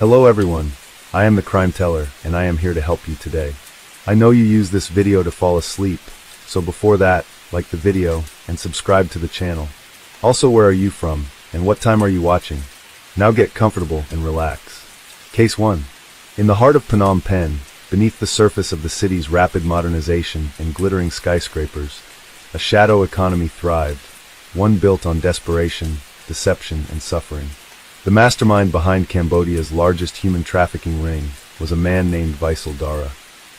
Hello everyone, I am the Crime Teller, and I am here to help you today. I know you use this video to fall asleep, so before that, like the video, and subscribe to the channel. Also, where are you from, and what time are you watching? Now get comfortable and relax. Case 1. In the heart of Phnom Penh, beneath the surface of the city's rapid modernization and glittering skyscrapers, a shadow economy thrived, one built on desperation, deception, and suffering. The mastermind behind Cambodia's largest human trafficking ring was a man named Vaisal Dara.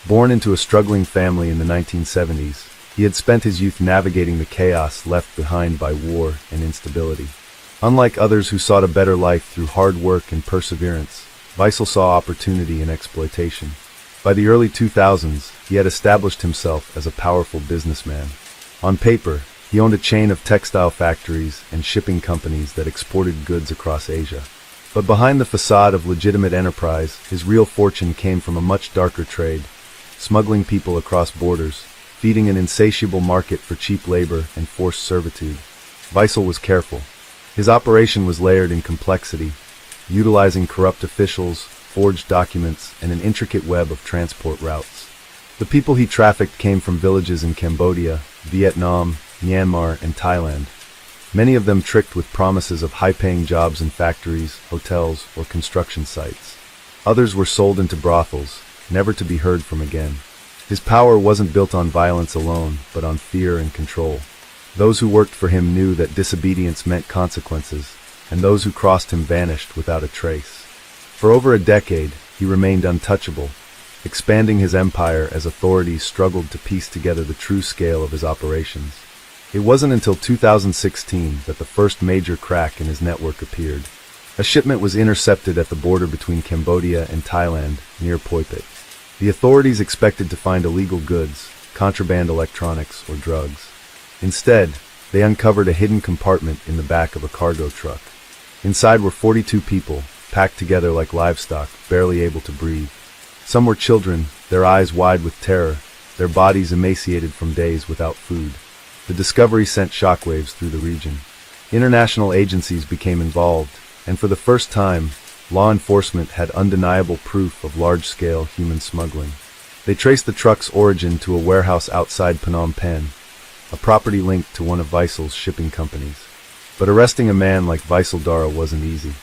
Born into a struggling family in the 1970s, he had spent his youth navigating the chaos left behind by war and instability. Unlike others who sought a better life through hard work and perseverance, Vaisal saw opportunity in exploitation. By the early 2000s, he had established himself as a powerful businessman. On paper, he owned a chain of textile factories and shipping companies that exported goods across Asia. But behind the facade of legitimate enterprise, his real fortune came from a much darker trade, smuggling people across borders, feeding an insatiable market for cheap labor and forced servitude. Vaisal was careful. His operation was layered in complexity, utilizing corrupt officials, forged documents, and an intricate web of transport routes. The people he trafficked came from villages in Cambodia, Vietnam, Myanmar, and Thailand, many of them tricked with promises of high-paying jobs in factories, hotels, or construction sites. Others were sold into brothels, never to be heard from again. His power wasn't built on violence alone, but on fear and control. Those who worked for him knew that disobedience meant consequences, and those who crossed him vanished without a trace. For over a decade, he remained untouchable, expanding his empire as authorities struggled to piece together the true scale of his operations. It wasn't until 2016 that the first major crack in his network appeared. A shipment was intercepted at the border between Cambodia and Thailand, near Phoi Phet. The authorities expected to find illegal goods, contraband electronics, or drugs. Instead, they uncovered a hidden compartment in the back of a cargo truck. Inside were 42 people, packed together like livestock, barely able to breathe. Some were children, their eyes wide with terror, their bodies emaciated from days without food. The discovery sent shockwaves through the region. International agencies became involved, and for the first time, law enforcement had undeniable proof of large-scale human smuggling. They traced the truck's origin to a warehouse outside Phnom Penh, a property linked to one of Vaisal's shipping companies. But arresting a man like Vaisal Dara wasn't easy.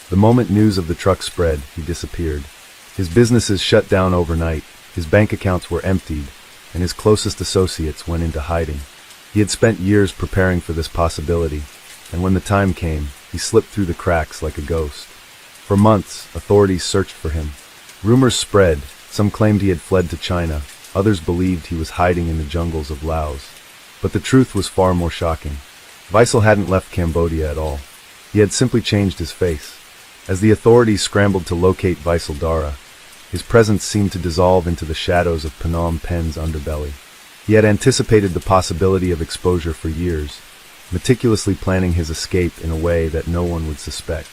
The moment news of the truck spread, he disappeared. His businesses shut down overnight, his bank accounts were emptied, and his closest associates went into hiding. He had spent years preparing for this possibility, and when the time came, he slipped through the cracks like a ghost. For months, authorities searched for him. Rumors spread, some claimed he had fled to China, others believed he was hiding in the jungles of Laos. But the truth was far more shocking. Vaisal hadn't left Cambodia at all. He had simply changed his face. As the authorities scrambled to locate Vaisal Dara, his presence seemed to dissolve into the shadows of Phnom Penh's underbelly. He had anticipated the possibility of exposure for years, meticulously planning his escape in a way that no one would suspect.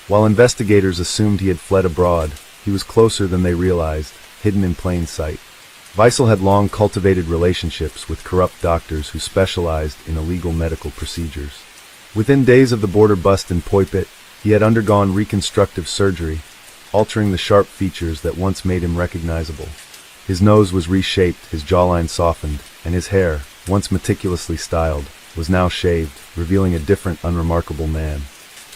While investigators assumed he had fled abroad, he was closer than they realized, hidden in plain sight. Vaisal had long cultivated relationships with corrupt doctors who specialized in illegal medical procedures. Within days of the border bust in Phoi Phet, he had undergone reconstructive surgery, altering the sharp features that once made him recognizable. His nose was reshaped, his jawline softened, and his hair, once meticulously styled, was now shaved, revealing a different, unremarkable man.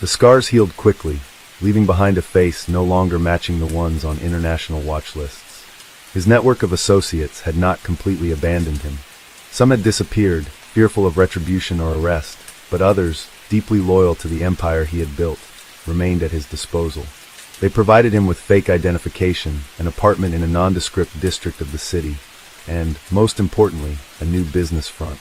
The scars healed quickly, leaving behind a face no longer matching the ones on international watch lists. His network of associates had not completely abandoned him. Some had disappeared, fearful of retribution or arrest, but others, deeply loyal to the empire he had built, remained at his disposal. They provided him with fake identification, an apartment in a nondescript district of the city, and, most importantly, a new business front.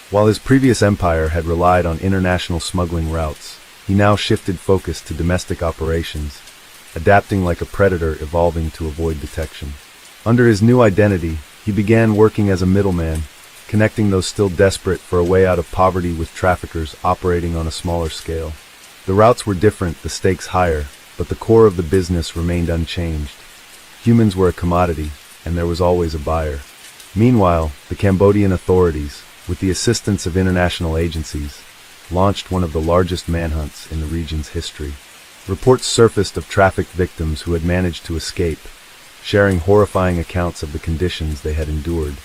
While his previous empire had relied on international smuggling routes, he now shifted focus to domestic operations, adapting like a predator evolving to avoid detection. Under his new identity, he began working as a middleman, connecting those still desperate for a way out of poverty with traffickers operating on a smaller scale. The routes were different, the stakes higher, but the core of the business remained unchanged. Humans were a commodity, and there was always a buyer. Meanwhile, the Cambodian authorities, with the assistance of international agencies, launched one of the largest manhunts in the region's history. Reports surfaced of trafficked victims who had managed to escape, sharing horrifying accounts of the conditions they had endured.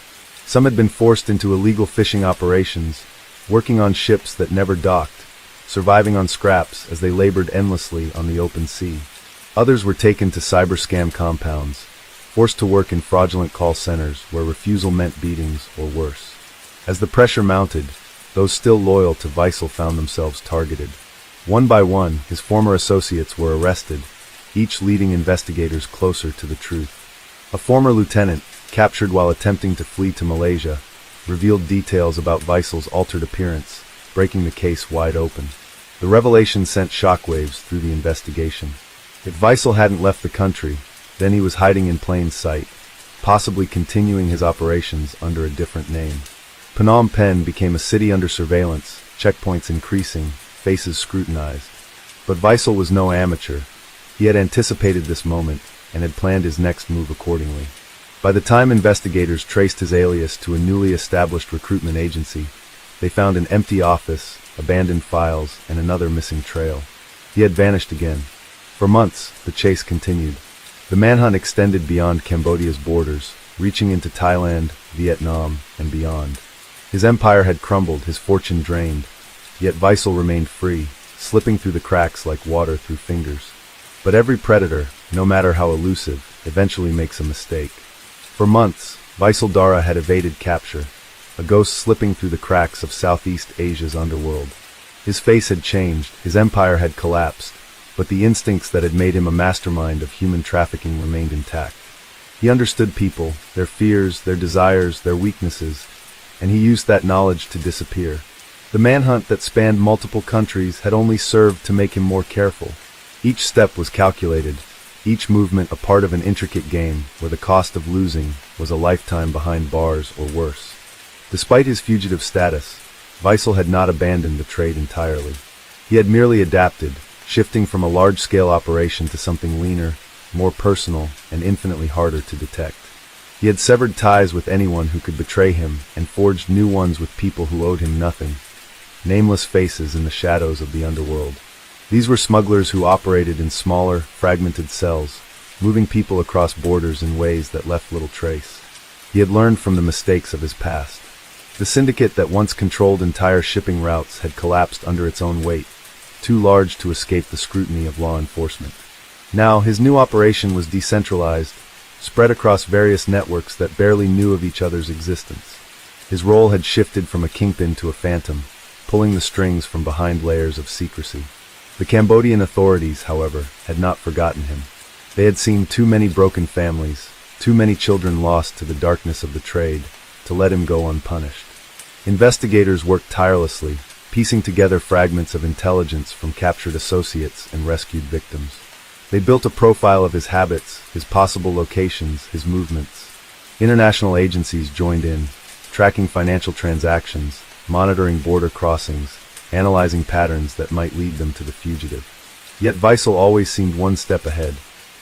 Some had been forced into illegal fishing operations, working on ships that never docked, surviving on scraps as they labored endlessly on the open sea. Others were taken to cyber scam compounds, forced to work in fraudulent call centers where refusal meant beatings or worse. As the pressure mounted, those still loyal to Weissel found themselves targeted. One by one, his former associates were arrested, each leading investigators closer to the truth. A former lieutenant, captured while attempting to flee to Malaysia, revealed details about Weissel's altered appearance, breaking the case wide open. The revelation sent shockwaves through the investigation. If Weissel hadn't left the country, then he was hiding in plain sight, possibly continuing his operations under a different name. Phnom Penh became a city under surveillance, checkpoints increasing, faces scrutinized. But Weissel was no amateur. He had anticipated this moment and had planned his next move accordingly. By the time investigators traced his alias to a newly established recruitment agency, they found an empty office, abandoned files, and another missing trail. He had vanished again. For months, the chase continued. The manhunt extended beyond Cambodia's borders, reaching into Thailand, Vietnam, and beyond. His empire had crumbled, his fortune drained, yet Weissel remained free, slipping through the cracks like water through fingers. But every predator, no matter how elusive, eventually makes a mistake. For months, Weissel Dara had evaded capture, a ghost slipping through the cracks of Southeast Asia's underworld. His face had changed, his empire had collapsed, but the instincts that had made him a mastermind of human trafficking remained intact. He understood people, their fears, their desires, their weaknesses, and he used that knowledge to disappear. The manhunt that spanned multiple countries had only served to make him more careful. Each step was calculated, each movement a part of an intricate game where the cost of losing was a lifetime behind bars or worse. Despite his fugitive status, Weissel had not abandoned the trade entirely. He had merely adapted, shifting from a large-scale operation to something leaner, more personal, and infinitely harder to detect. He had severed ties with anyone who could betray him and forged new ones with people who owed him nothing. Nameless faces in the shadows of the underworld. These were smugglers who operated in smaller, fragmented cells, moving people across borders in ways that left little trace. He had learned from the mistakes of his past. The syndicate that once controlled entire shipping routes had collapsed under its own weight, too large to escape the scrutiny of law enforcement. Now, his new operation was decentralized, spread across various networks that barely knew of each other's existence. His role had shifted from a kingpin to a phantom, pulling the strings from behind layers of secrecy. The Cambodian authorities, however, had not forgotten him. They had seen too many broken families, too many children lost to the darkness of the trade, to let him go unpunished. Investigators worked tirelessly, piecing together fragments of intelligence from captured associates and rescued victims. They built a profile of his habits, his possible locations, his movements. International agencies joined in, tracking financial transactions, monitoring border crossings, analyzing patterns that might lead them to the fugitive. Yet Weissel always seemed one step ahead.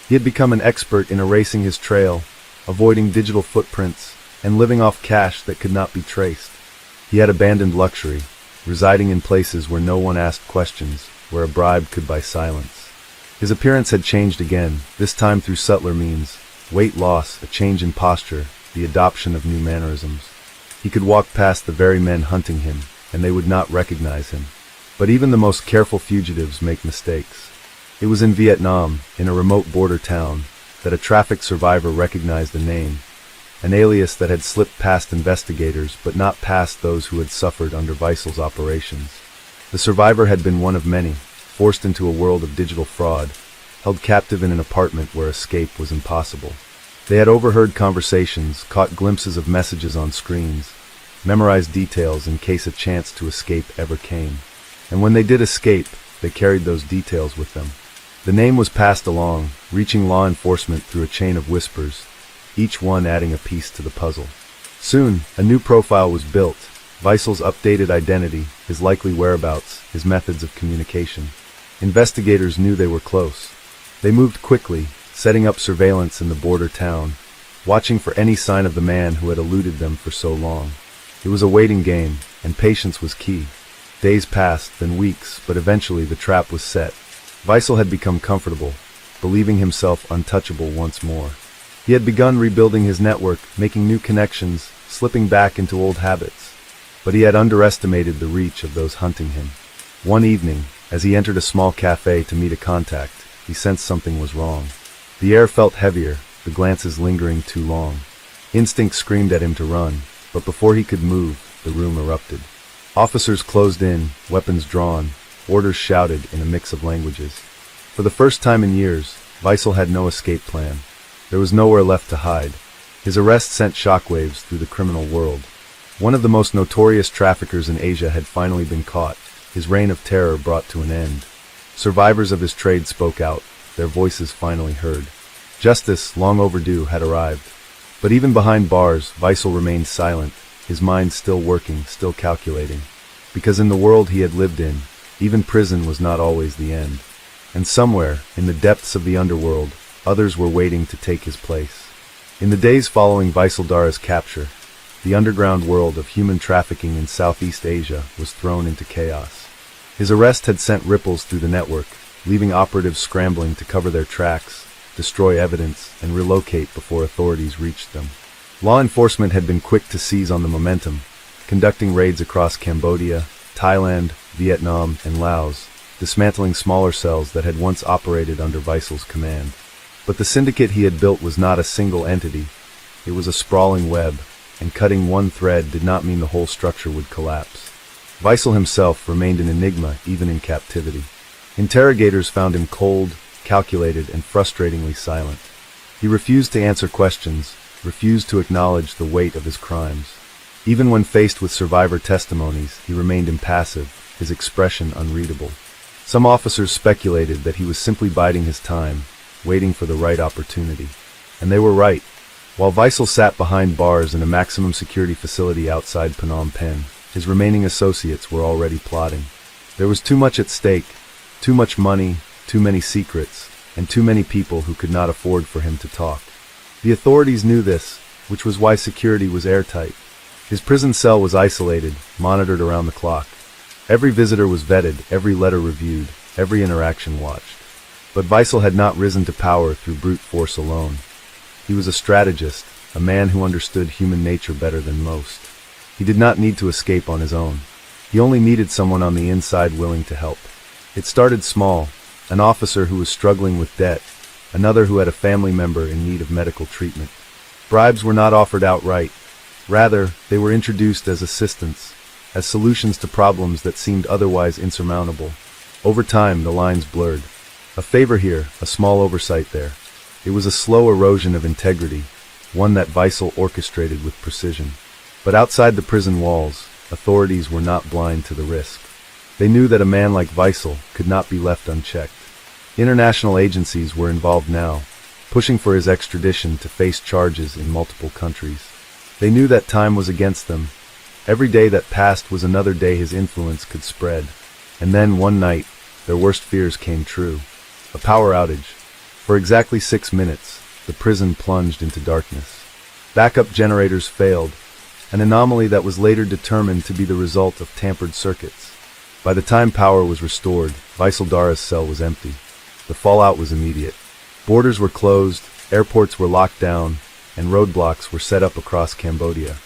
He had become an expert in erasing his trail, avoiding digital footprints, and living off cash that could not be traced. He had abandoned luxury, residing in places where no one asked questions, where a bribe could buy silence. His appearance had changed again, this time through subtler means: weight loss, a change in posture, the adoption of new mannerisms. He could walk past the very men hunting him, and they would not recognize him. But even the most careful fugitives make mistakes. It was in Vietnam, in a remote border town, that a traffic survivor recognized a name, an alias that had slipped past investigators but not past those who had suffered under Weissel's operations. The survivor had been one of many, forced into a world of digital fraud, held captive in an apartment where escape was impossible. They had overheard conversations, caught glimpses of messages on screens, memorized details in case a chance to escape ever came. And when they did escape, they carried those details with them. The name was passed along, reaching law enforcement through a chain of whispers, each one adding a piece to the puzzle. Soon, a new profile was built: Weissel's updated identity, his likely whereabouts, his methods of communication. Investigators knew they were close. They moved quickly, setting up surveillance in the border town, watching for any sign of the man who had eluded them for so long. It was a waiting game, and patience was key. Days passed, then weeks, but eventually the trap was set. Weissel had become comfortable, believing himself untouchable once more. He had begun rebuilding his network, making new connections, slipping back into old habits. But he had underestimated the reach of those hunting him. One evening, as he entered a small cafe to meet a contact, he sensed something was wrong. The air felt heavier, the glances lingering too long. Instinct screamed at him to run, but before he could move, the room erupted. Officers closed in, weapons drawn, orders shouted in a mix of languages. For the first time in years, Weissel had no escape plan. There was nowhere left to hide. His arrest sent shockwaves through the criminal world. One of the most notorious traffickers in Asia had finally been caught, his reign of terror brought to an end. Survivors of his trade spoke out, their voices finally heard. Justice, long overdue, had arrived. But even behind bars, Weissel remained silent, his mind still working, still calculating. Because in the world he had lived in, even prison was not always the end. And somewhere, in the depths of the underworld, others were waiting to take his place. In the days following Weissel Dara's capture, the underground world of human trafficking in Southeast Asia was thrown into chaos. His arrest had sent ripples through the network, leaving operatives scrambling to cover their tracks, destroy evidence, and relocate before authorities reached them. Law enforcement had been quick to seize on the momentum, conducting raids across Cambodia, Thailand, Vietnam, and Laos, dismantling smaller cells that had once operated under Weissel's command. But the syndicate he had built was not a single entity. It was a sprawling web, and cutting one thread did not mean the whole structure would collapse. Weissel himself remained an enigma even in captivity. Interrogators found him cold, calculated, and frustratingly silent. He refused to answer questions, refused to acknowledge the weight of his crimes. Even when faced with survivor testimonies, he remained impassive, his expression unreadable. Some officers speculated that he was simply biding his time, waiting for the right opportunity. And they were right. While Weissel sat behind bars in a maximum security facility outside Phnom Penh, his remaining associates were already plotting. There was too much at stake, too much money, too many secrets, and too many people who could not afford for him to talk. The authorities knew this, which was why security was airtight. His prison cell was isolated, monitored around the clock. Every visitor was vetted, every letter reviewed, every interaction watched. But Weissel had not risen to power through brute force alone. He was a strategist, a man who understood human nature better than most. He did not need to escape on his own. He only needed someone on the inside willing to help. It started small, an officer who was struggling with debt, another who had a family member in need of medical treatment. Bribes were not offered outright. Rather, they were introduced as assistance, as solutions to problems that seemed otherwise insurmountable. Over time, the lines blurred. A favor here, a small oversight there. It was a slow erosion of integrity, one that Weissel orchestrated with precision. But outside the prison walls, authorities were not blind to the risk. They knew that a man like Weissel could not be left unchecked. International agencies were involved now, pushing for his extradition to face charges in multiple countries. They knew that time was against them. Every day that passed was another day his influence could spread. And then, one night, their worst fears came true. A power outage. For exactly 6 minutes, the prison plunged into darkness. Backup generators failed, an anomaly that was later determined to be the result of tampered circuits. By the time power was restored, Weissel Dara's cell was empty. The fallout was immediate. Borders were closed, airports were locked down, and roadblocks were set up across Cambodia.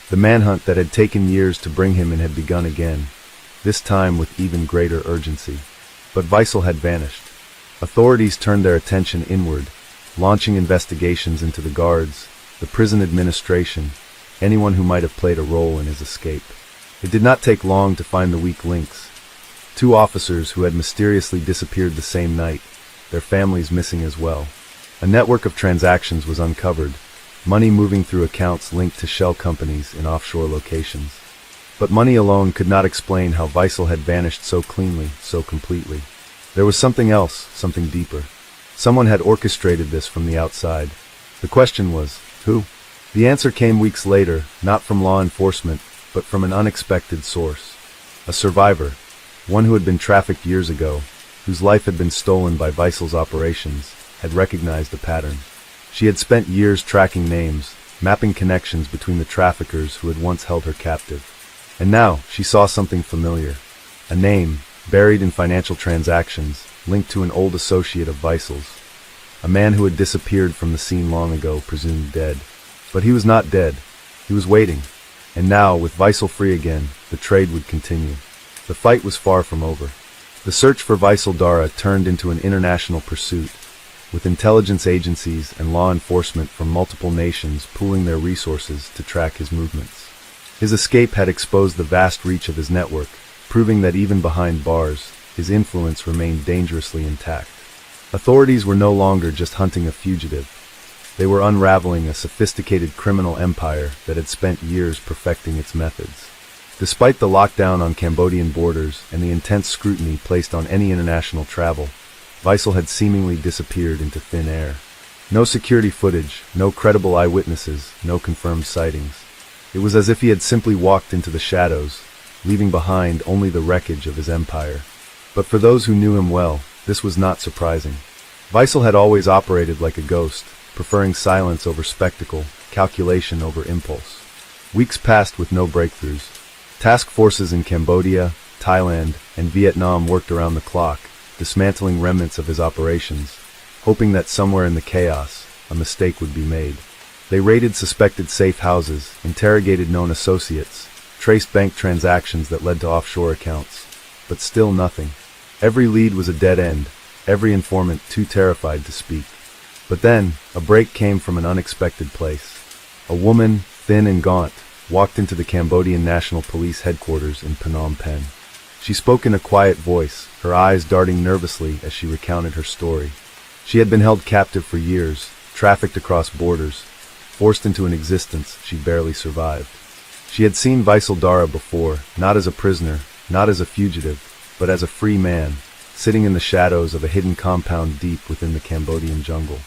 The manhunt that had taken years to bring him in had begun again, this time with even greater urgency. But Weissel had vanished. Authorities turned their attention inward, launching investigations into the guards, the prison administration, anyone who might have played a role in his escape. It did not take long to find the weak links. 2 officers who had mysteriously disappeared the same night, their families missing as well. A network of transactions was uncovered, money moving through accounts linked to shell companies in offshore locations. But money alone could not explain how Weissel had vanished so cleanly, so completely. There was something else, something deeper. Someone had orchestrated this from the outside. The question was, who? The answer came weeks later, not from law enforcement, but from an unexpected source. A survivor, one who had been trafficked years ago, whose life had been stolen by Weissel's operations, had recognized a pattern. She had spent years tracking names, mapping connections between the traffickers who had once held her captive. And now, she saw something familiar. A name, buried in financial transactions, linked to an old associate of Vaisel's. A man who had disappeared from the scene long ago, presumed dead. But he was not dead. He was waiting. And now, with Vaisel free again, the trade would continue. The fight was far from over. The search for Vaisel Dara turned into an international pursuit, with intelligence agencies and law enforcement from multiple nations pooling their resources to track his movements. His escape had exposed the vast reach of his network, proving that even behind bars, his influence remained dangerously intact. Authorities were no longer just hunting a fugitive. They were unraveling a sophisticated criminal empire that had spent years perfecting its methods. Despite the lockdown on Cambodian borders and the intense scrutiny placed on any international travel, Vaisel had seemingly disappeared into thin air. No security footage, no credible eyewitnesses, no confirmed sightings. It was as if he had simply walked into the shadows, leaving behind only the wreckage of his empire. But for those who knew him well, this was not surprising. Vaisel had always operated like a ghost, preferring silence over spectacle, calculation over impulse. Weeks passed with no breakthroughs. Task forces in Cambodia, Thailand, and Vietnam worked around the clock, dismantling remnants of his operations, hoping that somewhere in the chaos, a mistake would be made. They raided suspected safe houses, interrogated known associates, traced bank transactions that led to offshore accounts. But still nothing. Every lead was a dead end, every informant too terrified to speak. But then, a break came from an unexpected place. A woman, thin and gaunt, walked into the Cambodian National Police headquarters in Phnom Penh. She spoke in a quiet voice, her eyes darting nervously as she recounted her story. She had been held captive for years, trafficked across borders, forced into an existence she barely survived. She had seen Vaisel Dara before, not as a prisoner, not as a fugitive, but as a free man, sitting in the shadows of a hidden compound deep within the Cambodian jungle.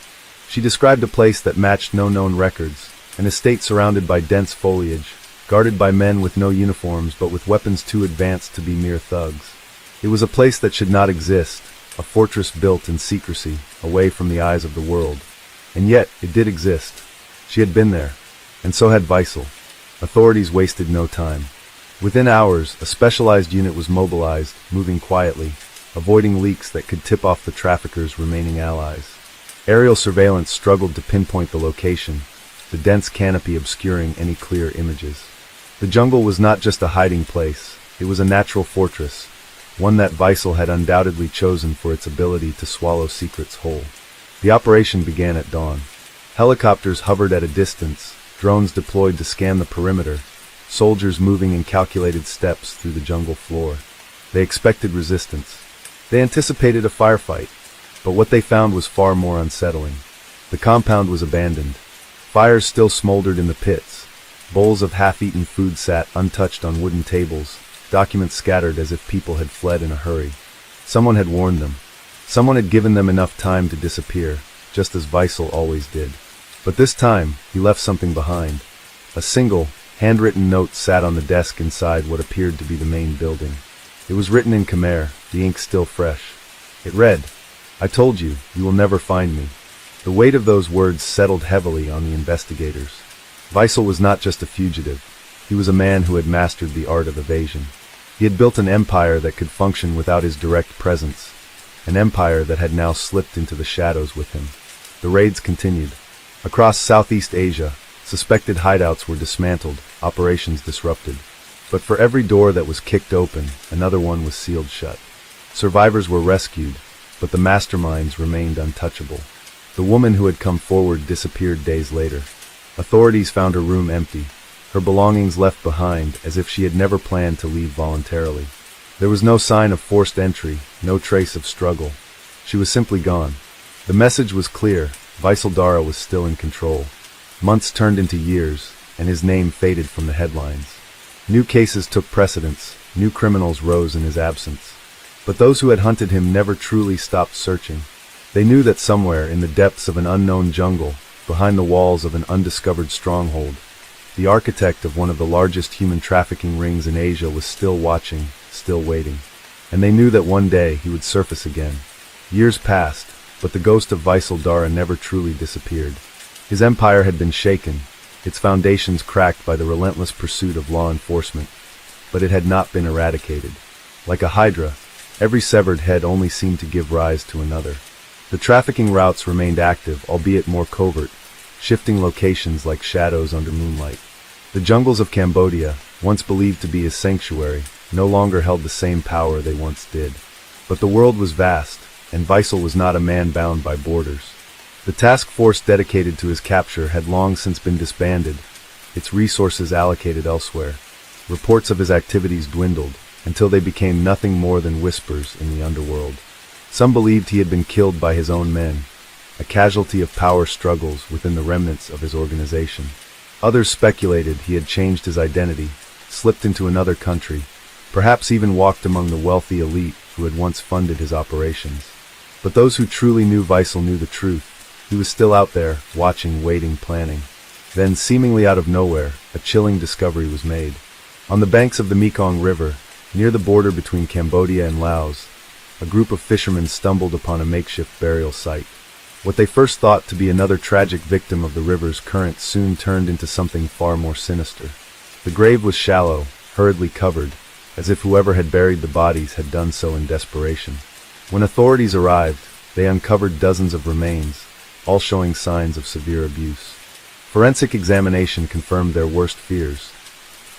She described a place that matched no known records, an estate surrounded by dense foliage, guarded by men with no uniforms but with weapons too advanced to be mere thugs. It was a place that should not exist, a fortress built in secrecy, away from the eyes of the world. And yet, it did exist. She had been there, and so had Vaisel. Authorities wasted no time. Within hours, a specialized unit was mobilized, moving quietly, avoiding leaks that could tip off the traffickers' remaining allies. Aerial surveillance struggled to pinpoint the location, the dense canopy obscuring any clear images. The jungle was not just a hiding place, it was a natural fortress, one that Vaisel had undoubtedly chosen for its ability to swallow secrets whole. The operation began at dawn. Helicopters hovered at a distance, drones deployed to scan the perimeter, soldiers moving in calculated steps through the jungle floor. They expected resistance. They anticipated a firefight, but what they found was far more unsettling. The compound was abandoned. Fires still smoldered in the pits. Bowls of half-eaten food sat untouched on wooden tables, documents scattered as if people had fled in a hurry. Someone had warned them. Someone had given them enough time to disappear, just as Vaisel always did. But this time, he left something behind. A single, handwritten note sat on the desk inside what appeared to be the main building. It was written in Khmer, the ink still fresh. It read, "I told you, you will never find me." The weight of those words settled heavily on the investigators. Vaisel was not just a fugitive. He was a man who had mastered the art of evasion. He had built an empire that could function without his direct presence, an empire that had now slipped into the shadows with him. The raids continued. Across Southeast Asia, suspected hideouts were dismantled, operations disrupted. But for every door that was kicked open, another one was sealed shut. Survivors were rescued, but the masterminds remained untouchable. The woman who had come forward disappeared days later. Authorities found her room empty, her belongings left behind as if she had never planned to leave voluntarily. There was no sign of forced entry, no trace of struggle. She was simply gone. The message was clear, Vaisel Dara was still in control. Months turned into years, and his name faded from the headlines. New cases took precedence, new criminals rose in his absence. But those who had hunted him never truly stopped searching. They knew that somewhere in the depths of an unknown jungle, behind the walls of an undiscovered stronghold, the architect of one of the largest human trafficking rings in Asia was still watching, still waiting. And they knew that one day he would surface again. Years passed, but the ghost of Vaisel Dara never truly disappeared. His empire had been shaken, its foundations cracked by the relentless pursuit of law enforcement, but it had not been eradicated. Like a hydra, Every severed head only seemed to give rise to another. The trafficking routes remained active, albeit more covert, shifting locations like shadows under moonlight. The jungles of Cambodia, once believed to be his sanctuary, no longer held the same power they once did. But the world was vast, and Weissel was not a man bound by borders. The task force dedicated to his capture had long since been disbanded, its resources allocated elsewhere. Reports of his activities dwindled, until they became nothing more than whispers in the underworld. Some believed he had been killed by his own men, a casualty of power struggles within the remnants of his organization. Others speculated he had changed his identity, slipped into another country, perhaps even walked among the wealthy elite who had once funded his operations. But those who truly knew Weissel knew the truth. He was still out there, watching, waiting, planning. Then, seemingly out of nowhere, a chilling discovery was made. On the banks of the Mekong River, near the border between Cambodia and Laos, a group of fishermen stumbled upon a makeshift burial site. What they first thought to be another tragic victim of the river's current soon turned into something far more sinister. The grave was shallow, hurriedly covered, as if whoever had buried the bodies had done so in desperation. When authorities arrived, they uncovered dozens of remains, all showing signs of severe abuse. Forensic examination confirmed their worst fears.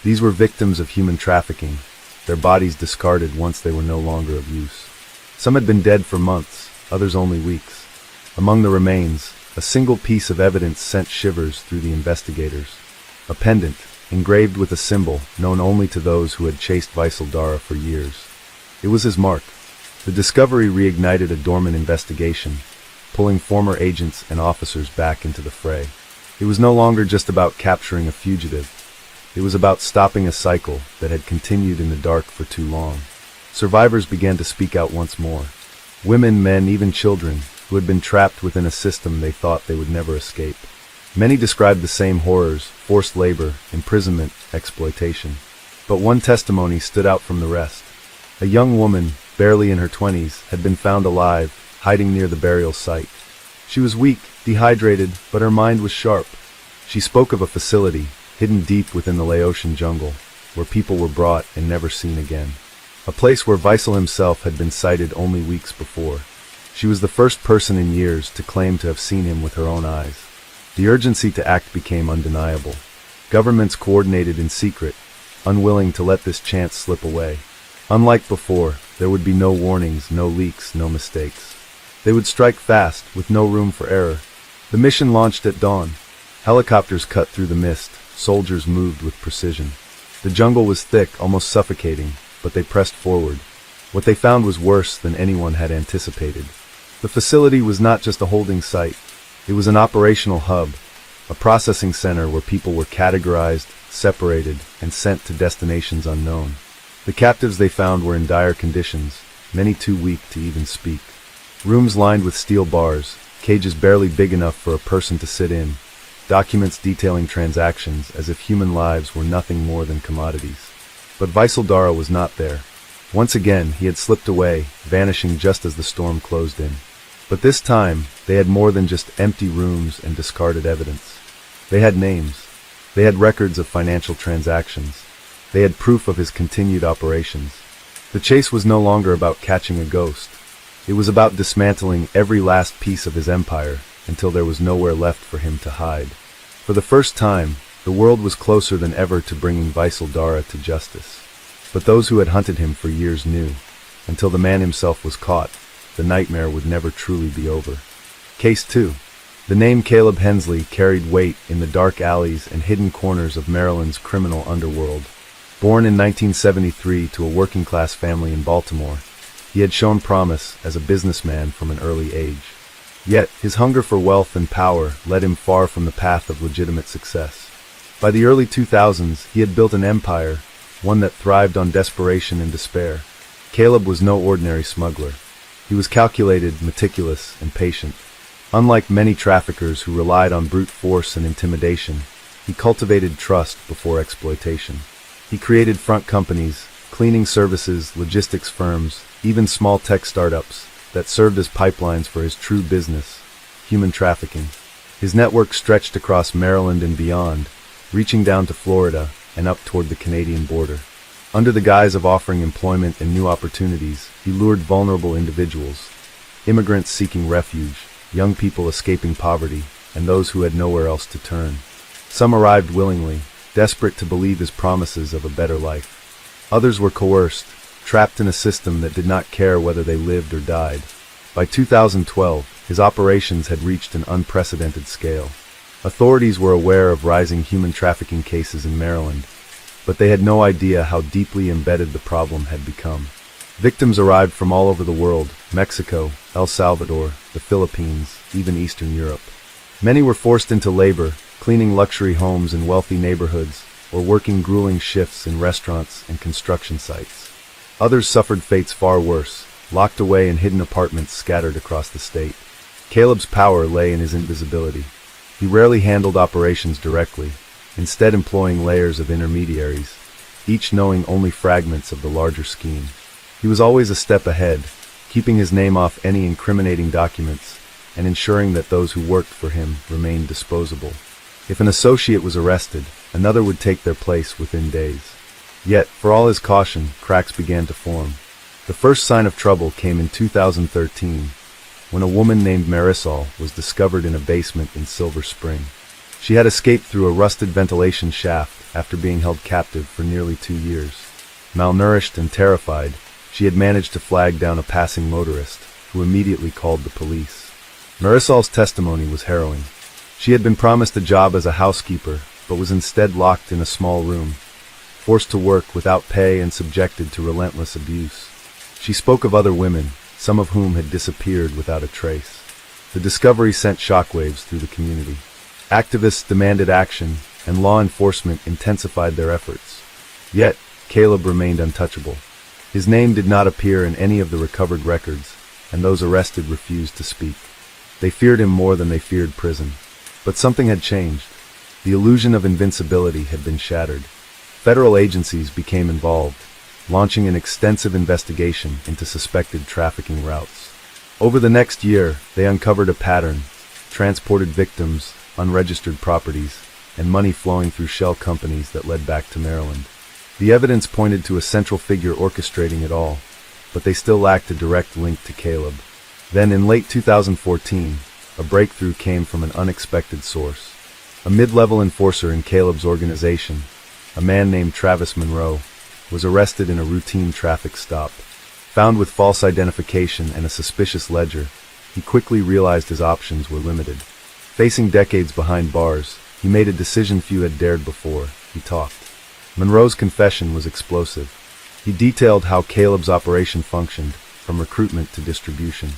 These were victims of human trafficking, their bodies discarded once they were no longer of use. Some had been dead for months, others only weeks. Among the remains, a single piece of evidence sent shivers through the investigators. A pendant, engraved with a symbol known only to those who had chased Weissel Dara for years. It was his mark. The discovery reignited a dormant investigation, pulling former agents and officers back into the fray. It was no longer just about capturing a fugitive. It was about stopping a cycle that had continued in the dark for too long. Survivors began to speak out once more. Women, men, even children, who had been trapped within a system they thought they would never escape. Many described the same horrors: forced labor, imprisonment, exploitation. But one testimony stood out from the rest. A young woman, barely in her 20s, had been found alive, hiding near the burial site. She was weak, dehydrated, but her mind was sharp. She spoke of a facility, hidden deep within the Laotian jungle, where people were brought and never seen again. A place where Weissel himself had been sighted only weeks before. She was the first person in years to claim to have seen him with her own eyes. The urgency to act became undeniable. Governments coordinated in secret, unwilling to let this chance slip away. Unlike before, there would be no warnings, no leaks, no mistakes. They would strike fast, with no room for error. The mission launched at dawn. Helicopters cut through the mist, soldiers moved with precision. The jungle was thick, almost suffocating, but they pressed forward. What they found was worse than anyone had anticipated. The facility was not just a holding site. It was an operational hub, a processing center where people were categorized, separated, and sent to destinations unknown. The captives they found were in dire conditions, many too weak to even speak. Rooms lined with steel bars, cages barely big enough for a person to sit in, documents detailing transactions as if human lives were nothing more than commodities. But Weissel Dara was not there. Once again, he had slipped away, vanishing just as the storm closed in. But this time, they had more than just empty rooms and discarded evidence. They had names. They had records of financial transactions. They had proof of his continued operations. The chase was no longer about catching a ghost. It was about dismantling every last piece of his empire until there was nowhere left for him to hide. For the first time, the world was closer than ever to bringing Weissel Dara to justice. But those who had hunted him for years knew, until the man himself was caught, the nightmare would never truly be over. Case 2. The name Caleb Hensley carried weight in the dark alleys and hidden corners of Maryland's criminal underworld. Born in 1973 to a working-class family in Baltimore, he had shown promise as a businessman from an early age. Yet, his hunger for wealth and power led him far from the path of legitimate success. By the early 2000s, he had built an empire, one that thrived on desperation and despair. Caleb was no ordinary smuggler. He was calculated, meticulous, and patient. Unlike many traffickers who relied on brute force and intimidation, he cultivated trust before exploitation. He created front companies, cleaning services, logistics firms, even small tech startups that served as pipelines for his true business, human trafficking. His network stretched across Maryland and beyond, reaching down to Florida and up toward the Canadian border. Under the guise of offering employment and new opportunities, he lured vulnerable individuals, immigrants seeking refuge, young people escaping poverty, and those who had nowhere else to turn. Some arrived willingly, desperate to believe his promises of a better life. Others were coerced, trapped in a system that did not care whether they lived or died. By 2012, his operations had reached an unprecedented scale. Authorities were aware of rising human trafficking cases in Maryland, but they had no idea how deeply embedded the problem had become. Victims arrived from all over the world: Mexico, El Salvador, the Philippines, even Eastern Europe. Many were forced into labor, cleaning luxury homes in wealthy neighborhoods, or working grueling shifts in restaurants and construction sites. Others suffered fates far worse, locked away in hidden apartments scattered across the state. Caleb's power lay in his invisibility. He rarely handled operations directly, instead employing layers of intermediaries, each knowing only fragments of the larger scheme. He was always a step ahead, keeping his name off any incriminating documents, and ensuring that those who worked for him remained disposable. If an associate was arrested, another would take their place within days. Yet, for all his caution, cracks began to form. The first sign of trouble came in 2013, when a woman named Marisol was discovered in a basement in Silver Spring. She had escaped through a rusted ventilation shaft after being held captive for nearly 2 years. Malnourished and terrified, she had managed to flag down a passing motorist, who immediately called the police. Marisol's testimony was harrowing. She had been promised a job as a housekeeper, but was instead locked in a small room, forced to work without pay and subjected to relentless abuse. She spoke of other women, some of whom had disappeared without a trace. The discovery sent shockwaves through the community. Activists demanded action, and law enforcement intensified their efforts. Yet, Caleb remained untouchable. His name did not appear in any of the recovered records, and those arrested refused to speak. They feared him more than they feared prison. But something had changed. The illusion of invincibility had been shattered. Federal agencies became involved, launching an extensive investigation into suspected trafficking routes. Over the next year, they uncovered a pattern: transported victims, unregistered properties, and money flowing through shell companies that led back to Maryland. The evidence pointed to a central figure orchestrating it all, but they still lacked a direct link to Caleb. Then, in late 2014, a breakthrough came from an unexpected source. A mid-level enforcer in Caleb's organization, a man named Travis Monroe, was arrested in a routine traffic stop. Found with false identification and a suspicious ledger, he quickly realized his options were limited. Facing decades behind bars, he made a decision few had dared before. He talked. Monroe's confession was explosive. He detailed how Caleb's operation functioned, from recruitment to distribution.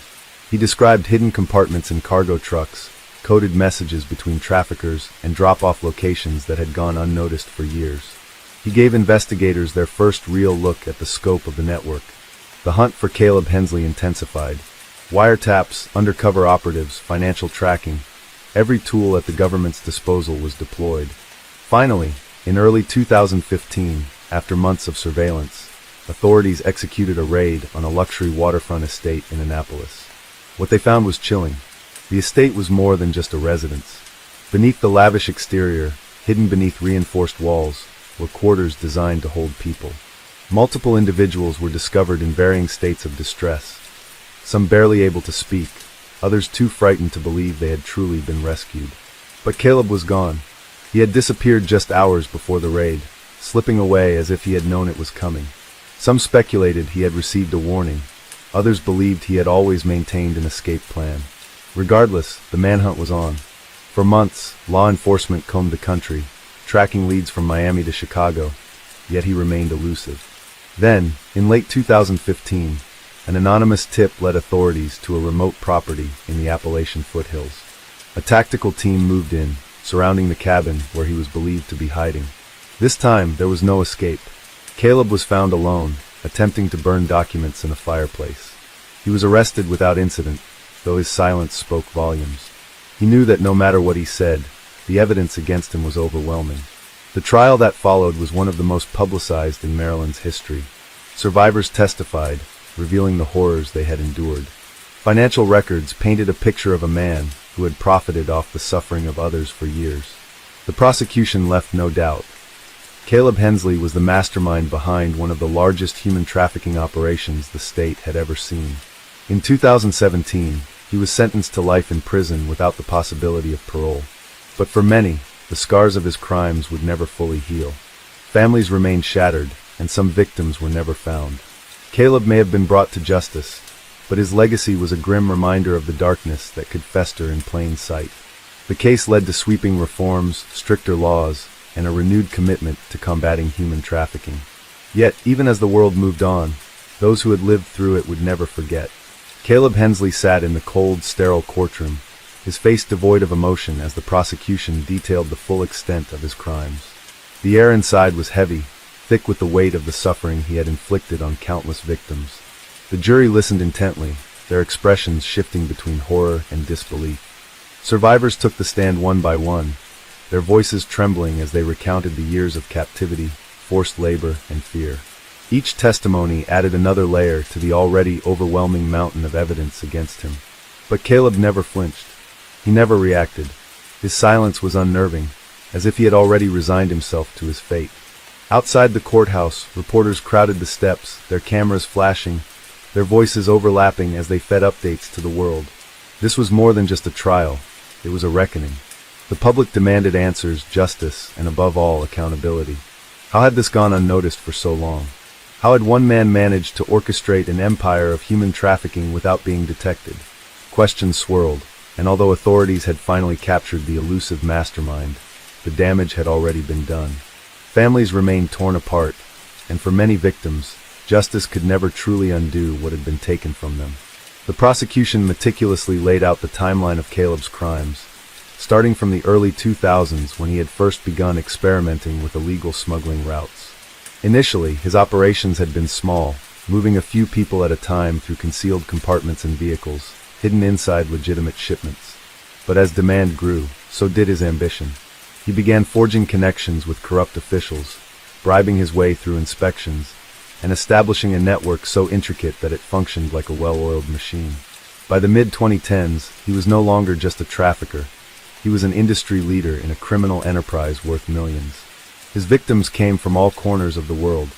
He described hidden compartments in cargo trucks, coded messages between traffickers, and drop-off locations that had gone unnoticed for years. He gave investigators their first real look at the scope of the network. The hunt for Caleb Hensley intensified. Wiretaps, undercover operatives, financial tracking, every tool at the government's disposal was deployed. Finally, in early 2015, after months of surveillance, authorities executed a raid on a luxury waterfront estate in Annapolis. What they found was chilling. The estate was more than just a residence. Beneath the lavish exterior, hidden beneath reinforced walls, were quarters designed to hold people. Multiple individuals were discovered in varying states of distress, some barely able to speak, others too frightened to believe they had truly been rescued. But Caleb was gone. He had disappeared just hours before the raid, slipping away as if he had known it was coming. Some speculated he had received a warning. Others believed he had always maintained an escape plan. Regardless, the manhunt was on. For months, law enforcement combed the country, tracking leads from Miami to Chicago, yet he remained elusive. Then, in late 2015, an anonymous tip led authorities to a remote property in the Appalachian foothills. A tactical team moved in, surrounding the cabin where he was believed to be hiding. This time, there was no escape. Caleb was found alone, attempting to burn documents in a fireplace. He was arrested without incident, though his silence spoke volumes. He knew that no matter what he said, the evidence against him was overwhelming. The trial that followed was one of the most publicized in Maryland's history. Survivors testified, revealing the horrors they had endured. Financial records painted a picture of a man who had profited off the suffering of others for years. The prosecution left no doubt. Caleb Hensley was the mastermind behind one of the largest human trafficking operations the state had ever seen. In 2017, he was sentenced to life in prison without the possibility of parole. But for many, the scars of his crimes would never fully heal. Families remained shattered, and some victims were never found. Caleb may have been brought to justice, but his legacy was a grim reminder of the darkness that could fester in plain sight. The case led to sweeping reforms, stricter laws, and a renewed commitment to combating human trafficking. Yet, even as the world moved on, those who had lived through it would never forget. Caleb Hensley sat in the cold, sterile courtroom, his face devoid of emotion as the prosecution detailed the full extent of his crimes. The air inside was heavy, thick with the weight of the suffering he had inflicted on countless victims. The jury listened intently, their expressions shifting between horror and disbelief. Survivors took the stand one by one, their voices trembling as they recounted the years of captivity, forced labor, and fear. Each testimony added another layer to the already overwhelming mountain of evidence against him. But Caleb never flinched. He never reacted. His silence was unnerving, as if he had already resigned himself to his fate. Outside the courthouse, reporters crowded the steps, their cameras flashing, their voices overlapping as they fed updates to the world. This was more than just a trial. It was a reckoning. The public demanded answers, justice, and above all, accountability. How had this gone unnoticed for so long? How had one man managed to orchestrate an empire of human trafficking without being detected? Questions swirled, and although authorities had finally captured the elusive mastermind, the damage had already been done. Families remained torn apart, and for many victims, justice could never truly undo what had been taken from them. The prosecution meticulously laid out the timeline of Caleb's crimes, starting from the early 2000s when he had first begun experimenting with illegal smuggling routes. Initially, his operations had been small, moving a few people at a time through concealed compartments and vehicles, hidden inside legitimate shipments. But as demand grew, so did his ambition. He began forging connections with corrupt officials, bribing his way through inspections, and establishing a network so intricate that it functioned like a well-oiled machine. By the mid-2010s, he was no longer just a trafficker. He was an industry leader in a criminal enterprise worth millions. His victims came from all corners of the world.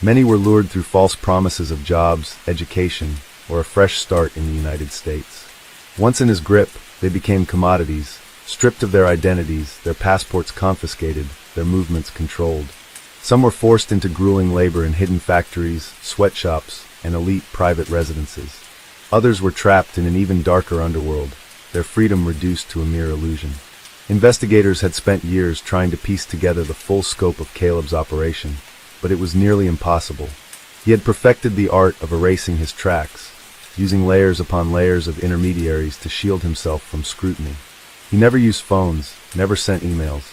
Many were lured through false promises of jobs, education, or a fresh start in the United States. Once in his grip, they became commodities, stripped of their identities, their passports confiscated, their movements controlled. Some were forced into grueling labor in hidden factories, sweatshops, and elite private residences. Others were trapped in an even darker underworld, their freedom reduced to a mere illusion. Investigators had spent years trying to piece together the full scope of Caleb's operation, but it was nearly impossible. He had perfected the art of erasing his tracks, using layers upon layers of intermediaries to shield himself from scrutiny. He never used phones, never sent emails.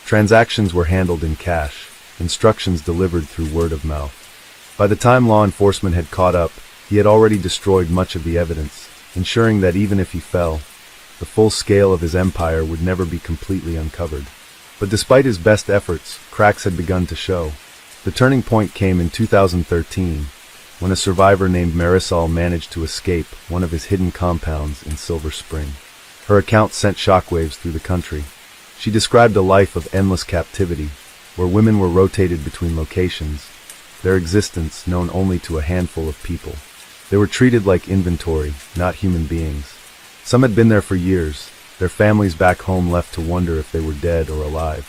Transactions were handled in cash, instructions delivered through word of mouth. By the time law enforcement had caught up, he had already destroyed much of the evidence, ensuring that even if he fell, the full scale of his empire would never be completely uncovered. But despite his best efforts, cracks had begun to show. The turning point came in 2013, when a survivor named Marisol managed to escape one of his hidden compounds in Silver Spring. Her account sent shockwaves through the country. She described a life of endless captivity, where women were rotated between locations, their existence known only to a handful of people. They were treated like inventory, not human beings. Some had been there for years, their families back home left to wonder if they were dead or alive.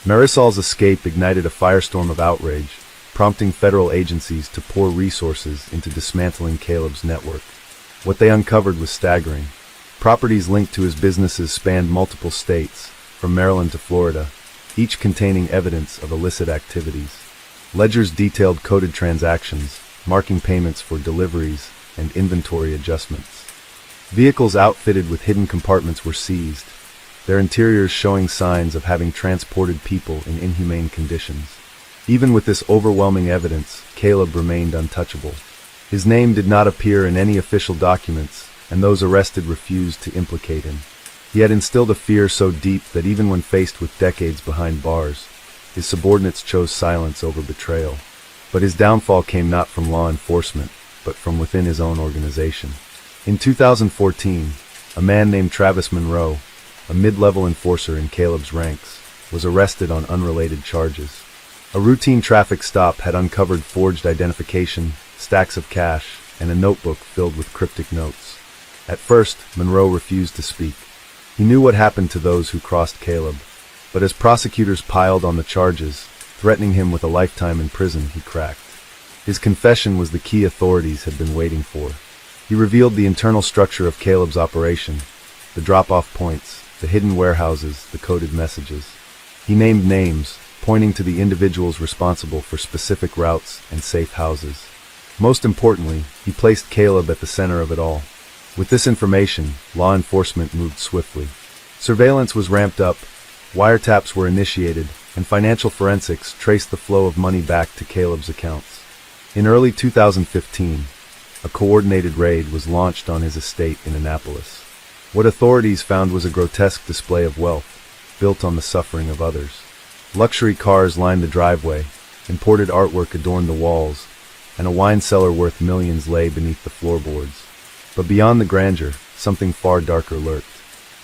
Marisol's escape ignited a firestorm of outrage, prompting federal agencies to pour resources into dismantling Caleb's network. What they uncovered was staggering. Properties linked to his businesses spanned multiple states, from Maryland to Florida, each containing evidence of illicit activities. Ledgers detailed coded transactions, marking payments for deliveries and inventory adjustments. Vehicles outfitted with hidden compartments were seized, their interiors showing signs of having transported people in inhumane conditions. Even with this overwhelming evidence, Caleb remained untouchable. His name did not appear in any official documents, and those arrested refused to implicate him. He had instilled a fear so deep that even when faced with decades behind bars, his subordinates chose silence over betrayal. But his downfall came not from law enforcement, but from within his own organization. In 2014, a man named Travis Monroe, a mid-level enforcer in Caleb's ranks, was arrested on unrelated charges. A routine traffic stop had uncovered forged identification, stacks of cash, and a notebook filled with cryptic notes. At first, Monroe refused to speak. He knew what happened to those who crossed Caleb, but as prosecutors piled on the charges, threatening him with a lifetime in prison, he cracked. His confession was the key authorities had been waiting for. He revealed the internal structure of Caleb's operation, the drop-off points, the hidden warehouses, the coded messages. He named names, pointing to the individuals responsible for specific routes and safe houses. Most importantly, he placed Caleb at the center of it all. With this information, law enforcement moved swiftly. Surveillance was ramped up, wiretaps were initiated, and financial forensics traced the flow of money back to Caleb's accounts. In early 2015, a coordinated raid was launched on his estate in Annapolis. What authorities found was a grotesque display of wealth, built on the suffering of others. Luxury cars lined the driveway, imported artwork adorned the walls, and a wine cellar worth millions lay beneath the floorboards. But beyond the grandeur, something far darker lurked.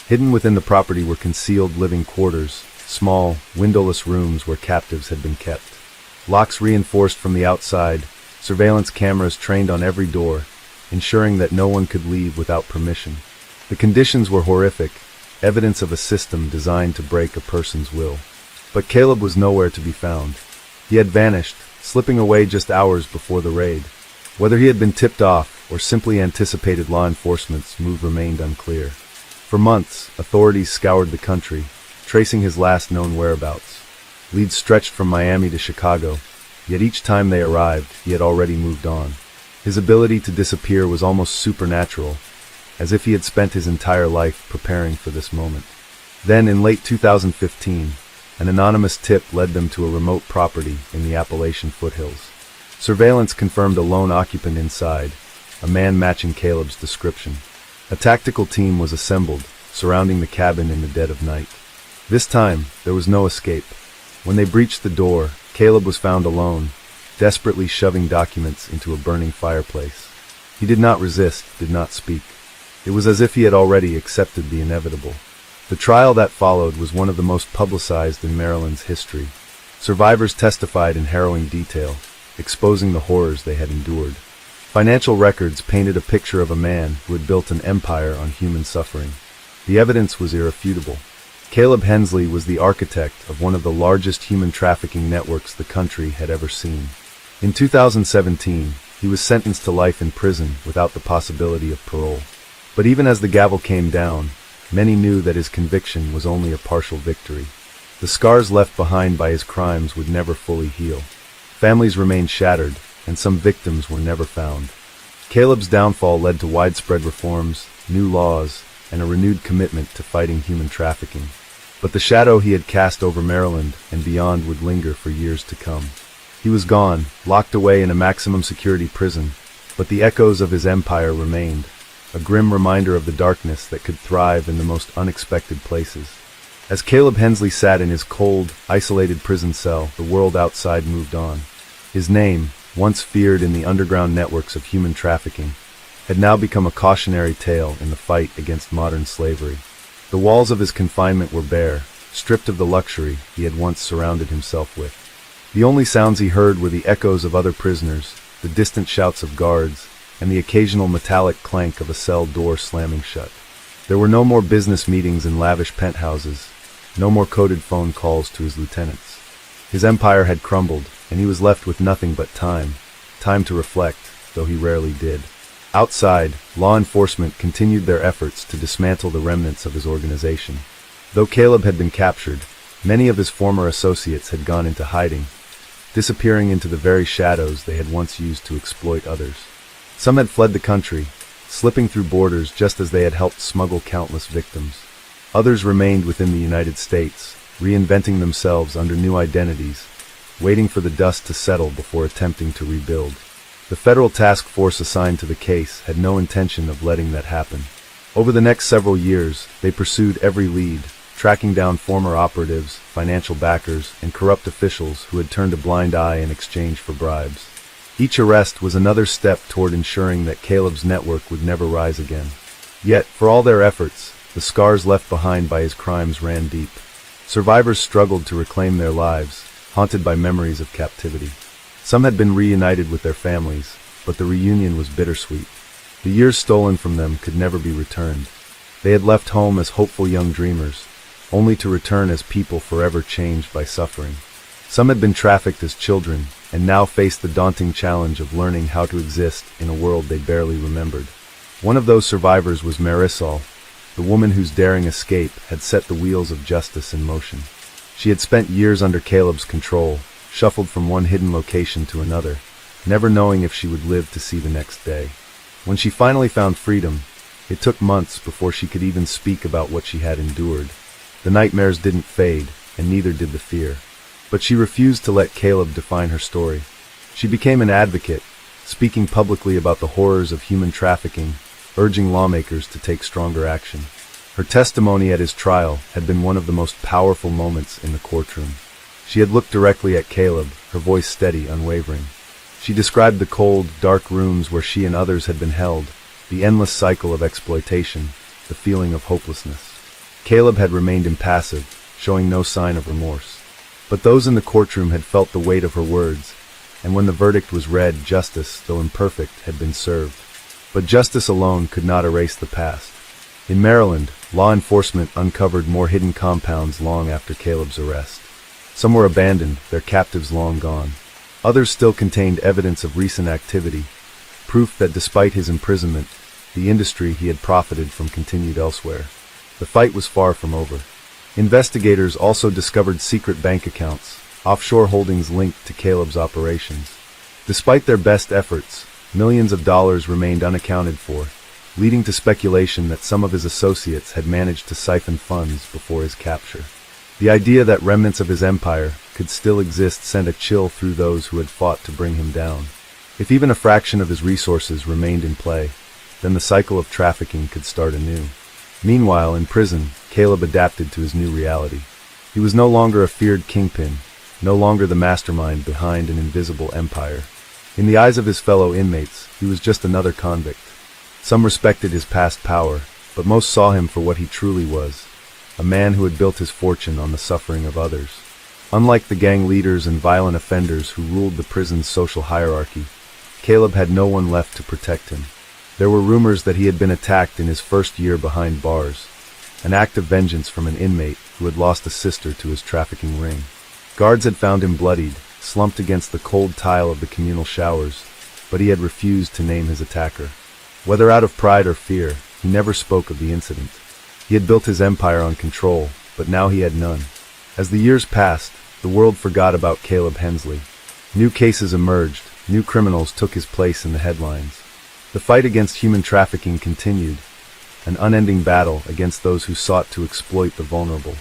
Hidden within the property were concealed living quarters, small, windowless rooms where captives had been kept. Locks reinforced from the outside, surveillance cameras trained on every door, ensuring that no one could leave without permission. The conditions were horrific, evidence of a system designed to break a person's will. But Caleb was nowhere to be found. He had vanished, slipping away just hours before the raid. Whether he had been tipped off or simply anticipated law enforcement's move remained unclear. For months, authorities scoured the country, tracing his last known whereabouts. Leads stretched from Miami to Chicago, yet each time they arrived, he had already moved on. His ability to disappear was almost supernatural, as if he had spent his entire life preparing for this moment. Then, in late 2015, an anonymous tip led them to a remote property in the Appalachian foothills. Surveillance confirmed a lone occupant inside, a man matching Caleb's description. A tactical team was assembled, surrounding the cabin in the dead of night. This time, there was no escape. When they breached the door, Caleb was found alone, desperately shoving documents into a burning fireplace. He did not resist, did not speak. It was as if he had already accepted the inevitable. The trial that followed was one of the most publicized in Maryland's history. Survivors testified in harrowing detail, exposing the horrors they had endured. Financial records painted a picture of a man who had built an empire on human suffering. The evidence was irrefutable. Caleb Hensley was the architect of one of the largest human trafficking networks the country had ever seen. In 2017, he was sentenced to life in prison without the possibility of parole. But even as the gavel came down, many knew that his conviction was only a partial victory. The scars left behind by his crimes would never fully heal. Families remained shattered, and some victims were never found. Caleb's downfall led to widespread reforms, new laws, and a renewed commitment to fighting human trafficking. But the shadow he had cast over Maryland and beyond would linger for years to come. He was gone, locked away in a maximum security prison, but the echoes of his empire remained, a grim reminder of the darkness that could thrive in the most unexpected places. As Caleb Hensley sat in his cold, isolated prison cell, the world outside moved on. His name, once feared in the underground networks of human trafficking, had now become a cautionary tale in the fight against modern slavery. The walls of his confinement were bare, stripped of the luxury he had once surrounded himself with. The only sounds he heard were the echoes of other prisoners, the distant shouts of guards, and the occasional metallic clank of a cell door slamming shut. There were no more business meetings in lavish penthouses, no more coded phone calls to his lieutenants. His empire had crumbled, and he was left with nothing but time to reflect, though he rarely did. Outside, law enforcement continued their efforts to dismantle the remnants of his organization. Though Caleb had been captured, many of his former associates had gone into hiding, disappearing into the very shadows they had once used to exploit others. Some had fled the country, slipping through borders just as they had helped smuggle countless victims. Others remained within the United States, reinventing themselves under new identities, waiting for the dust to settle before attempting to rebuild. The federal task force assigned to the case had no intention of letting that happen. Over the next several years, they pursued every lead, tracking down former operatives, financial backers, and corrupt officials who had turned a blind eye in exchange for bribes. Each arrest was another step toward ensuring that Caleb's network would never rise again. Yet, for all their efforts, the scars left behind by his crimes ran deep. Survivors struggled to reclaim their lives, haunted by memories of captivity. Some had been reunited with their families, but the reunion was bittersweet. The years stolen from them could never be returned. They had left home as hopeful young dreamers, only to return as people forever changed by suffering. Some had been trafficked as children, and now faced the daunting challenge of learning how to exist in a world they barely remembered. One of those survivors was Marisol, the woman whose daring escape had set the wheels of justice in motion. She had spent years under Caleb's control, shuffled from one hidden location to another, never knowing if she would live to see the next day. When she finally found freedom, it took months before she could even speak about what she had endured. The nightmares didn't fade, and neither did the fear. But she refused to let Caleb define her story. She became an advocate, speaking publicly about the horrors of human trafficking, urging lawmakers to take stronger action. Her testimony at his trial had been one of the most powerful moments in the courtroom. She had looked directly at Caleb, her voice steady, unwavering. She described the cold, dark rooms where she and others had been held, the endless cycle of exploitation, the feeling of hopelessness. Caleb had remained impassive, showing no sign of remorse. But those in the courtroom had felt the weight of her words, and when the verdict was read, justice, though imperfect, had been served. But justice alone could not erase the past. In Maryland, law enforcement uncovered more hidden compounds long after Caleb's arrest. Some were abandoned, their captives long gone. Others still contained evidence of recent activity, proof that despite his imprisonment, the industry he had profited from continued elsewhere. The fight was far from over. Investigators also discovered secret bank accounts, offshore holdings linked to Caleb's operations. Despite their best efforts, millions of dollars remained unaccounted for, leading to speculation that some of his associates had managed to siphon funds before his capture. The idea that remnants of his empire could still exist sent a chill through those who had fought to bring him down. If even a fraction of his resources remained in play, then the cycle of trafficking could start anew. Meanwhile, in prison, Caleb adapted to his new reality. He was no longer a feared kingpin, no longer the mastermind behind an invisible empire. In the eyes of his fellow inmates, he was just another convict. Some respected his past power, but most saw him for what he truly was, a man who had built his fortune on the suffering of others. Unlike the gang leaders and violent offenders who ruled the prison's social hierarchy, Caleb had no one left to protect him. There were rumors that he had been attacked in his first year behind bars, an act of vengeance from an inmate who had lost a sister to his trafficking ring. Guards had found him bloodied, slumped against the cold tile of the communal showers, but he had refused to name his attacker. Whether out of pride or fear, he never spoke of the incident. He had built his empire on control, but now he had none. As the years passed, the world forgot about Caleb Hensley. New cases emerged, new criminals took his place in the headlines. The fight against human trafficking continued, an unending battle against those who sought to exploit the vulnerable.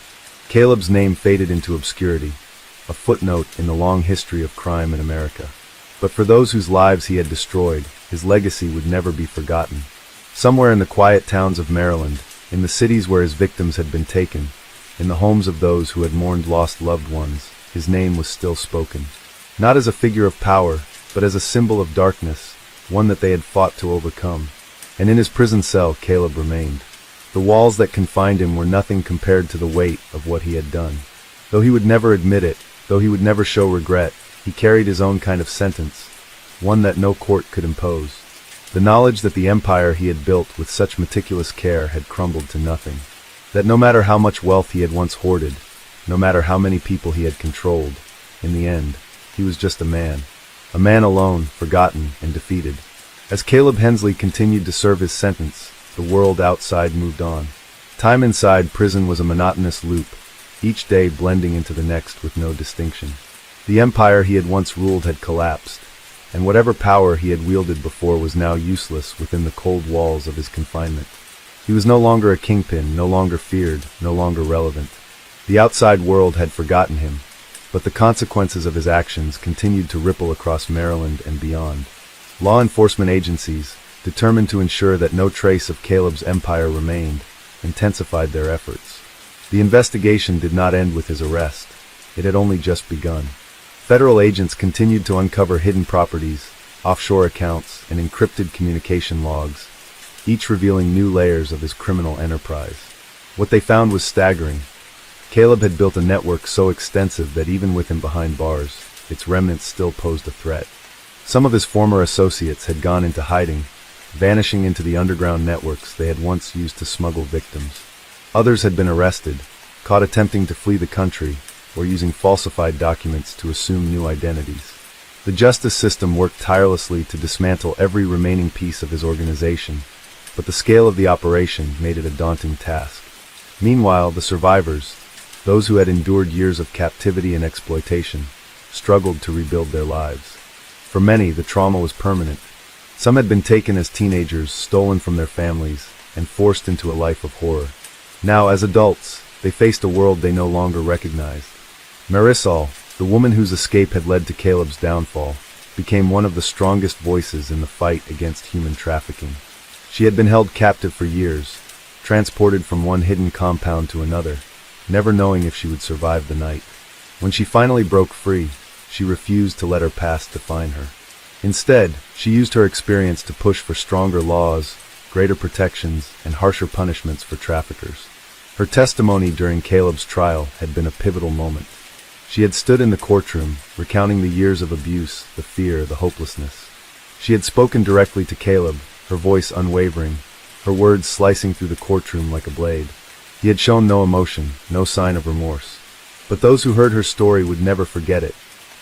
Caleb's name faded into obscurity, a footnote in the long history of crime in America. But for those whose lives he had destroyed, his legacy would never be forgotten. Somewhere in the quiet towns of Maryland, in the cities where his victims had been taken, in the homes of those who had mourned lost loved ones, his name was still spoken. Not as a figure of power, but as a symbol of darkness, one that they had fought to overcome. And in his prison cell, Caleb remained. The walls that confined him were nothing compared to the weight of what he had done. Though he would never admit it, though he would never show regret, he carried his own kind of sentence, one that no court could impose. The knowledge that the empire he had built with such meticulous care had crumbled to nothing. That no matter how much wealth he had once hoarded, no matter how many people he had controlled, in the end, he was just a man alone, forgotten and defeated. As Caleb Hensley continued to serve his sentence, the world outside moved on. Time inside prison was a monotonous loop, each day blending into the next with no distinction. The empire he had once ruled had collapsed, and whatever power he had wielded before was now useless within the cold walls of his confinement. He was no longer a kingpin, no longer feared, no longer relevant. The outside world had forgotten him, but the consequences of his actions continued to ripple across Maryland and beyond. Law enforcement agencies, determined to ensure that no trace of Caleb's empire remained, intensified their efforts. The investigation did not end with his arrest. It had only just begun. Federal agents continued to uncover hidden properties, offshore accounts, and encrypted communication logs, each revealing new layers of his criminal enterprise. What they found was staggering. Caleb had built a network so extensive that even with him behind bars, its remnants still posed a threat. Some of his former associates had gone into hiding, vanishing into the underground networks they had once used to smuggle victims. Others had been arrested, caught attempting to flee the country, or using falsified documents to assume new identities. The justice system worked tirelessly to dismantle every remaining piece of his organization, but the scale of the operation made it a daunting task. Meanwhile, the survivors, those who had endured years of captivity and exploitation, struggled to rebuild their lives. For many, the trauma was permanent. Some had been taken as teenagers, stolen from their families, and forced into a life of horror. Now, as adults, they faced a world they no longer recognized. Marisol, the woman whose escape had led to Caleb's downfall, became one of the strongest voices in the fight against human trafficking. She had been held captive for years, transported from one hidden compound to another, never knowing if she would survive the night. When she finally broke free, she refused to let her past define her. Instead, she used her experience to push for stronger laws, greater protections, and harsher punishments for traffickers. Her testimony during Caleb's trial had been a pivotal moment. She had stood in the courtroom, recounting the years of abuse, the fear, the hopelessness. She had spoken directly to Caleb, her voice unwavering, her words slicing through the courtroom like a blade. He had shown no emotion, no sign of remorse. But those who heard her story would never forget it.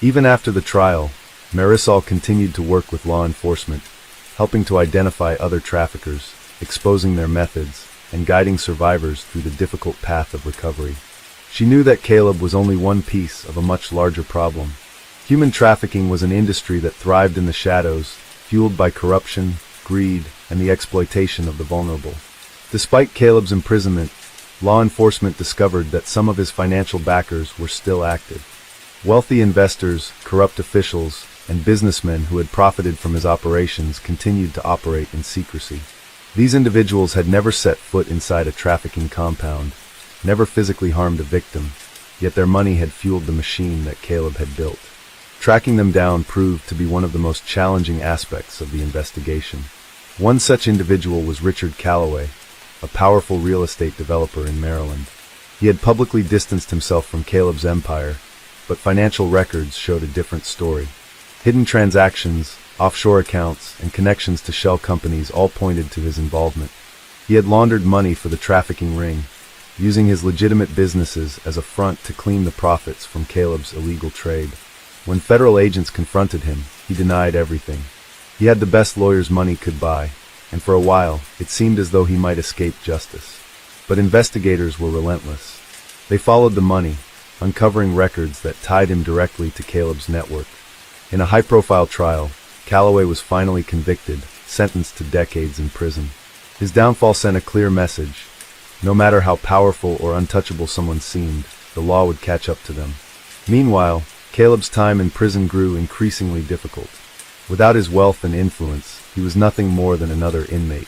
Even after the trial, Marisol continued to work with law enforcement, helping to identify other traffickers, exposing their methods, and guiding survivors through the difficult path of recovery. She knew that Caleb was only one piece of a much larger problem. Human trafficking was an industry that thrived in the shadows, fueled by corruption, greed, and the exploitation of the vulnerable. Despite Caleb's imprisonment, law enforcement discovered that some of his financial backers were still active. Wealthy investors, corrupt officials, and businessmen who had profited from his operations continued to operate in secrecy. These individuals had never set foot inside a trafficking compound, never physically harmed a victim, yet their money had fueled the machine that Caleb had built. Tracking them down proved to be one of the most challenging aspects of the investigation. One such individual was Richard Calloway, a powerful real estate developer in Maryland. He had publicly distanced himself from Caleb's empire, but financial records showed a different story. Hidden transactions, offshore accounts, and connections to shell companies all pointed to his involvement. He had laundered money for the trafficking ring, using his legitimate businesses as a front to clean the profits from Caleb's illegal trade. When federal agents confronted him, he denied everything. He had the best lawyers money could buy, and for a while, it seemed as though he might escape justice. But investigators were relentless. They followed the money, uncovering records that tied him directly to Caleb's network. In a high-profile trial, Calloway was finally convicted, sentenced to decades in prison. His downfall sent a clear message. No matter how powerful or untouchable someone seemed, the law would catch up to them. Meanwhile, Caleb's time in prison grew increasingly difficult. Without his wealth and influence, he was nothing more than another inmate.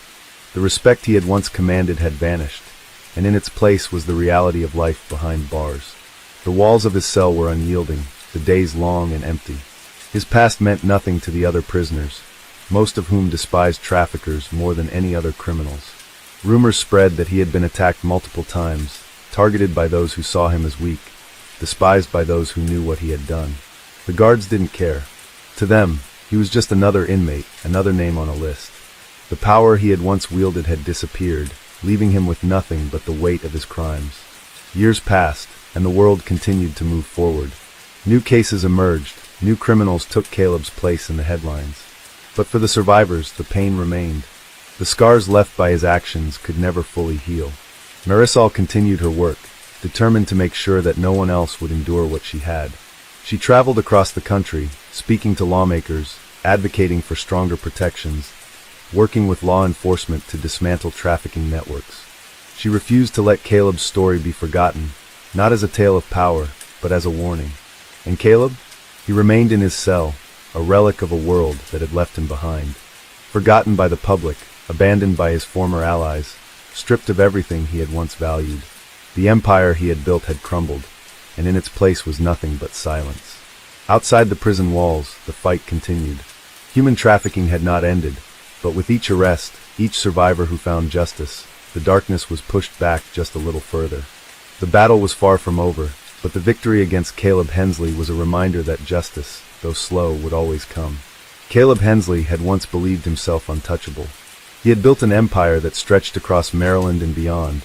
The respect he had once commanded had vanished, and in its place was the reality of life behind bars. The walls of his cell were unyielding, the days long and empty. His past meant nothing to the other prisoners, most of whom despised traffickers more than any other criminals. Rumors spread that he had been attacked multiple times, targeted by those who saw him as weak, despised by those who knew what he had done. The guards didn't care. To them, he was just another inmate, another name on a list. The power he had once wielded had disappeared, leaving him with nothing but the weight of his crimes. Years passed, and the world continued to move forward. New cases emerged, new criminals took Caleb's place in the headlines. But for the survivors, the pain remained. The scars left by his actions could never fully heal. Marisol continued her work, determined to make sure that no one else would endure what she had. She traveled across the country, speaking to lawmakers, advocating for stronger protections, working with law enforcement to dismantle trafficking networks. She refused to let Caleb's story be forgotten, not as a tale of power, but as a warning. And Caleb? He remained in his cell, a relic of a world that had left him behind. Forgotten by the public, abandoned by his former allies, stripped of everything he had once valued. The empire he had built had crumbled, and in its place was nothing but silence. Outside the prison walls, the fight continued. Human trafficking had not ended, but with each arrest, each survivor who found justice, the darkness was pushed back just a little further. The battle was far from over, but the victory against Caleb Hensley was a reminder that justice, though slow, would always come. Caleb Hensley had once believed himself untouchable. He had built an empire that stretched across Maryland and beyond,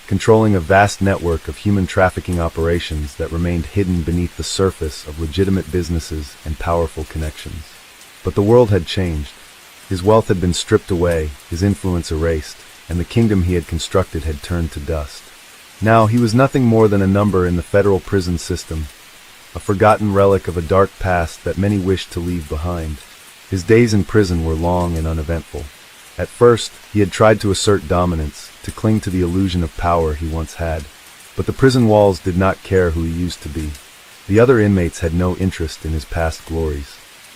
controlling a vast network of human trafficking operations that remained hidden beneath the surface of legitimate businesses and powerful connections. But the world had changed. His wealth had been stripped away, his influence erased, and the kingdom he had constructed had turned to dust. Now he was nothing more than a number in the federal prison system, a forgotten relic of a dark past that many wished to leave behind. His days in prison were long and uneventful. At first, he had tried to assert dominance, to cling to the illusion of power he once had. But the prison walls did not care who he used to be. The other inmates had no interest in his past glories.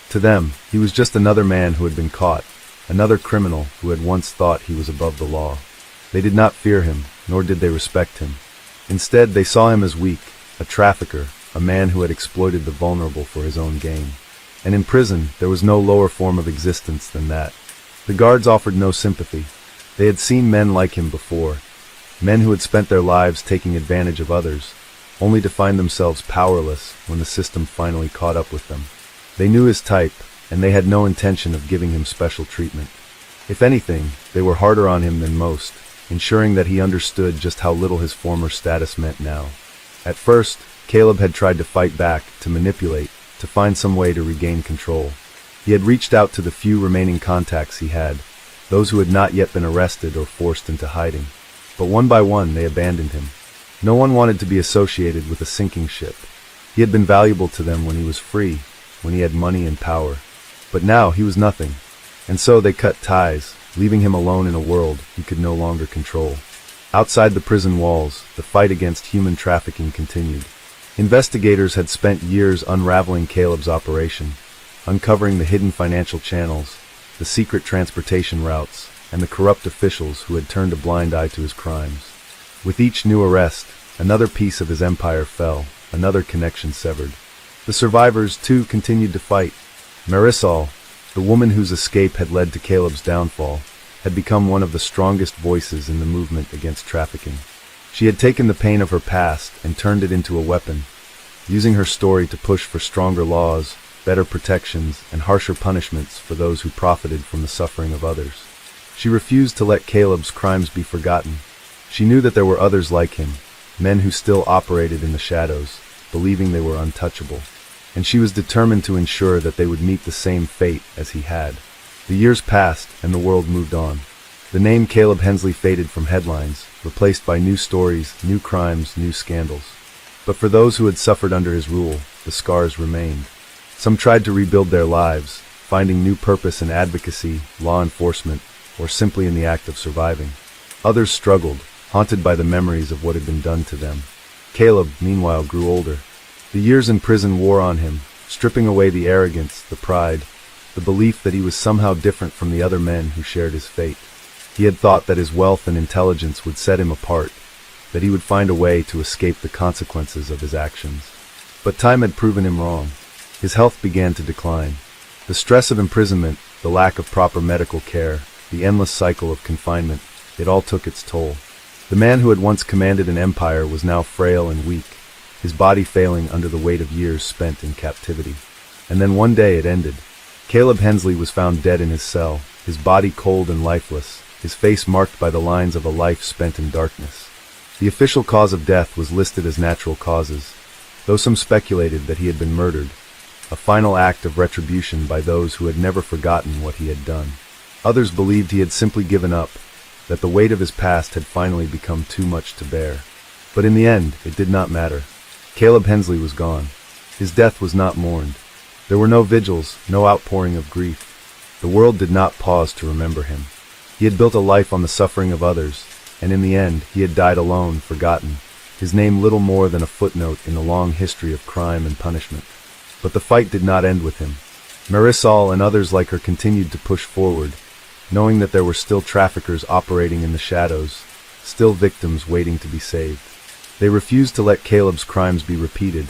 To them, he was just another man who had been caught, another criminal who had once thought he was above the law. They did not fear him, nor did they respect him. Instead, they saw him as weak, a trafficker, a man who had exploited the vulnerable for his own gain. And in prison, there was no lower form of existence than that. The guards offered no sympathy. They had seen men like him before, men who had spent their lives taking advantage of others, only to find themselves powerless when the system finally caught up with them. They knew his type, and they had no intention of giving him special treatment. If anything, they were harder on him than most, ensuring that he understood just how little his former status meant now. At first, Caleb had tried to fight back, to manipulate, to find some way to regain control. He had reached out to the few remaining contacts he had, those who had not yet been arrested or forced into hiding. But one by one, they abandoned him. No one wanted to be associated with a sinking ship. He had been valuable to them when he was free, when he had money and power. But now he was nothing, and so they cut ties, leaving him alone in a world he could no longer control. Outside the prison walls, the fight against human trafficking continued. Investigators had spent years unraveling Caleb's operation, uncovering the hidden financial channels, the secret transportation routes, and the corrupt officials who had turned a blind eye to his crimes. With each new arrest, another piece of his empire fell, another connection severed. The survivors, too, continued to fight. Marisol, the woman whose escape had led to Caleb's downfall, had become one of the strongest voices in the movement against trafficking. She had taken the pain of her past and turned it into a weapon, using her story to push for stronger laws, better protections, and harsher punishments for those who profited from the suffering of others. She refused to let Caleb's crimes be forgotten. She knew that there were others like him, men who still operated in the shadows, believing they were untouchable. And she was determined to ensure that they would meet the same fate as he had. The years passed, and the world moved on. The name Caleb Hensley faded from headlines, replaced by new stories, new crimes, new scandals. But for those who had suffered under his rule, the scars remained. Some tried to rebuild their lives, finding new purpose in advocacy, law enforcement, or simply in the act of surviving. Others struggled, haunted by the memories of what had been done to them. Caleb, meanwhile, grew older. The years in prison wore on him, stripping away the arrogance, the pride, the belief that he was somehow different from the other men who shared his fate. He had thought that his wealth and intelligence would set him apart, that he would find a way to escape the consequences of his actions. But time had proven him wrong. His health began to decline. The stress of imprisonment, the lack of proper medical care, the endless cycle of confinement, it all took its toll. The man who had once commanded an empire was now frail and weak, his body failing under the weight of years spent in captivity. And then one day it ended. Caleb Hensley was found dead in his cell, his body cold and lifeless, his face marked by the lines of a life spent in darkness. The official cause of death was listed as natural causes, though some speculated that he had been murdered, a final act of retribution by those who had never forgotten what he had done. Others believed he had simply given up, that the weight of his past had finally become too much to bear. But in the end, it did not matter. Caleb Hensley was gone. His death was not mourned. There were no vigils, no outpouring of grief. The world did not pause to remember him. He had built a life on the suffering of others, and in the end, he had died alone, forgotten, his name little more than a footnote in the long history of crime and punishment. But the fight did not end with him. Marisol and others like her continued to push forward, knowing that there were still traffickers operating in the shadows, still victims waiting to be saved. They refused to let Caleb's crimes be repeated,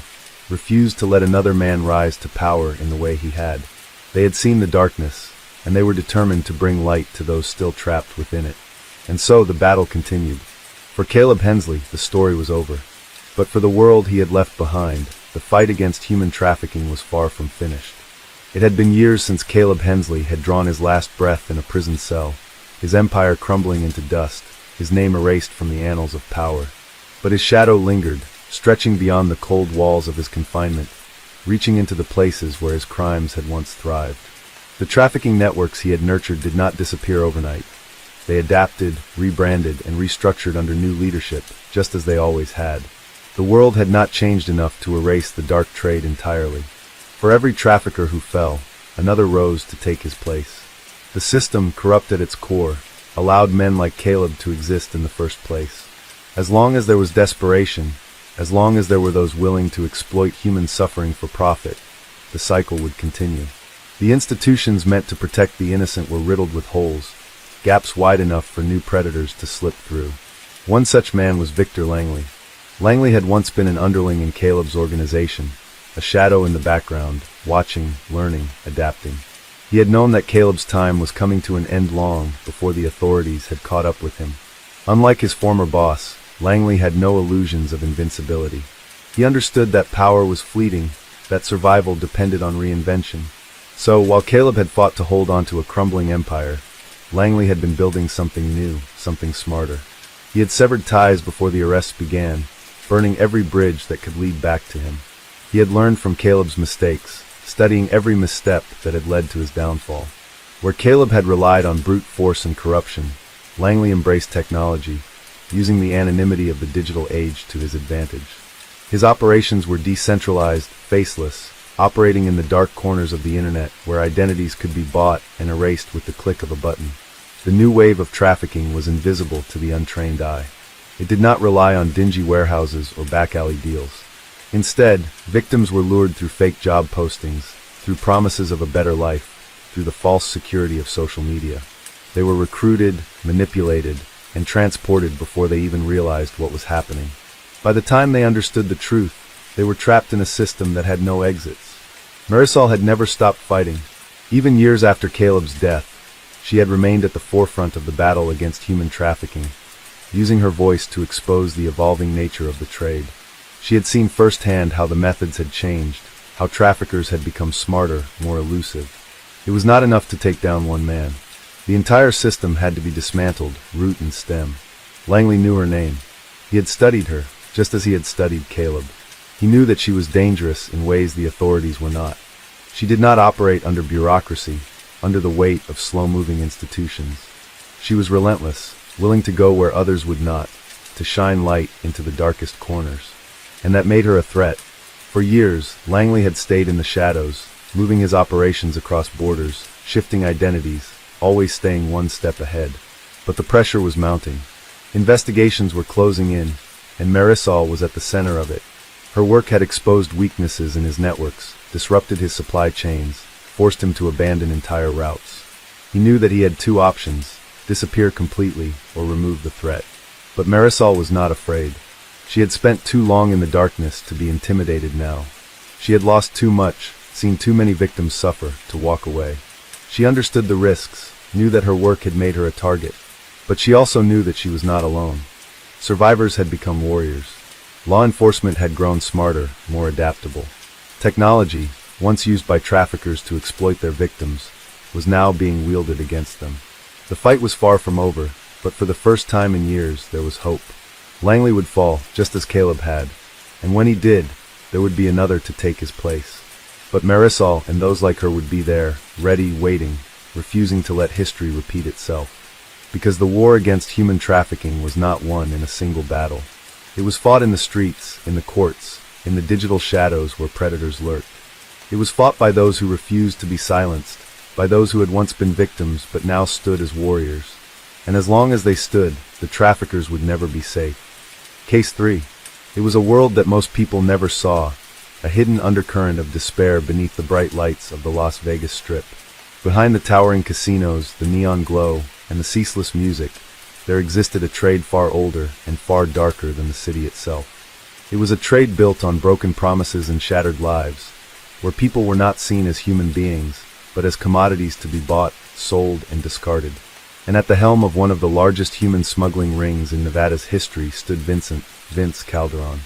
refused to let another man rise to power in the way he had. They had seen the darkness, and they were determined to bring light to those still trapped within it. And so the battle continued. For Caleb Hensley, the story was over. But for the world he had left behind, the fight against human trafficking was far from finished. It had been years since Caleb Hensley had drawn his last breath in a prison cell, his empire crumbling into dust, his name erased from the annals of power. But his shadow lingered, stretching beyond the cold walls of his confinement, reaching into the places where his crimes had once thrived. The trafficking networks he had nurtured did not disappear overnight. They adapted, rebranded, and restructured under new leadership, just as they always had. The world had not changed enough to erase the dark trade entirely. For every trafficker who fell, another rose to take his place. The system, corrupt at its core, allowed men like Caleb to exist in the first place. As long as there was desperation, as long as there were those willing to exploit human suffering for profit, the cycle would continue. The institutions meant to protect the innocent were riddled with holes, gaps wide enough for new predators to slip through. One such man was Victor Langley. Langley had once been an underling in Caleb's organization, a shadow in the background, watching, learning, adapting. He had known that Caleb's time was coming to an end long before the authorities had caught up with him. Unlike his former boss, Langley had no illusions of invincibility. He understood that power was fleeting, that survival depended on reinvention. So, while Caleb had fought to hold on to a crumbling empire, Langley had been building something new, something smarter. He had severed ties before the arrests began, burning every bridge that could lead back to him. He had learned from Caleb's mistakes, studying every misstep that had led to his downfall. Where Caleb had relied on brute force and corruption, Langley embraced technology, using the anonymity of the digital age to his advantage. His operations were decentralized, faceless, operating in the dark corners of the internet where identities could be bought and erased with the click of a button. The new wave of trafficking was invisible to the untrained eye. It did not rely on dingy warehouses or back-alley deals. Instead, victims were lured through fake job postings, through promises of a better life, through the false security of social media. They were recruited, manipulated, and transported before they even realized what was happening. By the time they understood the truth, they were trapped in a system that had no exits. Marisol had never stopped fighting. Even years after Caleb's death, she had remained at the forefront of the battle against human trafficking, using her voice to expose the evolving nature of the trade. She had seen firsthand how the methods had changed, how traffickers had become smarter, more elusive. It was not enough to take down one man. The entire system had to be dismantled, root and stem. Langley knew her name. He had studied her, just as he had studied Caleb. He knew that she was dangerous in ways the authorities were not. She did not operate under bureaucracy, under the weight of slow-moving institutions. She was relentless, willing to go where others would not, to shine light into the darkest corners. And that made her a threat. For years, Langley had stayed in the shadows, moving his operations across borders, shifting identities, always staying one step ahead. But the pressure was mounting. Investigations were closing in, and Marisol was at the center of it. Her work had exposed weaknesses in his networks, disrupted his supply chains, forced him to abandon entire routes. He knew that he had two options: disappear completely or remove the threat. But Marisol was not afraid. She had spent too long in the darkness to be intimidated now. She had lost too much, seen too many victims suffer, to walk away. She understood the risks, knew that her work had made her a target. But she also knew that she was not alone. Survivors had become warriors. Law enforcement had grown smarter, more adaptable. Technology, once used by traffickers to exploit their victims, was now being wielded against them. The fight was far from over, but for the first time in years there was hope. Langley would fall, just as Caleb had, and when he did, there would be another to take his place. But Marisol and those like her would be there, ready, waiting, refusing to let history repeat itself. Because the war against human trafficking was not won in a single battle. It was fought in the streets, in the courts, in the digital shadows where predators lurked. It was fought by those who refused to be silenced, by those who had once been victims but now stood as warriors. And as long as they stood, the traffickers would never be safe. Case 3. It was a world that most people never saw, a hidden undercurrent of despair beneath the bright lights of the Las Vegas Strip. Behind the towering casinos, the neon glow, and the ceaseless music, there existed a trade far older and far darker than the city itself. It was a trade built on broken promises and shattered lives, where people were not seen as human beings, but as commodities to be bought, sold, and discarded. And at the helm of one of the largest human smuggling rings in Nevada's history stood Vince Calderon.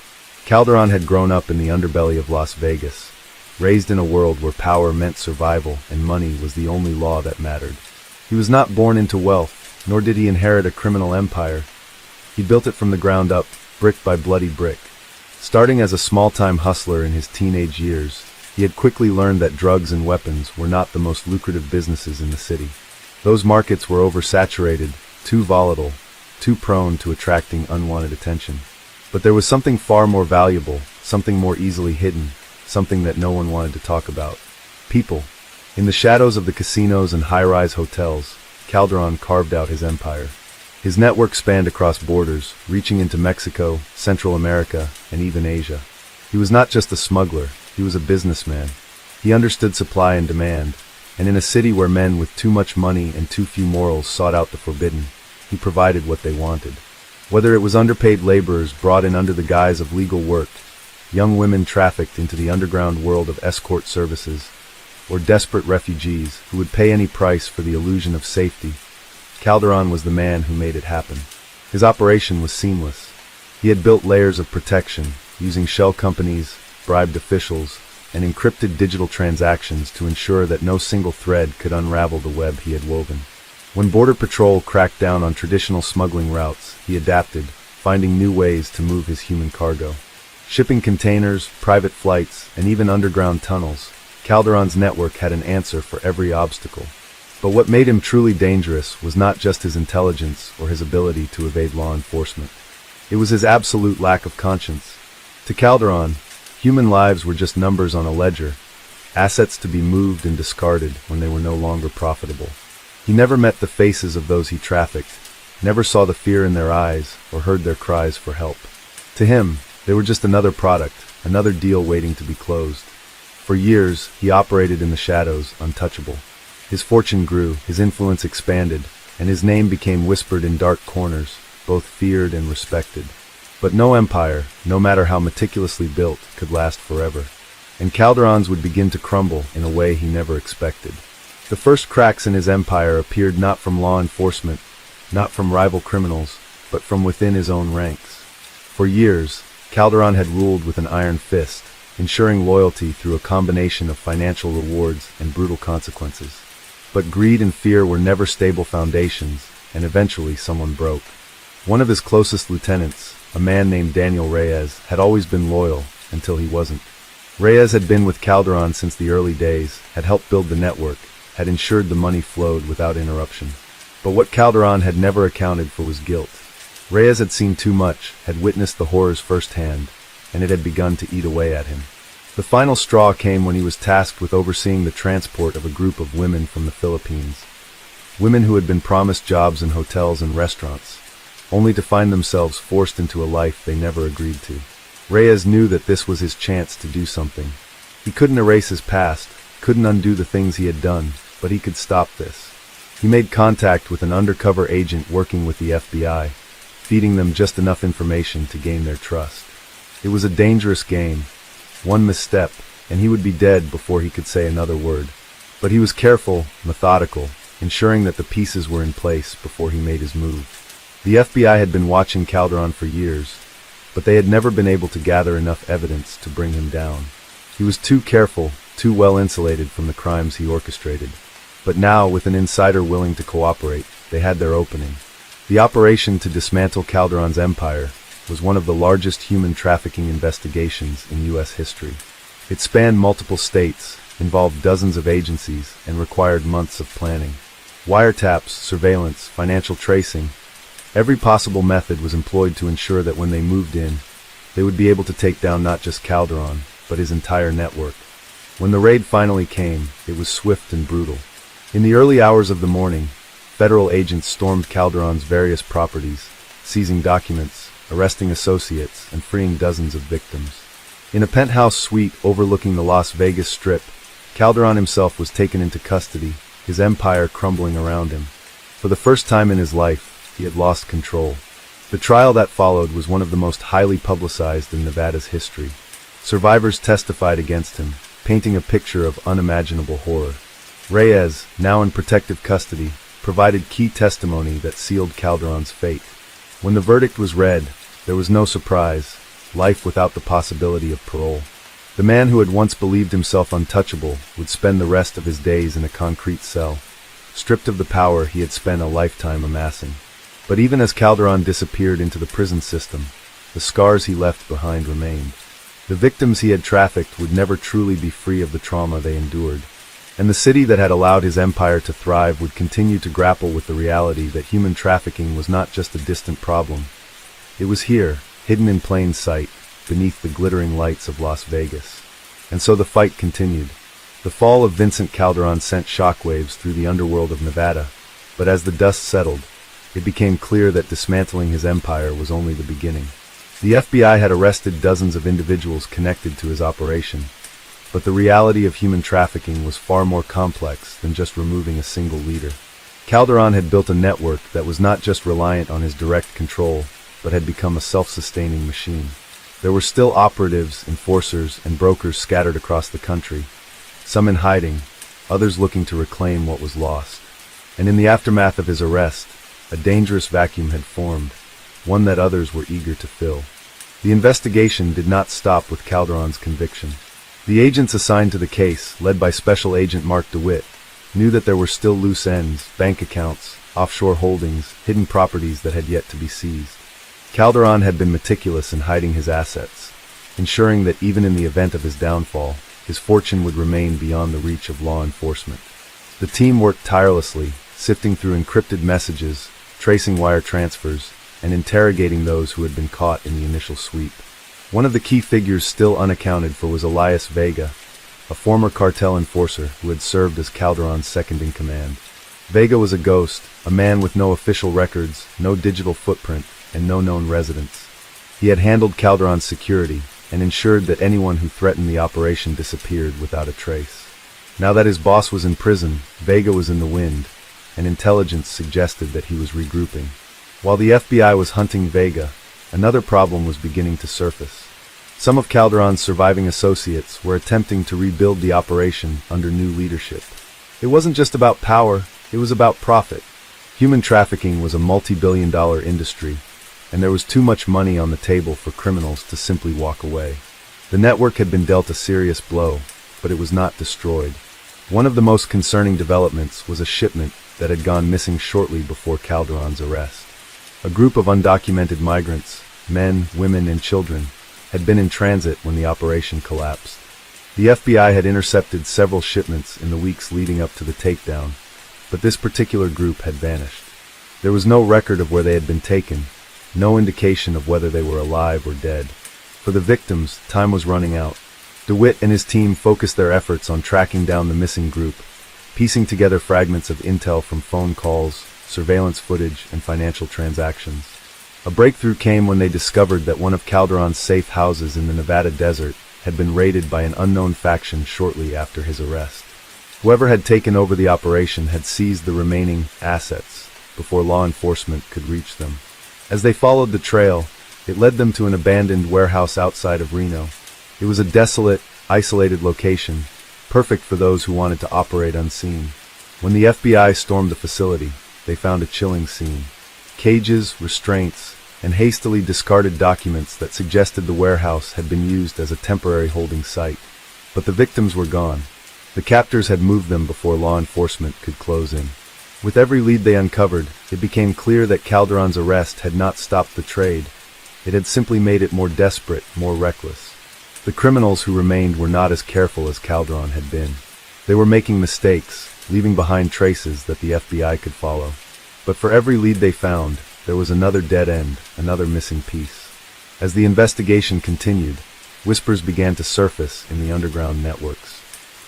Calderon had grown up in the underbelly of Las Vegas, raised in a world where power meant survival and money was the only law that mattered. He was not born into wealth, nor did he inherit a criminal empire. He built it from the ground up, brick by bloody brick. Starting as a small-time hustler in his teenage years, he had quickly learned that drugs and weapons were not the most lucrative businesses in the city. Those markets were oversaturated, too volatile, too prone to attracting unwanted attention. But there was something far more valuable, something more easily hidden, something that no one wanted to talk about. People. In the shadows of the casinos and high-rise hotels, Calderon carved out his empire. His network spanned across borders, reaching into Mexico, Central America, and even Asia. He was not just a smuggler, he was a businessman. He understood supply and demand, and in a city where men with too much money and too few morals sought out the forbidden, he provided what they wanted. Whether it was underpaid laborers brought in under the guise of legal work, young women trafficked into the underground world of escort services, or desperate refugees who would pay any price for the illusion of safety, Calderon was the man who made it happen. His operation was seamless. He had built layers of protection, using shell companies, bribed officials, and encrypted digital transactions to ensure that no single thread could unravel the web he had woven. When Border Patrol cracked down on traditional smuggling routes, he adapted, finding new ways to move his human cargo. Shipping containers, private flights, and even underground tunnels, Calderon's network had an answer for every obstacle. But what made him truly dangerous was not just his intelligence or his ability to evade law enforcement. It was his absolute lack of conscience. To Calderon, human lives were just numbers on a ledger, assets to be moved and discarded when they were no longer profitable. He never met the faces of those he trafficked, never saw the fear in their eyes or heard their cries for help. To him, they were just another product, another deal waiting to be closed. For years, he operated in the shadows, untouchable. His fortune grew, his influence expanded, and his name became whispered in dark corners, both feared and respected. But no empire, no matter how meticulously built, could last forever. And Calderon's would begin to crumble in a way he never expected. The first cracks in his empire appeared not from law enforcement, not from rival criminals, but from within his own ranks. For years, Calderon had ruled with an iron fist, ensuring loyalty through a combination of financial rewards and brutal consequences. But greed and fear were never stable foundations, and eventually someone broke. One of his closest lieutenants, a man named Daniel Reyes, had always been loyal until he wasn't. Reyes had been with Calderon since the early days, had helped build the network, had ensured the money flowed without interruption. But what Calderon had never accounted for was guilt. Reyes had seen too much, had witnessed the horrors firsthand, and it had begun to eat away at him. The final straw came when he was tasked with overseeing the transport of a group of women from the Philippines. Women who had been promised jobs in hotels and restaurants, only to find themselves forced into a life they never agreed to. Reyes knew that this was his chance to do something. He couldn't erase his past, couldn't undo the things he had done, but he could stop this. He made contact with an undercover agent working with the FBI, feeding them just enough information to gain their trust. It was a dangerous game. One misstep, and he would be dead before he could say another word. But he was careful, methodical, ensuring that the pieces were in place before he made his move. The FBI had been watching Calderon for years, but they had never been able to gather enough evidence to bring him down. He was too careful, too well insulated from the crimes he orchestrated. But now, with an insider willing to cooperate, they had their opening. The operation to dismantle Calderon's empire was one of the largest human trafficking investigations in U.S. history. It spanned multiple states, involved dozens of agencies, and required months of planning. Wiretaps, surveillance, financial tracing, every possible method was employed to ensure that when they moved in, they would be able to take down not just Calderon, but his entire network. When the raid finally came, it was swift and brutal. In the early hours of the morning, federal agents stormed Calderon's various properties, seizing documents, arresting associates, and freeing dozens of victims. In a penthouse suite overlooking the Las Vegas Strip, Calderon himself was taken into custody, his empire crumbling around him. For the first time in his life, he had lost control. The trial that followed was one of the most highly publicized in Nevada's history. Survivors testified against him, painting a picture of unimaginable horror. Reyes, now in protective custody, provided key testimony that sealed Calderon's fate. When the verdict was read, there was no surprise: life without the possibility of parole. The man who had once believed himself untouchable would spend the rest of his days in a concrete cell, stripped of the power he had spent a lifetime amassing. But even as Calderon disappeared into the prison system, the scars he left behind remained. The victims he had trafficked would never truly be free of the trauma they endured, and the city that had allowed his empire to thrive would continue to grapple with the reality that human trafficking was not just a distant problem. It was here, hidden in plain sight, beneath the glittering lights of Las Vegas. And so the fight continued. The fall of Vincent Calderon sent shockwaves through the underworld of Nevada, but as the dust settled, it became clear that dismantling his empire was only the beginning. The FBI had arrested dozens of individuals connected to his operation, but the reality of human trafficking was far more complex than just removing a single leader. Calderon had built a network that was not just reliant on his direct control, but had become a self-sustaining machine. There were still operatives, enforcers, and brokers scattered across the country, some in hiding, others looking to reclaim what was lost. And in the aftermath of his arrest, a dangerous vacuum had formed, one that others were eager to fill. The investigation did not stop with Calderon's conviction. The agents assigned to the case, led by Special Agent Mark DeWitt, knew that there were still loose ends, bank accounts, offshore holdings, hidden properties that had yet to be seized. Calderon had been meticulous in hiding his assets, ensuring that even in the event of his downfall, his fortune would remain beyond the reach of law enforcement. The team worked tirelessly, sifting through encrypted messages, tracing wire transfers, and interrogating those who had been caught in the initial sweep. One of the key figures still unaccounted for was Elias Vega, a former cartel enforcer who had served as Calderon's second-in-command. Vega was a ghost, a man with no official records, no digital footprint, and no known residence. He had handled Calderon's security and ensured that anyone who threatened the operation disappeared without a trace. Now that his boss was in prison, Vega was in the wind, and intelligence suggested that he was regrouping. While the FBI was hunting Vega, another problem was beginning to surface. Some of Calderon's surviving associates were attempting to rebuild the operation under new leadership. It wasn't just about power, it was about profit. Human trafficking was a multi-billion-dollar industry, and there was too much money on the table for criminals to simply walk away. The network had been dealt a serious blow, but it was not destroyed. One of the most concerning developments was a shipment that had gone missing shortly before Calderon's arrest. A group of undocumented migrants, men, women, and children, had been in transit when the operation collapsed. The FBI had intercepted several shipments in the weeks leading up to the takedown, but this particular group had vanished. There was no record of where they had been taken, no indication of whether they were alive or dead. For the victims, time was running out. DeWitt and his team focused their efforts on tracking down the missing group, piecing together fragments of intel from phone calls, surveillance footage, and financial transactions. A breakthrough came when they discovered that one of Calderon's safe houses in the Nevada desert had been raided by an unknown faction shortly after his arrest. Whoever had taken over the operation had seized the remaining assets before law enforcement could reach them. As they followed the trail, it led them to an abandoned warehouse outside of Reno. It was a desolate, isolated location, perfect for those who wanted to operate unseen. When the FBI stormed the facility, they found a chilling scene. Cages, restraints, and hastily discarded documents that suggested the warehouse had been used as a temporary holding site. But the victims were gone. The captors had moved them before law enforcement could close in. With every lead they uncovered, it became clear that Calderon's arrest had not stopped the trade. It had simply made it more desperate, more reckless. The criminals who remained were not as careful as Calderon had been. They were making mistakes, leaving behind traces that the FBI could follow. But for every lead they found, there was another dead end, another missing piece. As the investigation continued, whispers began to surface in the underground networks.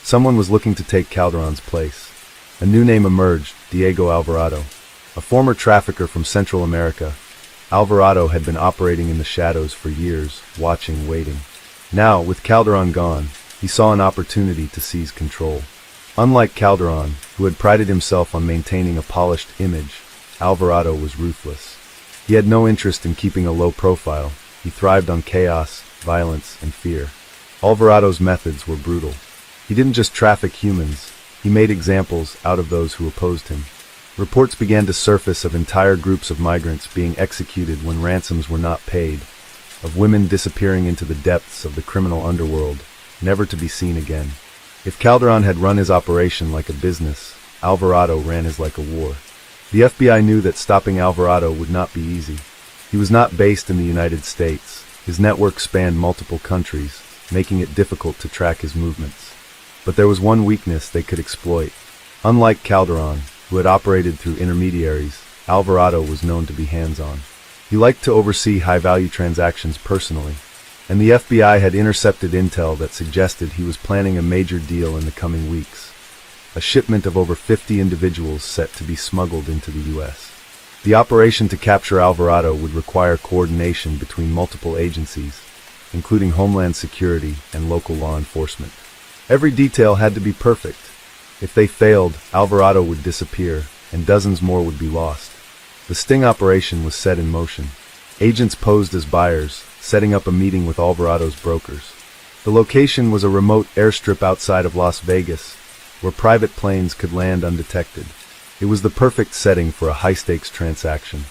Someone was looking to take Calderon's place. A new name emerged, Diego Alvarado. A former trafficker from Central America, Alvarado had been operating in the shadows for years, watching, waiting. Now, with Calderon gone, he saw an opportunity to seize control. Unlike Calderon, who had prided himself on maintaining a polished image, Alvarado was ruthless. He had no interest in keeping a low profile. He thrived on chaos, violence, and fear. Alvarado's methods were brutal. He didn't just traffic humans, he made examples out of those who opposed him. Reports began to surface of entire groups of migrants being executed when ransoms were not paid, of women disappearing into the depths of the criminal underworld, never to be seen again. If Calderon had run his operation like a business, Alvarado ran his like a war. The FBI knew that stopping Alvarado would not be easy. He was not based in the United States. His network spanned multiple countries, making it difficult to track his movements. But there was one weakness they could exploit. Unlike Calderon, who had operated through intermediaries, Alvarado was known to be hands-on. He liked to oversee high-value transactions personally, and the FBI had intercepted intel that suggested he was planning a major deal in the coming weeks. A shipment of over 50 individuals set to be smuggled into the U.S. The operation to capture Alvarado would require coordination between multiple agencies, including Homeland Security and local law enforcement. Every detail had to be perfect. If they failed, Alvarado would disappear, and dozens more would be lost. The sting operation was set in motion. Agents posed as buyers, setting up a meeting with Alvarado's brokers. The location was a remote airstrip outside of Las Vegas, where private planes could land undetected. It was the perfect setting for a high-stakes transaction.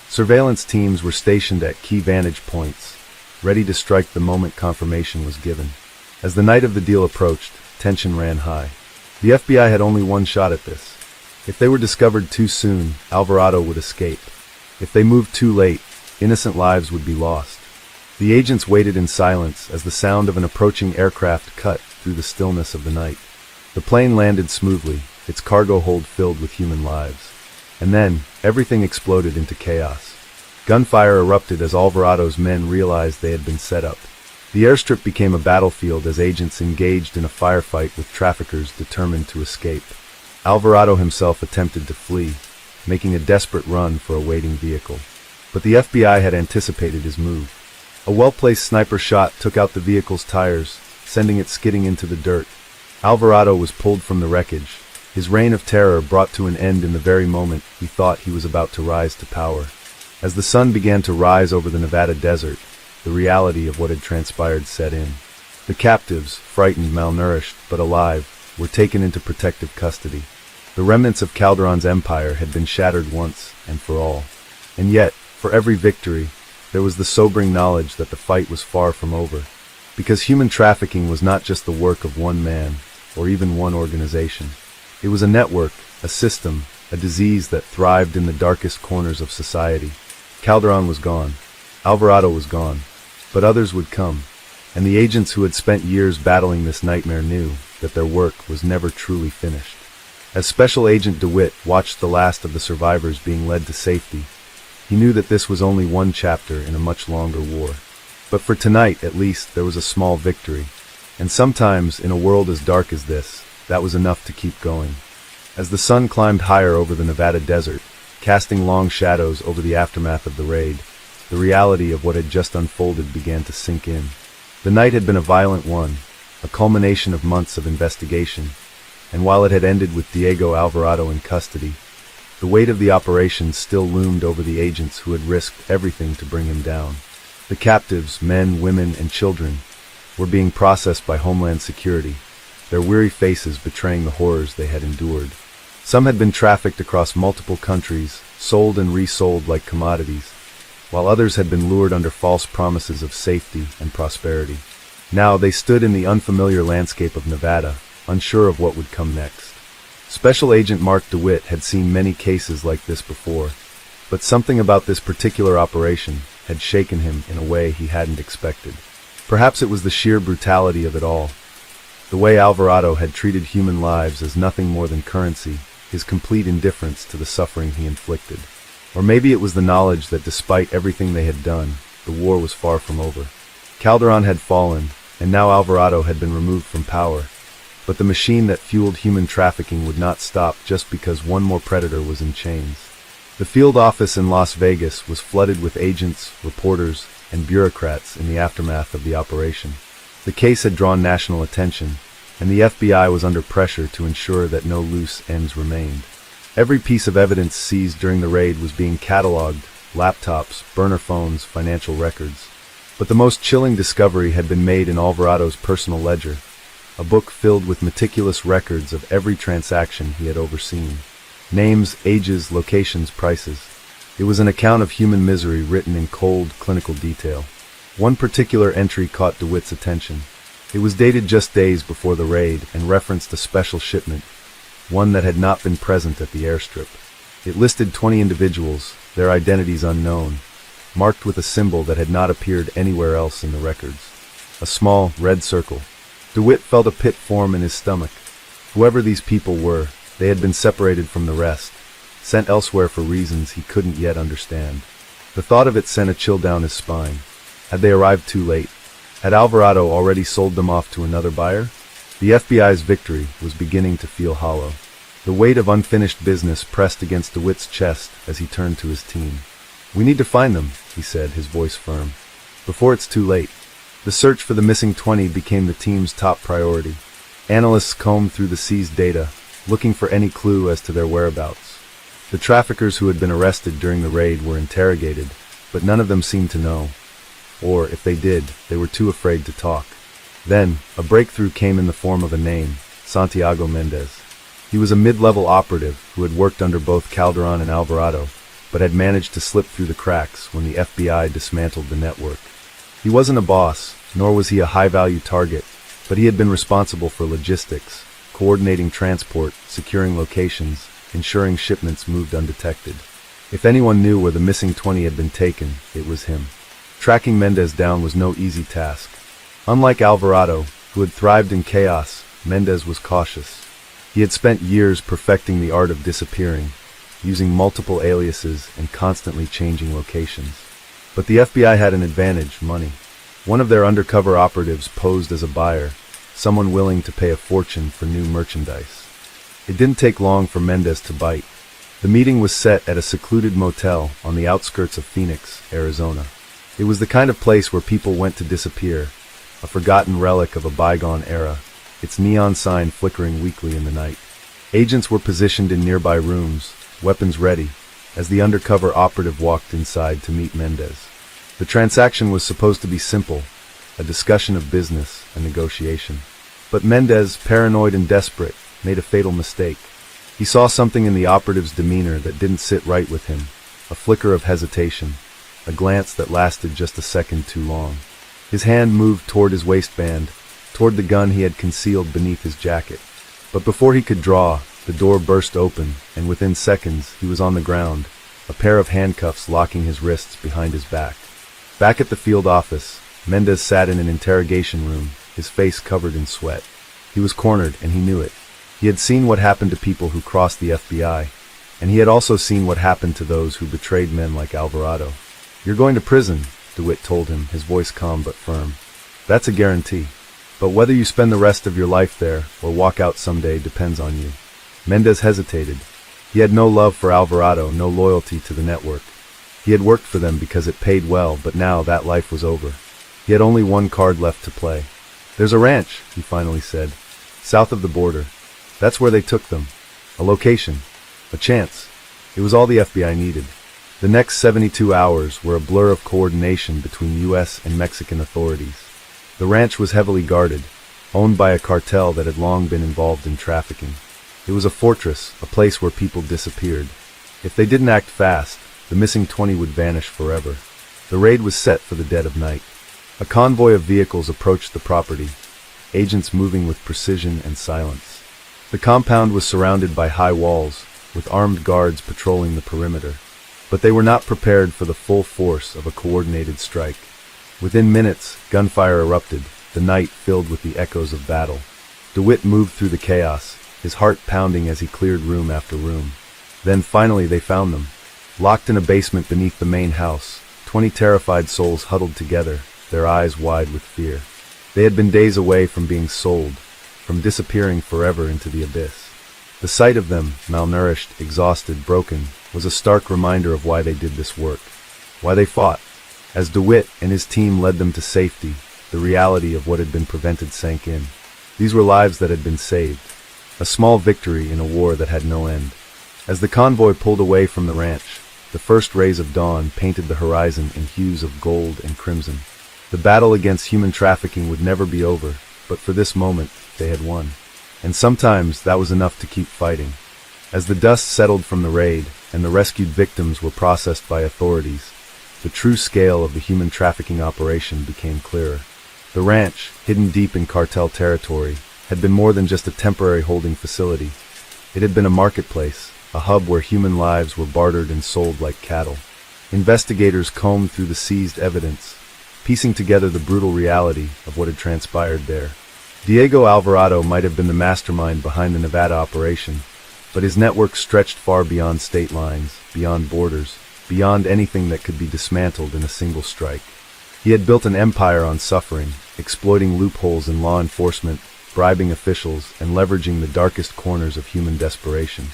Surveillance teams were stationed at key vantage points, ready to strike the moment confirmation was given. As the night of the deal approached, tension ran high. The FBI had only one shot at this. If they were discovered too soon, Alvarado would escape. If they moved too late, innocent lives would be lost. The agents waited in silence as the sound of an approaching aircraft cut through the stillness of the night. The plane landed smoothly, its cargo hold filled with human lives. And then, everything exploded into chaos. Gunfire erupted as Alvarado's men realized they had been set up. The airstrip became a battlefield as agents engaged in a firefight with traffickers determined to escape. Alvarado himself attempted to flee, making a desperate run for a waiting vehicle. But the FBI had anticipated his move. A well-placed sniper shot took out the vehicle's tires, sending it skidding into the dirt. Alvarado was pulled from the wreckage, his reign of terror brought to an end in the very moment he thought he was about to rise to power. As the sun began to rise over the Nevada desert, the reality of what had transpired set in. The captives, frightened, malnourished, but alive, were taken into protective custody. The remnants of Calderon's empire had been shattered once and for all. And yet, for every victory, there was the sobering knowledge that the fight was far from over. Because human trafficking was not just the work of one man, or even one organization. It was a network, a system, a disease that thrived in the darkest corners of society. Calderon was gone. Alvarado was gone. But others would come, and the agents who had spent years battling this nightmare knew that their work was never truly finished. As Special Agent DeWitt watched the last of the survivors being led to safety, he knew that this was only one chapter in a much longer war. But for tonight, at least, there was a small victory. And sometimes, in a world as dark as this, that was enough to keep going. As the sun climbed higher over the Nevada desert, casting long shadows over the aftermath of the raid, the reality of what had just unfolded began to sink in. The night had been a violent one, a culmination of months of investigation, and while it had ended with Diego Alvarado in custody, the weight of the operation still loomed over the agents who had risked everything to bring him down. The captives, men, women, and children, were being processed by Homeland Security, their weary faces betraying the horrors they had endured. Some had been trafficked across multiple countries, sold and resold like commodities, while others had been lured under false promises of safety and prosperity. Now they stood in the unfamiliar landscape of Nevada, unsure of what would come next. Special Agent Mark DeWitt had seen many cases like this before, but something about this particular operation had shaken him in a way he hadn't expected. Perhaps it was the sheer brutality of it all, the way Alvarado had treated human lives as nothing more than currency, his complete indifference to the suffering he inflicted. Or maybe it was the knowledge that despite everything they had done, the war was far from over. Calderon had fallen, and now Alvarado had been removed from power. But the machine that fueled human trafficking would not stop just because one more predator was in chains. The field office in Las Vegas was flooded with agents, reporters, and bureaucrats in the aftermath of the operation. The case had drawn national attention, and the FBI was under pressure to ensure that no loose ends remained. Every piece of evidence seized during the raid was being cataloged: laptops, burner phones, financial records. But the most chilling discovery had been made in Alvarado's personal ledger, a book filled with meticulous records of every transaction he had overseen. Names, ages, locations, prices. It was an account of human misery written in cold, clinical detail. One particular entry caught DeWitt's attention. It was dated just days before the raid and referenced a special shipment, one that had not been present at the airstrip. It listed 20 individuals, their identities unknown, marked with a symbol that had not appeared anywhere else in the records. A small, red circle. DeWitt felt a pit form in his stomach. Whoever these people were, they had been separated from the rest, sent elsewhere for reasons he couldn't yet understand. The thought of it sent a chill down his spine. Had they arrived too late? Had Alvarado already sold them off to another buyer? The FBI's victory was beginning to feel hollow. The weight of unfinished business pressed against DeWitt's chest as he turned to his team. "We need to find them," he said, his voice firm. "Before it's too late." The search for the missing 20 became the team's top priority. Analysts combed through the seized data, looking for any clue as to their whereabouts. The traffickers who had been arrested during the raid were interrogated, but none of them seemed to know. Or, if they did, they were too afraid to talk. Then, a breakthrough came in the form of a name, Santiago Mendez. He was a mid-level operative who had worked under both Calderon and Alvarado, but had managed to slip through the cracks when the FBI dismantled the network. He wasn't a boss, nor was he a high-value target, but he had been responsible for logistics, coordinating transport, securing locations, ensuring shipments moved undetected. If anyone knew where the missing 20 had been taken, it was him. Tracking Mendez down was no easy task. Unlike Alvarado, who had thrived in chaos, Mendez was cautious. He had spent years perfecting the art of disappearing, using multiple aliases and constantly changing locations. But the FBI had an advantage: money. One of their undercover operatives posed as a buyer, someone willing to pay a fortune for new merchandise. It didn't take long for Mendez to bite. The meeting was set at a secluded motel on the outskirts of Phoenix, Arizona. It was the kind of place where people went to disappear, a forgotten relic of a bygone era, its neon sign flickering weakly in the night. Agents were positioned in nearby rooms, weapons ready, as the undercover operative walked inside to meet Mendez. The transaction was supposed to be simple, a discussion of business and negotiation. But Mendez, paranoid and desperate, made a fatal mistake. He saw something in the operative's demeanor that didn't sit right with him, a flicker of hesitation, a glance that lasted just a second too long. His hand moved toward his waistband, toward the gun he had concealed beneath his jacket. But before he could draw, the door burst open, and within seconds he was on the ground, a pair of handcuffs locking his wrists behind his back. Back at the field office, Mendez sat in an interrogation room, his face covered in sweat. He was cornered, and he knew it. He had seen what happened to people who crossed the FBI, and he had also seen what happened to those who betrayed men like Alvarado. "You're going to prison," DeWitt told him, his voice calm but firm. "That's a guarantee. But whether you spend the rest of your life there or walk out someday depends on you." Mendez hesitated. He had no love for Alvarado, no loyalty to the network. He had worked for them because it paid well, but now that life was over. He had only one card left to play. "There's a ranch," he finally said, "south of the border. That's where they took them. A location. A chance." It was all the FBI needed. The next 72 hours were a blur of coordination between U.S. and Mexican authorities. The ranch was heavily guarded, owned by a cartel that had long been involved in trafficking. It was a fortress, a place where people disappeared. If they didn't act fast, the missing 20 would vanish forever. The raid was set for the dead of night. A convoy of vehicles approached the property, agents moving with precision and silence. The compound was surrounded by high walls, with armed guards patrolling the perimeter. But they were not prepared for the full force of a coordinated strike. Within minutes, gunfire erupted, the night filled with the echoes of battle. DeWitt moved through the chaos, his heart pounding as he cleared room after room. Then finally they found them. Locked in a basement beneath the main house, 20 terrified souls huddled together, their eyes wide with fear. They had been days away from being sold, from disappearing forever into the abyss. The sight of them, malnourished, exhausted, broken, was a stark reminder of why they did this work, why they fought. As DeWitt and his team led them to safety, the reality of what had been prevented sank in. These were lives that had been saved, a small victory in a war that had no end. As the convoy pulled away from the ranch, the first rays of dawn painted the horizon in hues of gold and crimson. The battle against human trafficking would never be over, but for this moment, they had won. And sometimes that was enough to keep fighting. As the dust settled from the raid and the rescued victims were processed by authorities, the true scale of the human trafficking operation became clearer. The ranch, hidden deep in cartel territory, had been more than just a temporary holding facility. It had been a marketplace, a hub where human lives were bartered and sold like cattle. Investigators combed through the seized evidence, piecing together the brutal reality of what had transpired there. Diego Alvarado might have been the mastermind behind the Nevada operation, but his network stretched far beyond state lines, beyond borders, beyond anything that could be dismantled in a single strike. He had built an empire on suffering, exploiting loopholes in law enforcement, bribing officials, and leveraging the darkest corners of human desperation.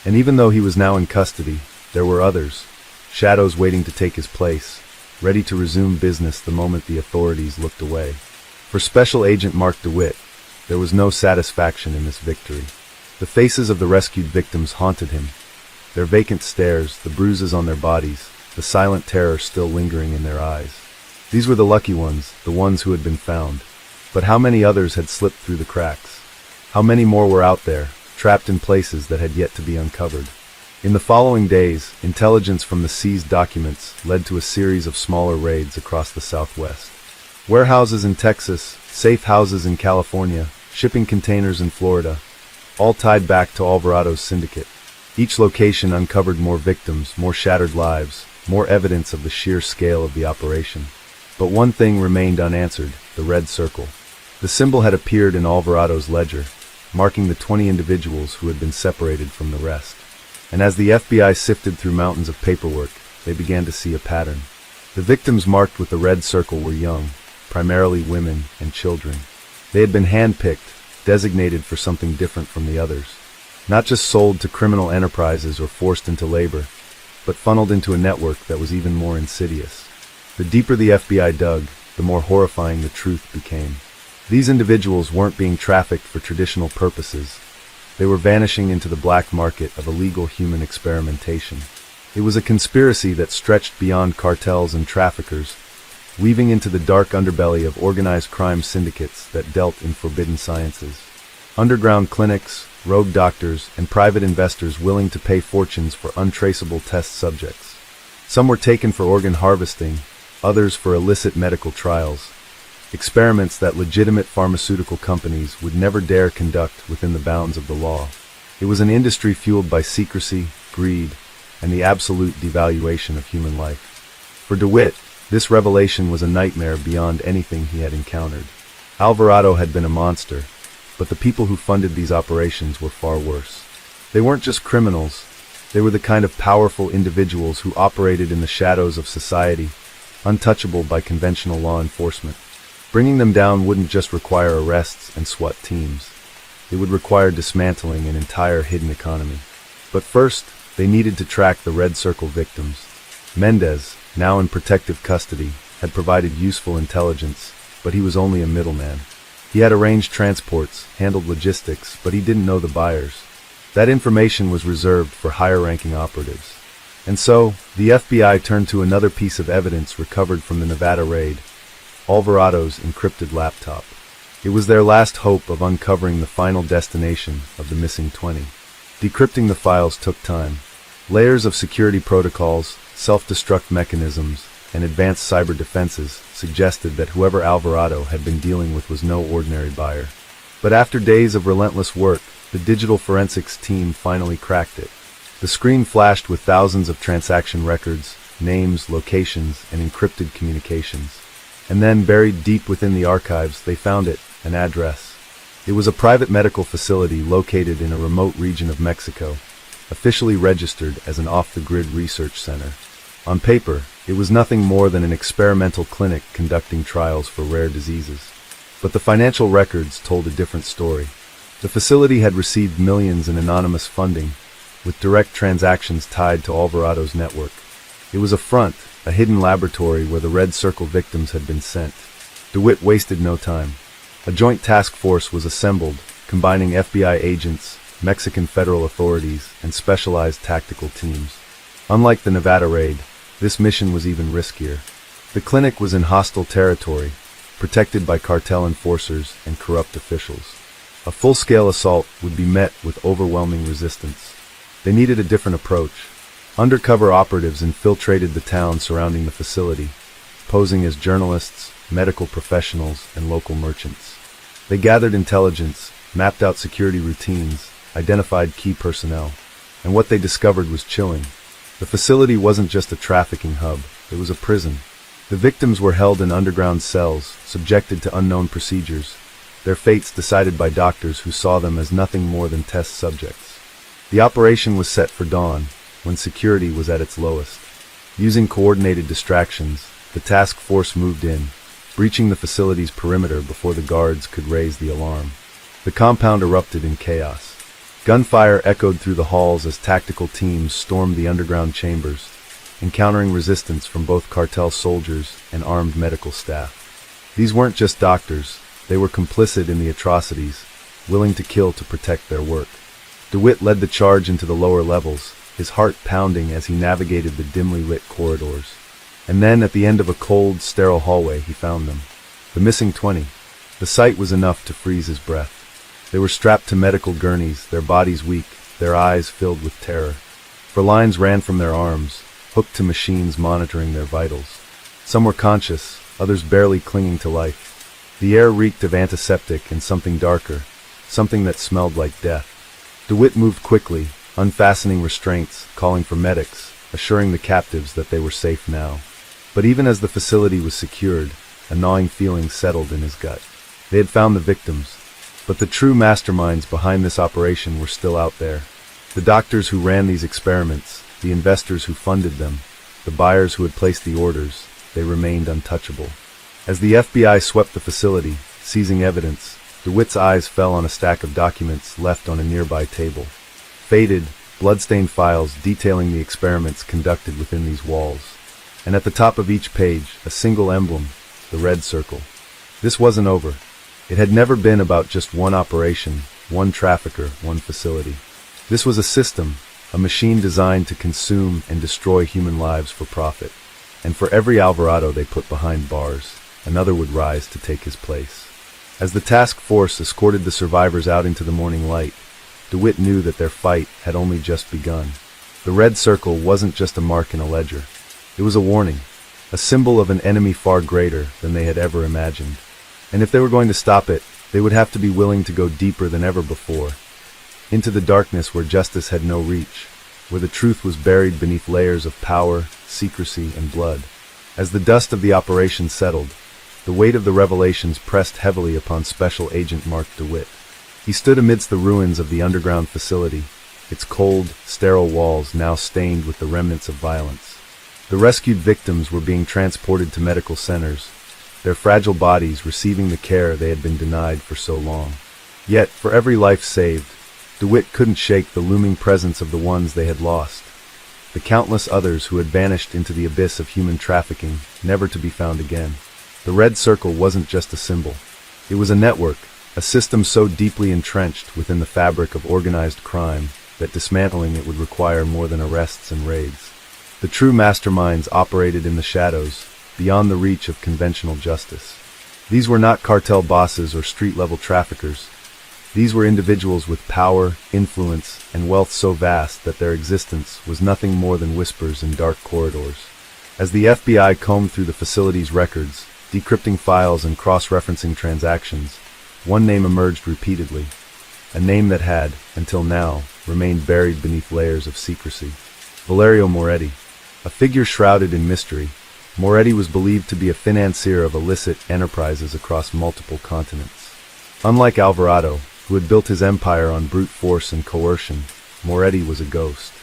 And even though he was now in custody, there were others, shadows waiting to take his place, ready to resume business the moment the authorities looked away. For Special Agent Mark DeWitt, there was no satisfaction in this victory. The faces of the rescued victims haunted him, their vacant stares, the bruises on their bodies, the silent terror still lingering in their eyes. These were the lucky ones, the ones who had been found. But how many others had slipped through the cracks? How many more were out there, trapped in places that had yet to be uncovered? In the following days, intelligence from the seized documents led to a series of smaller raids across the Southwest. Warehouses in Texas, safe houses in California, shipping containers in Florida, all tied back to Alvarado's syndicate. Each location uncovered more victims, more shattered lives, more evidence of the sheer scale of the operation. But one thing remained unanswered: the red circle. The symbol had appeared in Alvarado's ledger, marking the 20 individuals who had been separated from the rest. And as the FBI sifted through mountains of paperwork, they began to see a pattern. The victims marked with the red circle were young, primarily women and children. They had been handpicked, designated for something different from the others. Not just sold to criminal enterprises or forced into labor, but funneled into a network that was even more insidious. The deeper the FBI dug, the more horrifying the truth became. These individuals weren't being trafficked for traditional purposes. They were vanishing into the black market of illegal human experimentation. It was a conspiracy that stretched beyond cartels and traffickers, weaving into the dark underbelly of organized crime syndicates that dealt in forbidden sciences. Underground clinics, rogue doctors, and private investors willing to pay fortunes for untraceable test subjects. Some were taken for organ harvesting, others for illicit medical trials, experiments that legitimate pharmaceutical companies would never dare conduct within the bounds of the law. It was an industry fueled by secrecy, greed, and the absolute devaluation of human life. For DeWitt, this revelation was a nightmare beyond anything he had encountered. Alvarado had been a monster, but the people who funded these operations were far worse. They weren't just criminals, they were the kind of powerful individuals who operated in the shadows of society, untouchable by conventional law enforcement. Bringing them down wouldn't just require arrests and SWAT teams. It would require dismantling an entire hidden economy. But first, they needed to track the Red Circle victims. Mendez, now in protective custody, had provided useful intelligence, but he was only a middleman. He had arranged transports, handled logistics, but he didn't know the buyers. That information was reserved for higher-ranking operatives. And so, the FBI turned to another piece of evidence recovered from the Nevada raid: Alvarado's encrypted laptop. It was their last hope of uncovering the final destination of the missing 20. Decrypting the files took time. Layers of security protocols, self-destruct mechanisms, and advanced cyber defenses suggested that whoever Alvarado had been dealing with was no ordinary buyer. But after days of relentless work, the digital forensics team finally cracked it. The screen flashed with thousands of transaction records, names, locations, and encrypted communications. And then, buried deep within the archives, they found it, an address. It was a private medical facility located in a remote region of Mexico, officially registered as an off-the-grid research center. On paper, it was nothing more than an experimental clinic conducting trials for rare diseases. But the financial records told a different story. The facility had received millions in anonymous funding, with direct transactions tied to Alvarado's network. It was a front, a hidden laboratory where the Red Circle victims had been sent. DeWitt wasted no time. A joint task force was assembled, combining FBI agents, Mexican federal authorities, and specialized tactical teams. Unlike the Nevada raid, this mission was even riskier. The clinic was in hostile territory, protected by cartel enforcers and corrupt officials. A full-scale assault would be met with overwhelming resistance. They needed a different approach. Undercover operatives infiltrated the town surrounding the facility, posing as journalists, medical professionals, and local merchants. They gathered intelligence, mapped out security routines, identified key personnel, and what they discovered was chilling. The facility wasn't just a trafficking hub, it was a prison. The victims were held in underground cells, subjected to unknown procedures, their fates decided by doctors who saw them as nothing more than test subjects. The operation was set for dawn, when security was at its lowest. Using coordinated distractions, the task force moved in, breaching the facility's perimeter before the guards could raise the alarm. The compound erupted in chaos. Gunfire echoed through the halls as tactical teams stormed the underground chambers, encountering resistance from both cartel soldiers and armed medical staff. These weren't just doctors, they were complicit in the atrocities, willing to kill to protect their work. DeWitt led the charge into the lower levels, his heart pounding as he navigated the dimly lit corridors. And then, at the end of a cold, sterile hallway, he found them. The missing 20. The sight was enough to freeze his breath. They were strapped to medical gurneys, their bodies weak, their eyes filled with terror. For lines ran from their arms, hooked to machines monitoring their vitals. Some were conscious, others barely clinging to life. The air reeked of antiseptic and something darker, something that smelled like death. DeWitt moved quickly, unfastening restraints, calling for medics, assuring the captives that they were safe now. But even as the facility was secured, a gnawing feeling settled in his gut. They had found the victims, but the true masterminds behind this operation were still out there. The doctors who ran these experiments, the investors who funded them, the buyers who had placed the orders, they remained untouchable. As the FBI swept the facility, seizing evidence, DeWitt's eyes fell on a stack of documents left on a nearby table. Faded, blood-stained files detailing the experiments conducted within these walls. And at the top of each page, a single emblem, the red circle. This wasn't over. It had never been about just one operation, one trafficker, one facility. This was a system, a machine designed to consume and destroy human lives for profit. And for every Alvarado they put behind bars, another would rise to take his place. As the task force escorted the survivors out into the morning light, DeWitt knew that their fight had only just begun. The red circle wasn't just a mark in a ledger. It was a warning, a symbol of an enemy far greater than they had ever imagined. And if they were going to stop it, they would have to be willing to go deeper than ever before, into the darkness where justice had no reach, where the truth was buried beneath layers of power, secrecy, and blood. As the dust of the operation settled, the weight of the revelations pressed heavily upon Special Agent Mark DeWitt. He stood amidst the ruins of the underground facility, its cold, sterile walls now stained with the remnants of violence. The rescued victims were being transported to medical centers, their fragile bodies receiving the care they had been denied for so long. Yet, for every life saved, DeWitt couldn't shake the looming presence of the ones they had lost, the countless others who had vanished into the abyss of human trafficking, never to be found again. The red circle wasn't just a symbol. It was a network, a system so deeply entrenched within the fabric of organized crime that dismantling it would require more than arrests and raids. The true masterminds operated in the shadows, beyond the reach of conventional justice. These were not cartel bosses or street-level traffickers. These were individuals with power, influence, and wealth so vast that their existence was nothing more than whispers in dark corridors. As the FBI combed through the facility's records, decrypting files and cross-referencing transactions, one name emerged repeatedly, a name that had, until now, remained buried beneath layers of secrecy. Valerio Moretti, a figure shrouded in mystery. Moretti was believed to be a financier of illicit enterprises across multiple continents. Unlike Alvarado, who had built his empire on brute force and coercion, Moretti was a ghost.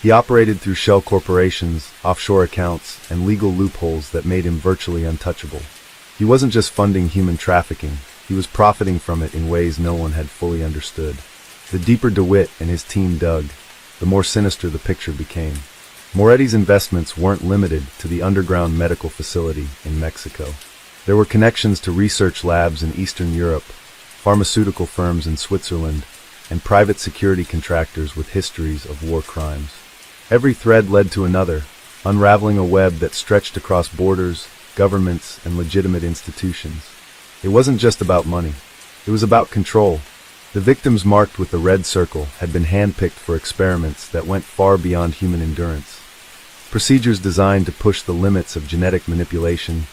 He operated through shell corporations, offshore accounts, and legal loopholes that made him virtually untouchable. He wasn't just funding human trafficking, he was profiting from it in ways no one had fully understood. The deeper DeWitt and his team dug, the more sinister the picture became. Moretti's investments weren't limited to the underground medical facility in Mexico. There were connections to research labs in Eastern Europe, pharmaceutical firms in Switzerland, and private security contractors with histories of war crimes. Every thread led to another, unraveling a web that stretched across borders, governments, and legitimate institutions. It wasn't just about money. It was about control, The victims marked with the red circle had been handpicked for experiments that went far beyond human endurance. Procedures designed to push the limits of genetic manipulation,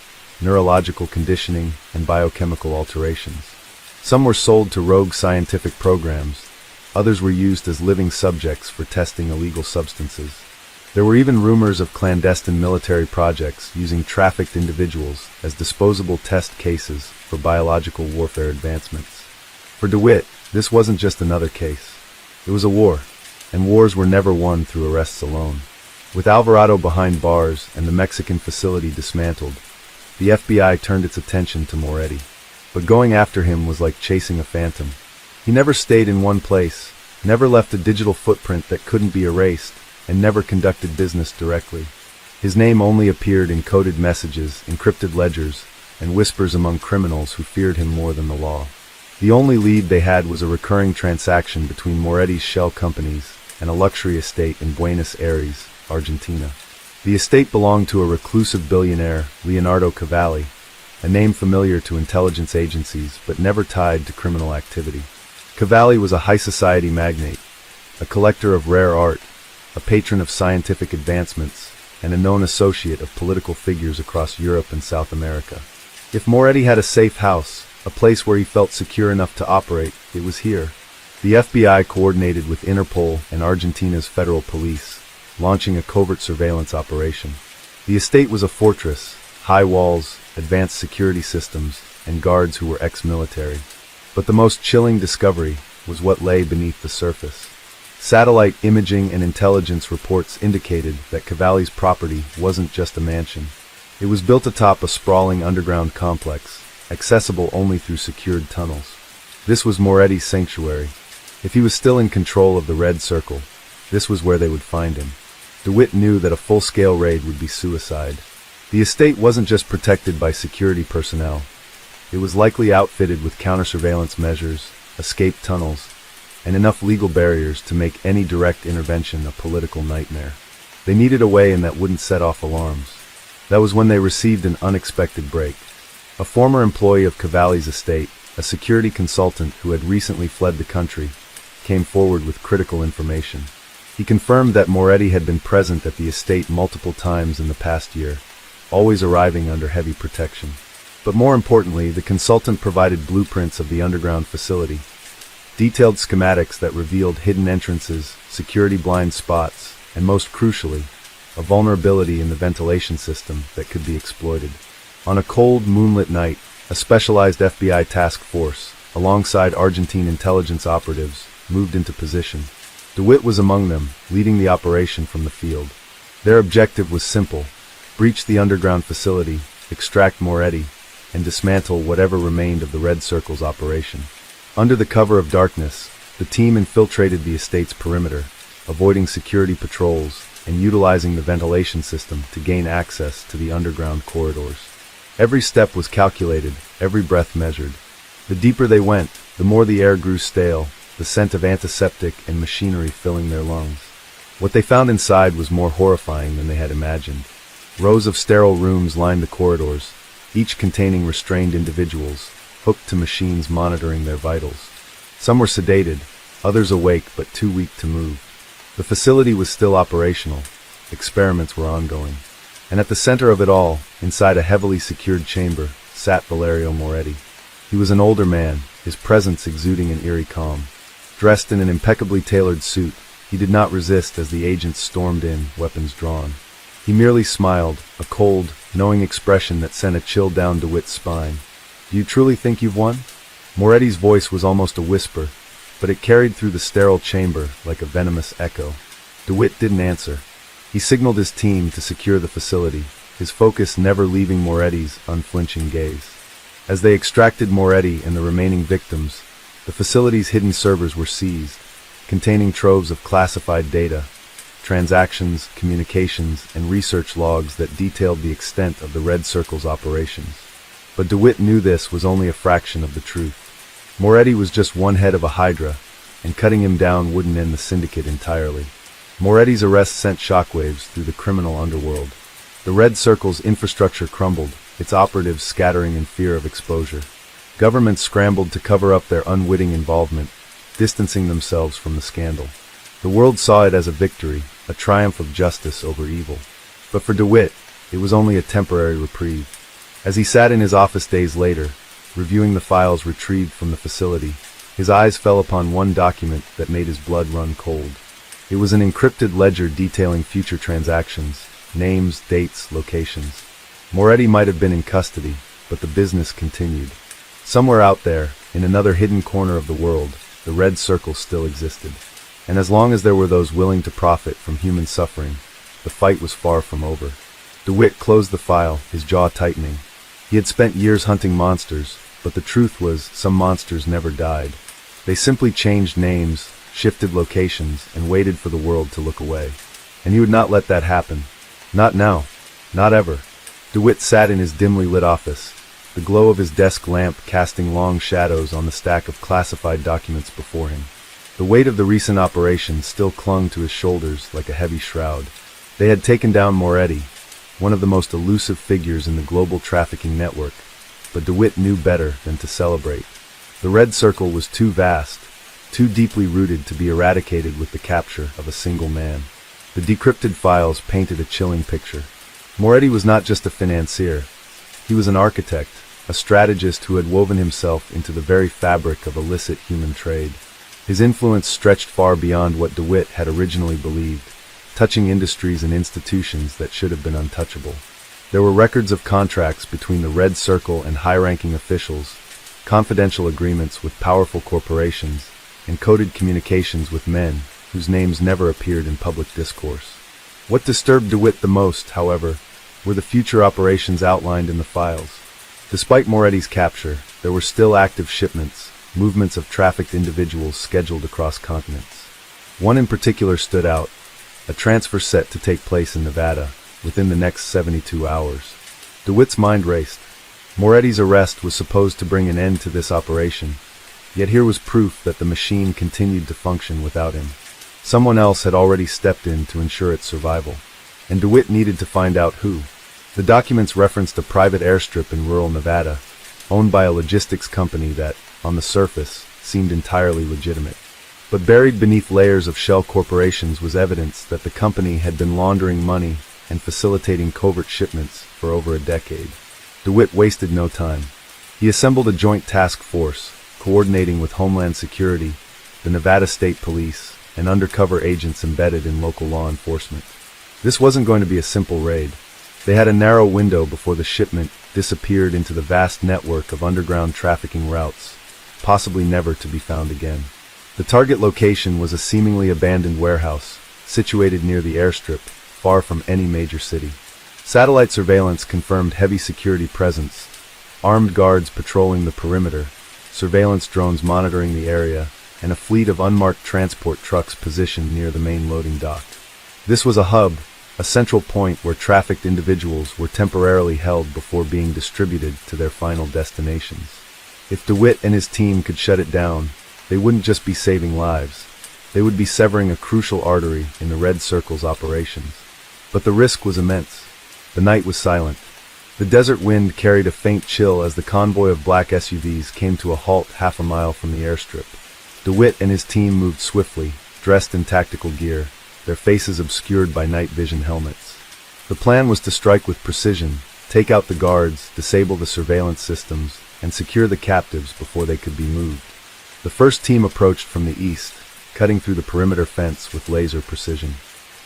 neurological conditioning, and biochemical alterations. Some were sold to rogue scientific programs, others were used as living subjects for testing illegal substances. There were even rumors of clandestine military projects using trafficked individuals as disposable test cases for biological warfare advancements. For DeWitt, this wasn't just another case. It was a war, and wars were never won through arrests alone. With Alvarado behind bars and the Mexican facility dismantled, the FBI turned its attention to Moretti. But going after him was like chasing a phantom. He never stayed in one place, never left a digital footprint that couldn't be erased, and never conducted business directly. His name only appeared in coded messages, encrypted ledgers, and whispers among criminals who feared him more than the law. The only lead they had was a recurring transaction between Moretti's shell companies and a luxury estate in Buenos Aires, Argentina. The estate belonged to a reclusive billionaire, Leonardo Cavalli, a name familiar to intelligence agencies but never tied to criminal activity. Cavalli was a high society magnate, a collector of rare art, a patron of scientific advancements, and a known associate of political figures across Europe and South America. If Moretti had a safe house, a place where he felt secure enough to operate, it was here. The FBI coordinated with Interpol and Argentina's federal police, launching a covert surveillance operation. The estate was a fortress, high walls, advanced security systems, and guards who were ex-military. But the most chilling discovery was what lay beneath the surface. Satellite imaging and intelligence reports indicated that Cavalli's property wasn't just a mansion. It was built atop a sprawling underground complex, accessible only through secured tunnels. This was Moretti's sanctuary. If he was still in control of the red circle, this was where they would find him. DeWitt knew that a full-scale raid would be suicide. The estate wasn't just protected by security personnel. It was likely outfitted with counter-surveillance measures, escape tunnels, and enough legal barriers to make any direct intervention a political nightmare. They needed a way in that wouldn't set off alarms. That was when they received an unexpected break. A former employee of Cavalli's estate, a security consultant who had recently fled the country, came forward with critical information. He confirmed that Moretti had been present at the estate multiple times in the past year, always arriving under heavy protection. But more importantly, the consultant provided blueprints of the underground facility, detailed schematics that revealed hidden entrances, security blind spots, and most crucially, a vulnerability in the ventilation system that could be exploited. On a cold, moonlit night, a specialized FBI task force, alongside Argentine intelligence operatives, moved into position. DeWitt was among them, leading the operation from the field. Their objective was simple: breach the underground facility, extract Moretti, and dismantle whatever remained of the Red Circle's operation. Under the cover of darkness, the team infiltrated the estate's perimeter, avoiding security patrols and utilizing the ventilation system to gain access to the underground corridors. Every step was calculated, every breath measured. The deeper they went, the more the air grew stale, the scent of antiseptic and machinery filling their lungs. What they found inside was more horrifying than they had imagined. Rows of sterile rooms lined the corridors, each containing restrained individuals, hooked to machines monitoring their vitals. Some were sedated, others awake but too weak to move. The facility was still operational. Experiments were ongoing. And at the center of it all, inside a heavily secured chamber, sat Valerio Moretti. He was an older man, his presence exuding an eerie calm. Dressed in an impeccably tailored suit, he did not resist as the agents stormed in, weapons drawn. He merely smiled, a cold, knowing expression that sent a chill down DeWitt's spine. "Do you truly think you've won?" Moretti's voice was almost a whisper, but it carried through the sterile chamber like a venomous echo. DeWitt didn't answer. He signaled his team to secure the facility, his focus never leaving Moretti's unflinching gaze. As they extracted Moretti and the remaining victims, the facility's hidden servers were seized, containing troves of classified data, transactions, communications, and research logs that detailed the extent of the Red Circle's operations. But DeWitt knew this was only a fraction of the truth. Moretti was just one head of a hydra, and cutting him down wouldn't end the syndicate entirely. Moretti's arrest sent shockwaves through the criminal underworld. The Red Circle's infrastructure crumbled, its operatives scattering in fear of exposure. Governments scrambled to cover up their unwitting involvement, distancing themselves from the scandal. The world saw it as a victory, a triumph of justice over evil. But for DeWitt, it was only a temporary reprieve. As he sat in his office days later, reviewing the files retrieved from the facility, his eyes fell upon one document that made his blood run cold. It was an encrypted ledger detailing future transactions, names, dates, locations. Moretti might have been in custody, but the business continued. Somewhere out there, in another hidden corner of the world, the red circle still existed. And as long as there were those willing to profit from human suffering, the fight was far from over. DeWitt closed the file, his jaw tightening. He had spent years hunting monsters, but the truth was some monsters never died. They simply changed names, shifted locations, and waited for the world to look away. And he would not let that happen. Not now. Not ever. DeWitt sat in his dimly lit office, the glow of his desk lamp casting long shadows on the stack of classified documents before him. The weight of the recent operation still clung to his shoulders like a heavy shroud. They had taken down Moretti, one of the most elusive figures in the global trafficking network, but DeWitt knew better than to celebrate. The red circle was too vast, too deeply rooted to be eradicated with the capture of a single man. The decrypted files painted a chilling picture. Moretti was not just a financier. He was an architect, a strategist who had woven himself into the very fabric of illicit human trade. His influence stretched far beyond what DeWitt had originally believed, touching industries and institutions that should have been untouchable. There were records of contracts between the Red Circle and high-ranking officials, confidential agreements with powerful corporations, and coded communications with men whose names never appeared in public discourse. What disturbed DeWitt the most, however, were the future operations outlined in the files. Despite Moretti's capture, there were still active shipments, movements of trafficked individuals scheduled across continents. One in particular stood out, a transfer set to take place in Nevada within the next 72 hours. DeWitt's mind raced. Moretti's arrest was supposed to bring an end to this operation, yet here was proof that the machine continued to function without him. Someone else had already stepped in to ensure its survival, and DeWitt needed to find out who. The documents referenced a private airstrip in rural Nevada, owned by a logistics company that, on the surface, seemed entirely legitimate. But buried beneath layers of shell corporations was evidence that the company had been laundering money and facilitating covert shipments for over a decade. DeWitt wasted no time. He assembled a joint task force, coordinating with Homeland Security, the Nevada State Police, and undercover agents embedded in local law enforcement. This wasn't going to be a simple raid. They had a narrow window before the shipment disappeared into the vast network of underground trafficking routes, possibly never to be found again. The target location was a seemingly abandoned warehouse, situated near the airstrip, far from any major city. Satellite surveillance confirmed heavy security presence, armed guards patrolling the perimeter, surveillance drones monitoring the area, and a fleet of unmarked transport trucks positioned near the main loading dock. This was a hub, a central point where trafficked individuals were temporarily held before being distributed to their final destinations. If DeWitt and his team could shut it down, they wouldn't just be saving lives. They would be severing a crucial artery in the Red Circle's operations. But the risk was immense. The night was silent. The desert wind carried a faint chill as the convoy of black SUVs came to a halt half a mile from the airstrip. DeWitt and his team moved swiftly, dressed in tactical gear, their faces obscured by night vision helmets. The plan was to strike with precision, take out the guards, disable the surveillance systems, and secure the captives before they could be moved. The first team approached from the east, cutting through the perimeter fence with laser precision.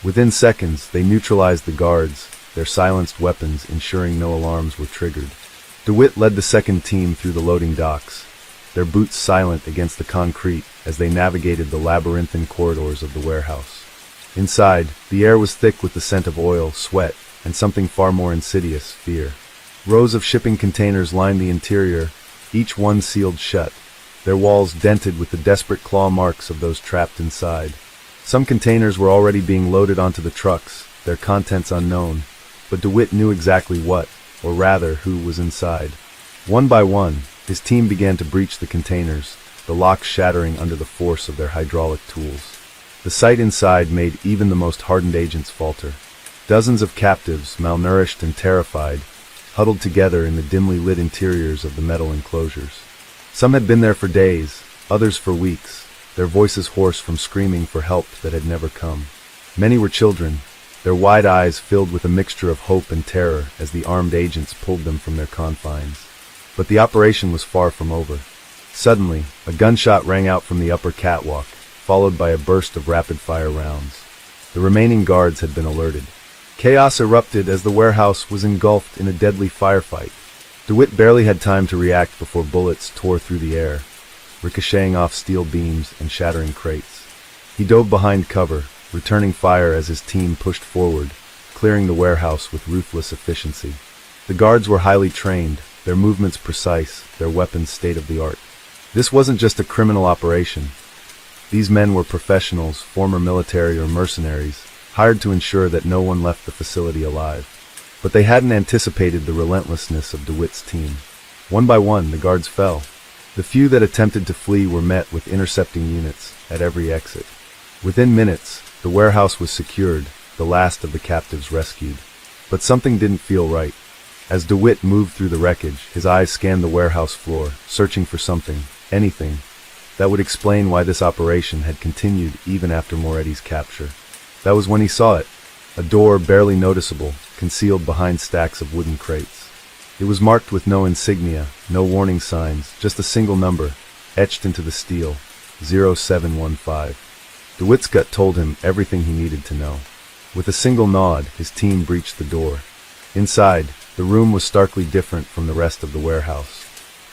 Within seconds, they neutralized the guards, their silenced weapons ensuring no alarms were triggered. DeWitt led the second team through the loading docks, their boots silent against the concrete as they navigated the labyrinthine corridors of the warehouse. Inside, the air was thick with the scent of oil, sweat, and something far more insidious, fear. Rows of shipping containers lined the interior, each one sealed shut, their walls dented with the desperate claw marks of those trapped inside. Some containers were already being loaded onto the trucks, their contents unknown, but DeWitt knew exactly what, or rather who, was inside. One by one, his team began to breach the containers, the locks shattering under the force of their hydraulic tools. The sight inside made even the most hardened agents falter. Dozens of captives, malnourished and terrified, huddled together in the dimly lit interiors of the metal enclosures. Some had been there for days, others for weeks, their voices hoarse from screaming for help that had never come. Many were children, their wide eyes filled with a mixture of hope and terror as the armed agents pulled them from their confines. But the operation was far from over. Suddenly, a gunshot rang out from the upper catwalk, followed by a burst of rapid-fire rounds. The remaining guards had been alerted. Chaos erupted as the warehouse was engulfed in a deadly firefight. DeWitt barely had time to react before bullets tore through the air, ricocheting off steel beams and shattering crates. He dove behind cover, returning fire as his team pushed forward, clearing the warehouse with ruthless efficiency. The guards were highly trained, their movements precise, their weapons state-of-the-art. This wasn't just a criminal operation. These men were professionals, former military or mercenaries, hired to ensure that no one left the facility alive. But they hadn't anticipated the relentlessness of DeWitt's team. One by one, the guards fell. The few that attempted to flee were met with intercepting units at every exit. Within minutes, the warehouse was secured, the last of the captives rescued. But something didn't feel right. As DeWitt moved through the wreckage, his eyes scanned the warehouse floor, searching for something, anything, that would explain why this operation had continued even after Moretti's capture. That was when he saw it, a door barely noticeable, concealed behind stacks of wooden crates. It was marked with no insignia, no warning signs, just a single number, etched into the steel, 0715. DeWitt's gut told him everything he needed to know. With a single nod, his team breached the door. Inside, the room was starkly different from the rest of the warehouse.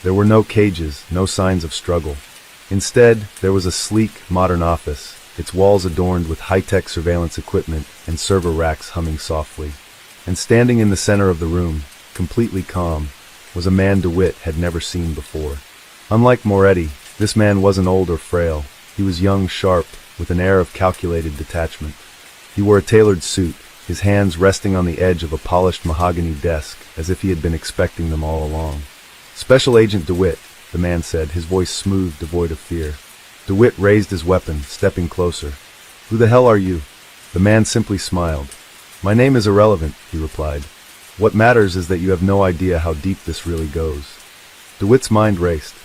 There were no cages, no signs of struggle. Instead, there was a sleek, modern office, its walls adorned with high-tech surveillance equipment and server racks humming softly. And standing in the center of the room, completely calm, was a man DeWitt had never seen before. Unlike Moretti, this man wasn't old or frail. He was young, sharp, with an air of calculated detachment. He wore a tailored suit, his hands resting on the edge of a polished mahogany desk, as if he had been expecting them all along. "Special Agent DeWitt," the man said, his voice smooth, devoid of fear. DeWitt raised his weapon, stepping closer. "Who the hell are you?" The man simply smiled. "My name is irrelevant," he replied. "What matters is that you have no idea how deep this really goes." DeWitt's mind raced.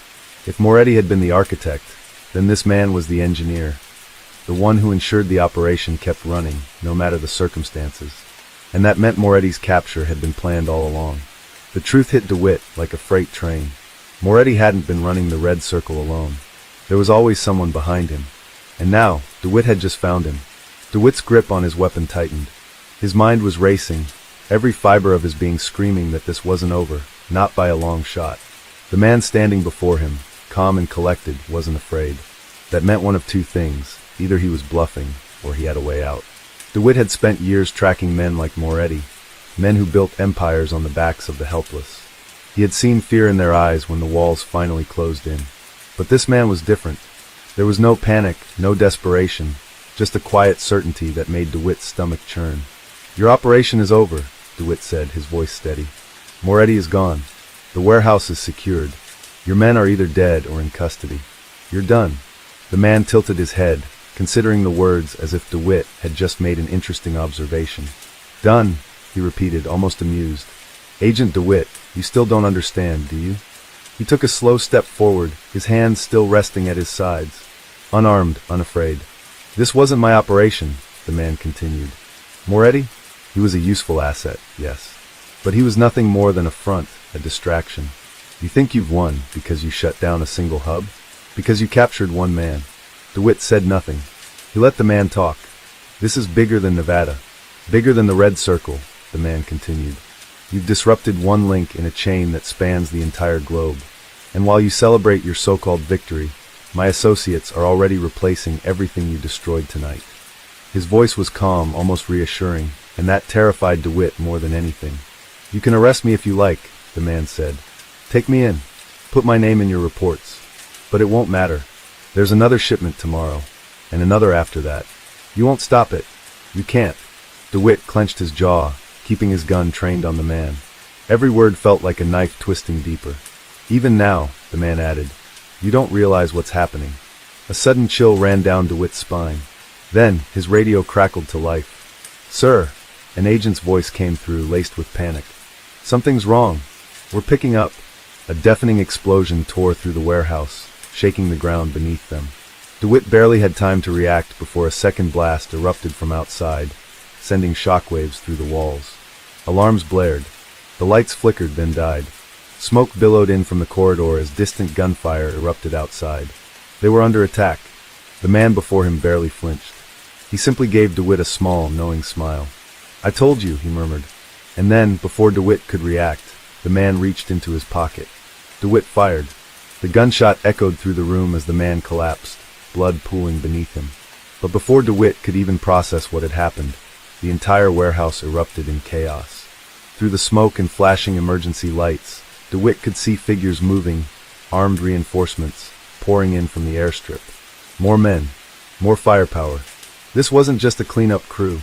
If Moretti had been the architect, then this man was the engineer, the one who ensured the operation kept running, no matter the circumstances. And that meant Moretti's capture had been planned all along. The truth hit DeWitt like a freight train. Moretti hadn't been running the red circle alone. There was always someone behind him. And now, DeWitt had just found him. DeWitt's grip on his weapon tightened. His mind was racing, every fiber of his being screaming that this wasn't over, not by a long shot. The man standing before him, calm and collected, wasn't afraid. That meant one of two things. Either he was bluffing, or he had a way out. DeWitt had spent years tracking men like Moretti, men who built empires on the backs of the helpless. He had seen fear in their eyes when the walls finally closed in. But this man was different. There was no panic, no desperation, just a quiet certainty that made DeWitt's stomach churn. "Your operation is over," DeWitt said, his voice steady. "Moretti is gone. The warehouse is secured. Your men are either dead or in custody. You're done." The man tilted his head, considering the words as if DeWitt had just made an interesting observation. "Done," he repeated, almost amused. "Agent DeWitt, you still don't understand, do you?" He took a slow step forward, his hands still resting at his sides. Unarmed, unafraid. "This wasn't my operation," the man continued. "Moretti? He was a useful asset, yes. But he was nothing more than a front, a distraction. You think you've won because you shut down a single hub? Because you captured one man." DeWitt said nothing. He let the man talk. "This is bigger than Nevada. Bigger than the red circle," the man continued. "You've disrupted one link in a chain that spans the entire globe. And while you celebrate your so-called victory, my associates are already replacing everything you destroyed tonight." His voice was calm, almost reassuring, and that terrified DeWitt more than anything. "You can arrest me if you like," the man said. "Take me in. Put my name in your reports. But it won't matter. There's another shipment tomorrow, and another after that. You won't stop it. You can't." DeWitt clenched his jaw, keeping his gun trained on the man. Every word felt like a knife twisting deeper. "Even now," the man added, "you don't realize what's happening." A sudden chill ran down DeWitt's spine. Then, his radio crackled to life. "Sir," an agent's voice came through, laced with panic. "Something's wrong. We're picking up." A deafening explosion tore through the warehouse, shaking the ground beneath them. DeWitt barely had time to react before a second blast erupted from outside, sending shockwaves through the walls. Alarms blared. The lights flickered, then died. Smoke billowed in from the corridor as distant gunfire erupted outside. They were under attack. The man before him barely flinched. He simply gave DeWitt a small, knowing smile. "I told you," he murmured. And then, before DeWitt could react, the man reached into his pocket. DeWitt fired. The gunshot echoed through the room as the man collapsed, blood pooling beneath him. But before DeWitt could even process what had happened, the entire warehouse erupted in chaos. Through the smoke and flashing emergency lights, DeWitt could see figures moving, armed reinforcements, pouring in from the airstrip. More men, more firepower. This wasn't just a cleanup crew.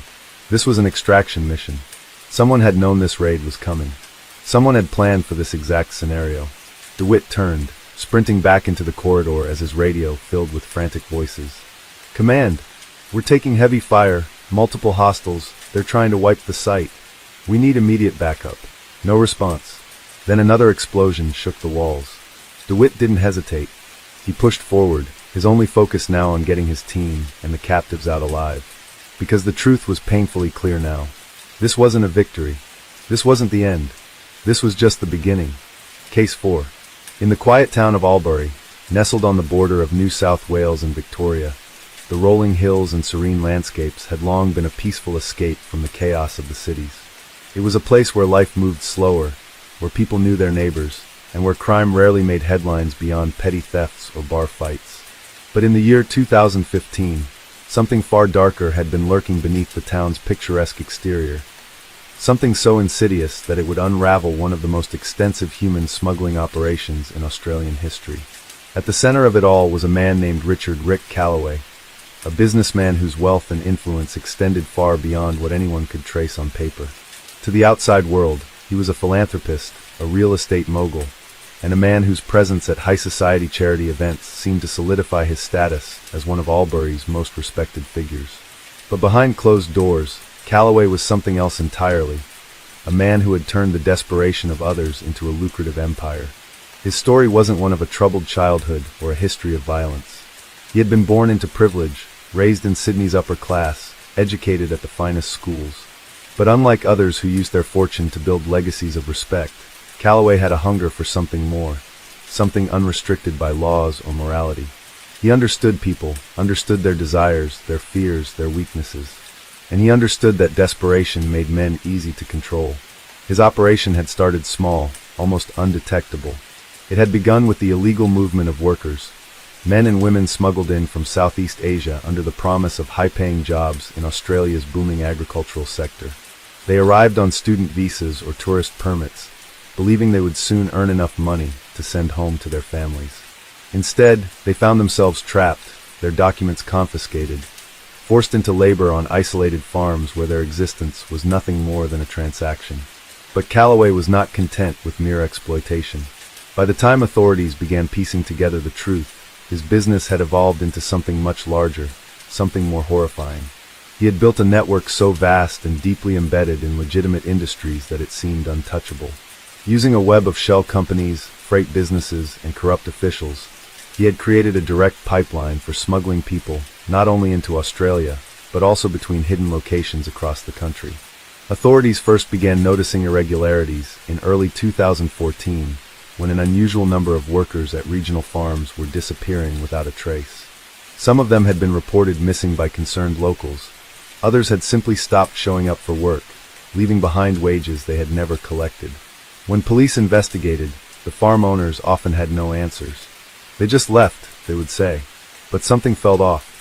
This was an extraction mission. Someone had known this raid was coming. Someone had planned for this exact scenario. DeWitt turned, sprinting back into the corridor as his radio filled with frantic voices. "Command! We're taking heavy fire, multiple hostiles, they're trying to wipe the site. We need immediate backup." No response. Then another explosion shook the walls. DeWitt didn't hesitate. He pushed forward, his only focus now on getting his team and the captives out alive. Because the truth was painfully clear now. This wasn't a victory. This wasn't the end. This was just the beginning. Case 4. In the quiet town of Albury, nestled on the border of New South Wales and Victoria, the rolling hills and serene landscapes had long been a peaceful escape from the chaos of the cities. It was a place where life moved slower, where people knew their neighbors, and where crime rarely made headlines beyond petty thefts or bar fights. But in the year 2015, something far darker had been lurking beneath the town's picturesque exterior. Something so insidious that it would unravel one of the most extensive human smuggling operations in Australian history. At the center of it all was a man named Richard "Rick" Calloway, a businessman whose wealth and influence extended far beyond what anyone could trace on paper. To the outside world, he was a philanthropist, a real estate mogul, and a man whose presence at high society charity events seemed to solidify his status as one of Albury's most respected figures. But behind closed doors, Calloway was something else entirely, a man who had turned the desperation of others into a lucrative empire. His story wasn't one of a troubled childhood or a history of violence. He had been born into privilege, raised in Sydney's upper class, educated at the finest schools. But unlike others who used their fortune to build legacies of respect, Calloway had a hunger for something more, something unrestricted by laws or morality. He understood people, understood their desires, their fears, their weaknesses. And he understood that desperation made men easy to control. His operation had started small, almost undetectable. It had begun with the illegal movement of workers, men and women smuggled in from Southeast Asia under the promise of high-paying jobs in Australia's booming agricultural sector. They arrived on student visas or tourist permits, believing they would soon earn enough money to send home to their families. Instead, they found themselves trapped, their documents confiscated, forced into labor on isolated farms where their existence was nothing more than a transaction. But Calloway was not content with mere exploitation. By the time authorities began piecing together the truth, his business had evolved into something much larger, something more horrifying. He had built a network so vast and deeply embedded in legitimate industries that it seemed untouchable. Using a web of shell companies, freight businesses, and corrupt officials, he had created a direct pipeline for smuggling people not only into Australia, but also between hidden locations across the country. Authorities first began noticing irregularities in early 2014, when an unusual number of workers at regional farms were disappearing without a trace. Some of them had been reported missing by concerned locals. Others had simply stopped showing up for work, leaving behind wages they had never collected. When police investigated, the farm owners often had no answers. They just left, they would say. But something felt off.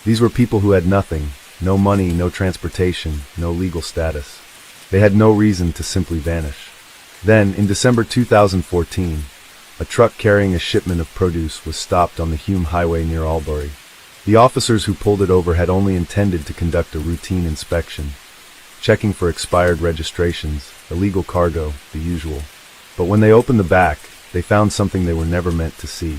These were people who had nothing, no money, no transportation, no legal status. They had no reason to simply vanish. Then, in December 2014, a truck carrying a shipment of produce was stopped on the Hume Highway near Albury. The officers who pulled it over had only intended to conduct a routine inspection, checking for expired registrations, illegal cargo, the usual. But when they opened the back, they found something they were never meant to see.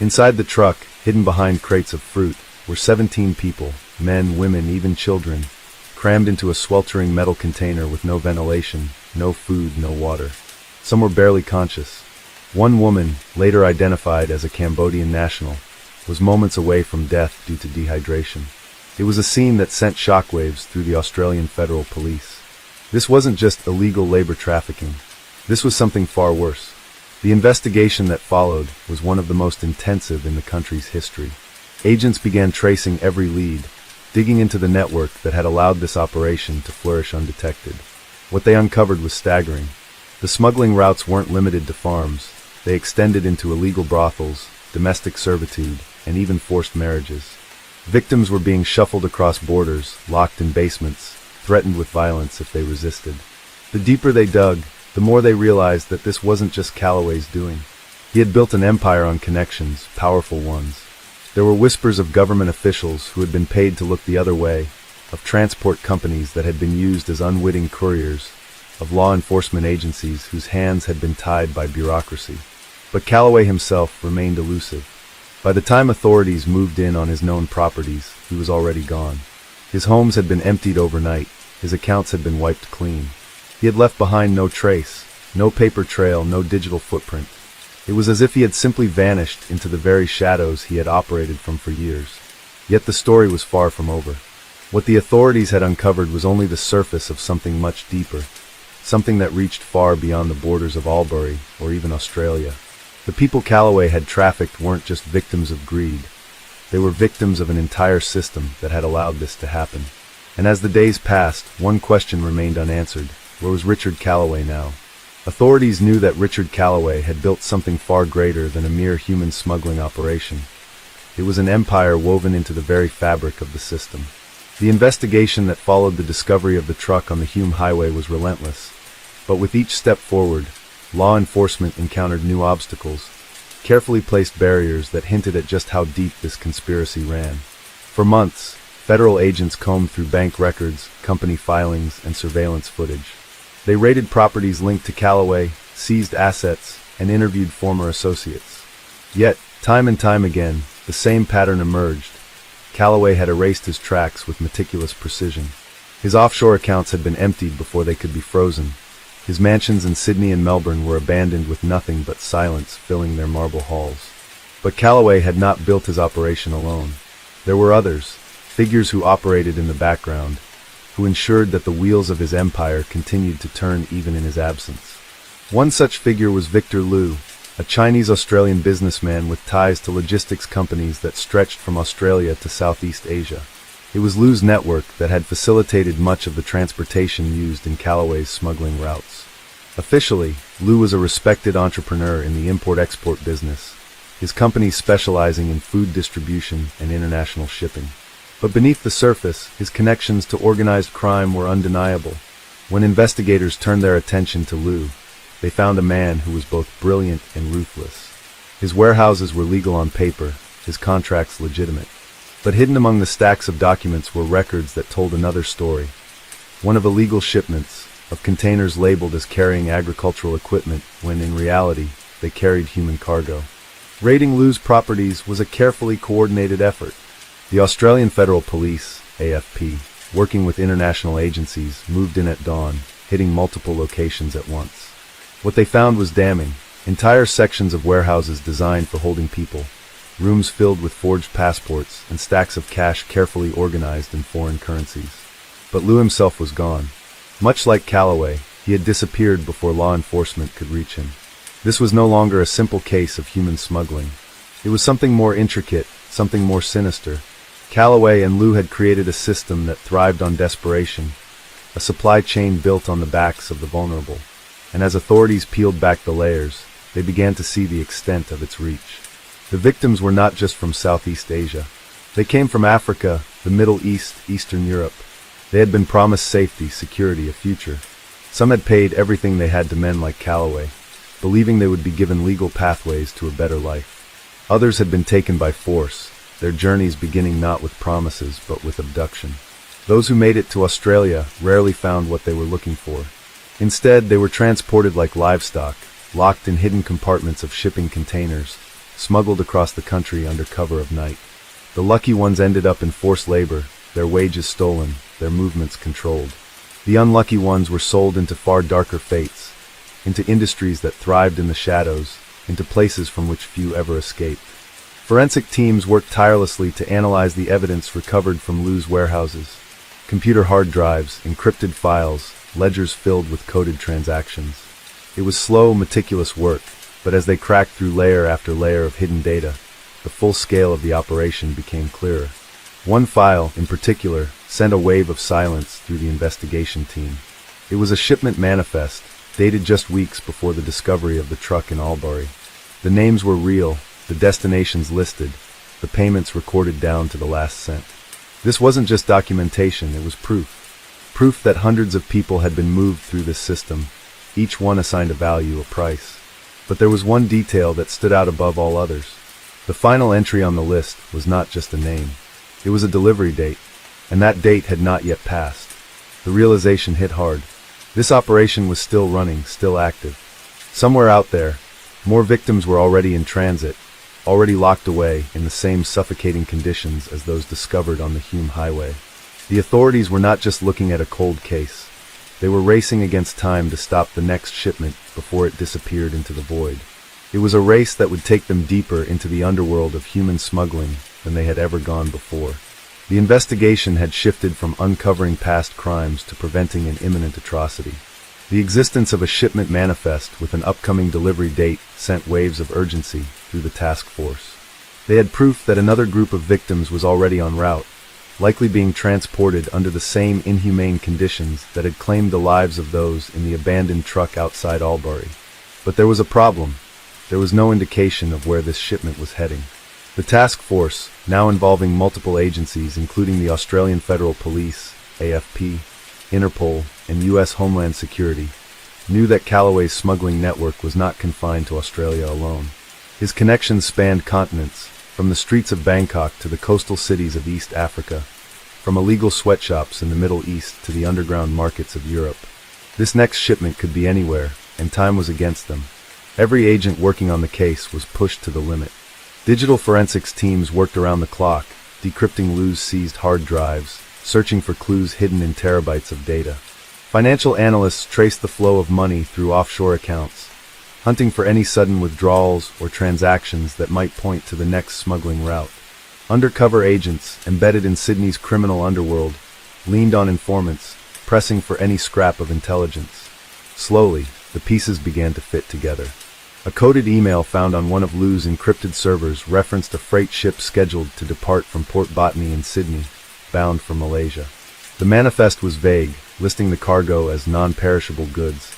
Inside the truck, hidden behind crates of fruit, were 17 people, men, women, even children, crammed into a sweltering metal container with no ventilation, no food, no water. Some were barely conscious. One woman, later identified as a Cambodian national, was moments away from death due to dehydration. It was a scene that sent shockwaves through the Australian Federal Police. This wasn't just illegal labor trafficking. This was something far worse. The investigation that followed was one of the most intensive in the country's history. Agents began tracing every lead, digging into the network that had allowed this operation to flourish undetected. What they uncovered was staggering. The smuggling routes weren't limited to farms. They extended into illegal brothels, domestic servitude, and even forced marriages. Victims were being shuffled across borders, locked in basements, threatened with violence if they resisted. The deeper they dug, the more they realized that this wasn't just Calloway's doing. He had built an empire on connections, powerful ones. There were whispers of government officials who had been paid to look the other way, of transport companies that had been used as unwitting couriers, of law enforcement agencies whose hands had been tied by bureaucracy. But Calloway himself remained elusive. By the time authorities moved in on his known properties, he was already gone. His homes had been emptied overnight, his accounts had been wiped clean. He had left behind no trace, no paper trail, no digital footprint. It was as if he had simply vanished into the very shadows he had operated from for years. Yet the story was far from over. What the authorities had uncovered was only the surface of something much deeper, something that reached far beyond the borders of Albury or even Australia. The people Calloway had trafficked weren't just victims of greed. They were victims of an entire system that had allowed this to happen. And as the days passed, one question remained unanswered. Where was Richard Calloway now? Authorities knew that Richard Calloway had built something far greater than a mere human smuggling operation. It was an empire woven into the very fabric of the system. The investigation that followed the discovery of the truck on the Hume Highway was relentless. But with each step forward, law enforcement encountered new obstacles, carefully placed barriers that hinted at just how deep this conspiracy ran. For months, federal agents combed through bank records, company filings, and surveillance footage. They raided properties linked to Calloway, seized assets, and interviewed former associates. Yet, time and time again, the same pattern emerged. Calloway had erased his tracks with meticulous precision. His offshore accounts had been emptied before they could be frozen. His mansions in Sydney and Melbourne were abandoned with nothing but silence filling their marble halls. But Calloway had not built his operation alone. There were others, figures who operated in the background, who ensured that the wheels of his empire continued to turn even in his absence. One such figure was Victor Liu, a Chinese-Australian businessman with ties to logistics companies that stretched from Australia to Southeast Asia. It was Liu's network that had facilitated much of the transportation used in Calloway's smuggling routes. Officially, Liu was a respected entrepreneur in the import-export business, his company specializing in food distribution and international shipping. But beneath the surface, his connections to organized crime were undeniable. When investigators turned their attention to Liu, they found a man who was both brilliant and ruthless. His warehouses were legal on paper, his contracts legitimate. But hidden among the stacks of documents were records that told another story. One of illegal shipments, of containers labeled as carrying agricultural equipment, when in reality, they carried human cargo. Raiding Liu's properties was a carefully coordinated effort. The Australian Federal Police, AFP, working with international agencies, moved in at dawn, hitting multiple locations at once. What they found was damning. Entire sections of warehouses designed for holding people, rooms filled with forged passports, and stacks of cash carefully organized in foreign currencies. But Liu himself was gone. Much like Calloway, he had disappeared before law enforcement could reach him. This was no longer a simple case of human smuggling. It was something more intricate, something more sinister. Calloway and Liu had created a system that thrived on desperation, a supply chain built on the backs of the vulnerable. And as authorities peeled back the layers, they began to see the extent of its reach. The victims were not just from Southeast Asia. They came from Africa, the Middle East, Eastern Europe. They had been promised safety, security, a future. Some had paid everything they had to men like Calloway, believing they would be given legal pathways to a better life. Others had been taken by force, their journeys beginning not with promises but with abduction. Those who made it to Australia rarely found what they were looking for. Instead, they were transported like livestock, locked in hidden compartments of shipping containers, smuggled across the country under cover of night. The lucky ones ended up in forced labor, their wages stolen, their movements controlled. The unlucky ones were sold into far darker fates, into industries that thrived in the shadows, into places from which few ever escaped. Forensic teams worked tirelessly to analyze the evidence recovered from Lou's warehouses. Computer hard drives, encrypted files, ledgers filled with coded transactions. It was slow, meticulous work, but as they cracked through layer after layer of hidden data, the full scale of the operation became clearer. One file, in particular, sent a wave of silence through the investigation team. It was a shipment manifest, dated just weeks before the discovery of the truck in Albury. The names were real, the destinations listed, the payments recorded down to the last cent. This wasn't just documentation, it was proof. Proof that hundreds of people had been moved through this system, each one assigned a value, a price. But there was one detail that stood out above all others. The final entry on the list was not just a name. It was a delivery date, and that date had not yet passed. The realization hit hard. This operation was still running, still active. Somewhere out there, more victims were already in transit, already locked away in the same suffocating conditions as those discovered on the Hume Highway. The authorities were not just looking at a cold case. They were racing against time to stop the next shipment before it disappeared into the void. It was a race that would take them deeper into the underworld of human smuggling than they had ever gone before. The investigation had shifted from uncovering past crimes to preventing an imminent atrocity. The existence of a shipment manifest with an upcoming delivery date sent waves of urgency through the task force. They had proof that another group of victims was already en route, likely being transported under the same inhumane conditions that had claimed the lives of those in the abandoned truck outside Albury. But there was a problem. There was no indication of where this shipment was heading. The task force, now involving multiple agencies including the Australian Federal Police, AFP, Interpol, and U.S. Homeland Security, knew that Calloway's smuggling network was not confined to Australia alone. His connections spanned continents, from the streets of Bangkok to the coastal cities of East Africa, from illegal sweatshops in the Middle East to the underground markets of Europe. This next shipment could be anywhere, and time was against them. Every agent working on the case was pushed to the limit. Digital forensics teams worked around the clock, decrypting Lou's seized hard drives, searching for clues hidden in terabytes of data. Financial analysts traced the flow of money through offshore accounts, hunting for any sudden withdrawals or transactions that might point to the next smuggling route. Undercover agents, embedded in Sydney's criminal underworld, leaned on informants, pressing for any scrap of intelligence. Slowly, the pieces began to fit together. A coded email found on one of Lou's encrypted servers referenced a freight ship scheduled to depart from Port Botany in Sydney, bound for Malaysia. The manifest was vague, listing the cargo as non-perishable goods,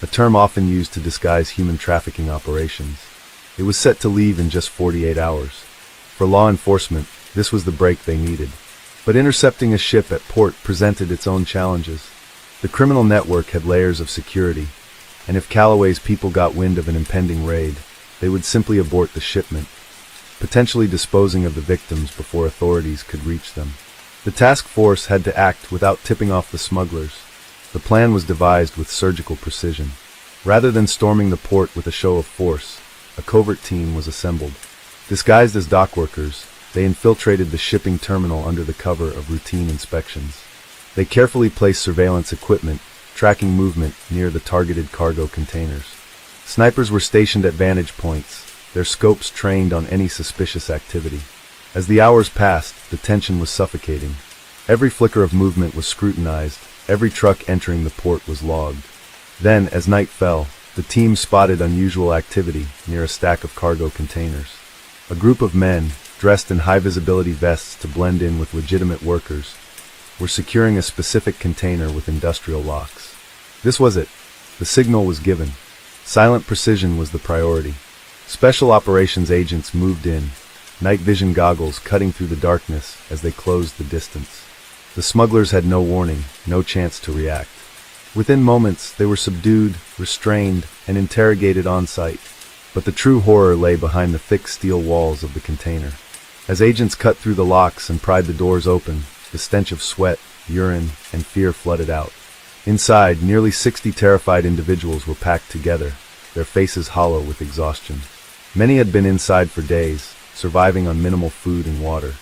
a term often used to disguise human trafficking operations. It was set to leave in just 48 hours. For law enforcement, this was the break they needed. But intercepting a ship at port presented its own challenges. The criminal network had layers of security, and if Calloway's people got wind of an impending raid, they would simply abort the shipment, potentially disposing of the victims before authorities could reach them. The task force had to act without tipping off the smugglers. The plan was devised with surgical precision. Rather than storming the port with a show of force, a covert team was assembled. Disguised as dock workers, they infiltrated the shipping terminal under the cover of routine inspections. They carefully placed surveillance equipment, tracking movement near the targeted cargo containers. Snipers were stationed at vantage points, their scopes trained on any suspicious activity. As the hours passed, the tension was suffocating. Every flicker of movement was scrutinized, every truck entering the port was logged. Then, as night fell, the team spotted unusual activity near a stack of cargo containers. A group of men, dressed in high-visibility vests to blend in with legitimate workers, were securing a specific container with industrial locks. This was it. The signal was given. Silent precision was the priority. Special operations agents moved in, night vision goggles cutting through the darkness as they closed the distance. The smugglers had no warning, no chance to react. Within moments, they were subdued, restrained, and interrogated on site. But the true horror lay behind the thick steel walls of the container. As agents cut through the locks and pried the doors open, the stench of sweat, urine, and fear flooded out. Inside, nearly 60 terrified individuals were packed together, their faces hollow with exhaustion. Many had been inside for days, surviving on minimal food and water.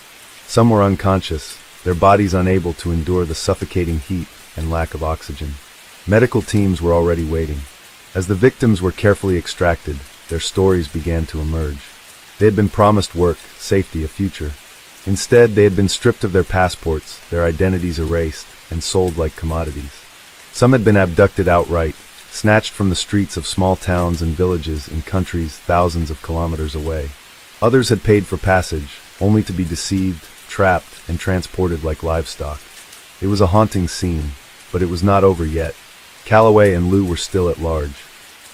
Some were unconscious, their bodies unable to endure the suffocating heat and lack of oxygen. Medical teams were already waiting. As the victims were carefully extracted, their stories began to emerge. They had been promised work, safety, a future. Instead, they had been stripped of their passports, their identities erased, and sold like commodities. Some had been abducted outright, snatched from the streets of small towns and villages in countries thousands of kilometers away. Others had paid for passage, only to be deceived, trapped, and transported like livestock. It was a haunting scene, but it was not over yet. Calloway and Liu were still at large.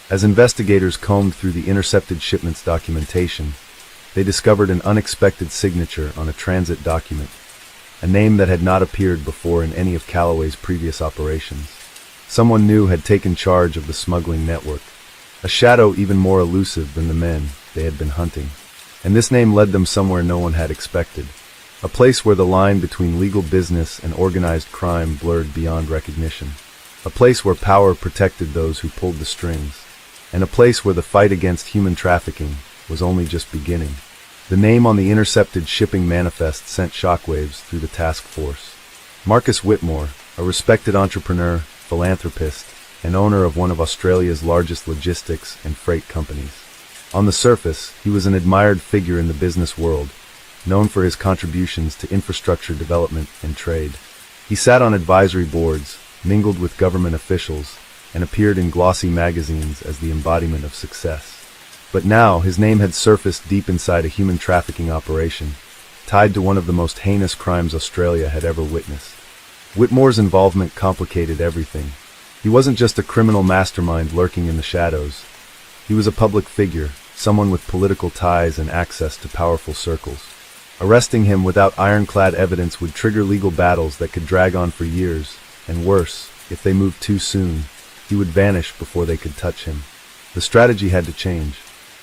As investigators combed through the intercepted shipment's documentation, they discovered an unexpected signature on a transit document, a name that had not appeared before in any of Calloway's previous operations. Someone new had taken charge of the smuggling network, a shadow even more elusive than the men they had been hunting. And this name led them somewhere no one had expected, a place where the line between legal business and organized crime blurred beyond recognition, a place where power protected those who pulled the strings, and a place where the fight against human trafficking was only just beginning. The name on the intercepted shipping manifest sent shockwaves through the task force. Marcus Whitmore, a respected entrepreneur, philanthropist, and owner of one of Australia's largest logistics and freight companies. On the surface, he was an admired figure in the business world, known for his contributions to infrastructure development and trade. He sat on advisory boards, mingled with government officials, and appeared in glossy magazines as the embodiment of success. But now, his name had surfaced deep inside a human trafficking operation, tied to one of the most heinous crimes Australia had ever witnessed. Whitmore's involvement complicated everything. He wasn't just a criminal mastermind lurking in the shadows. He was a public figure, someone with political ties and access to powerful circles. Arresting him without ironclad evidence would trigger legal battles that could drag on for years, and worse, if they moved too soon, he would vanish before they could touch him. The strategy had to change.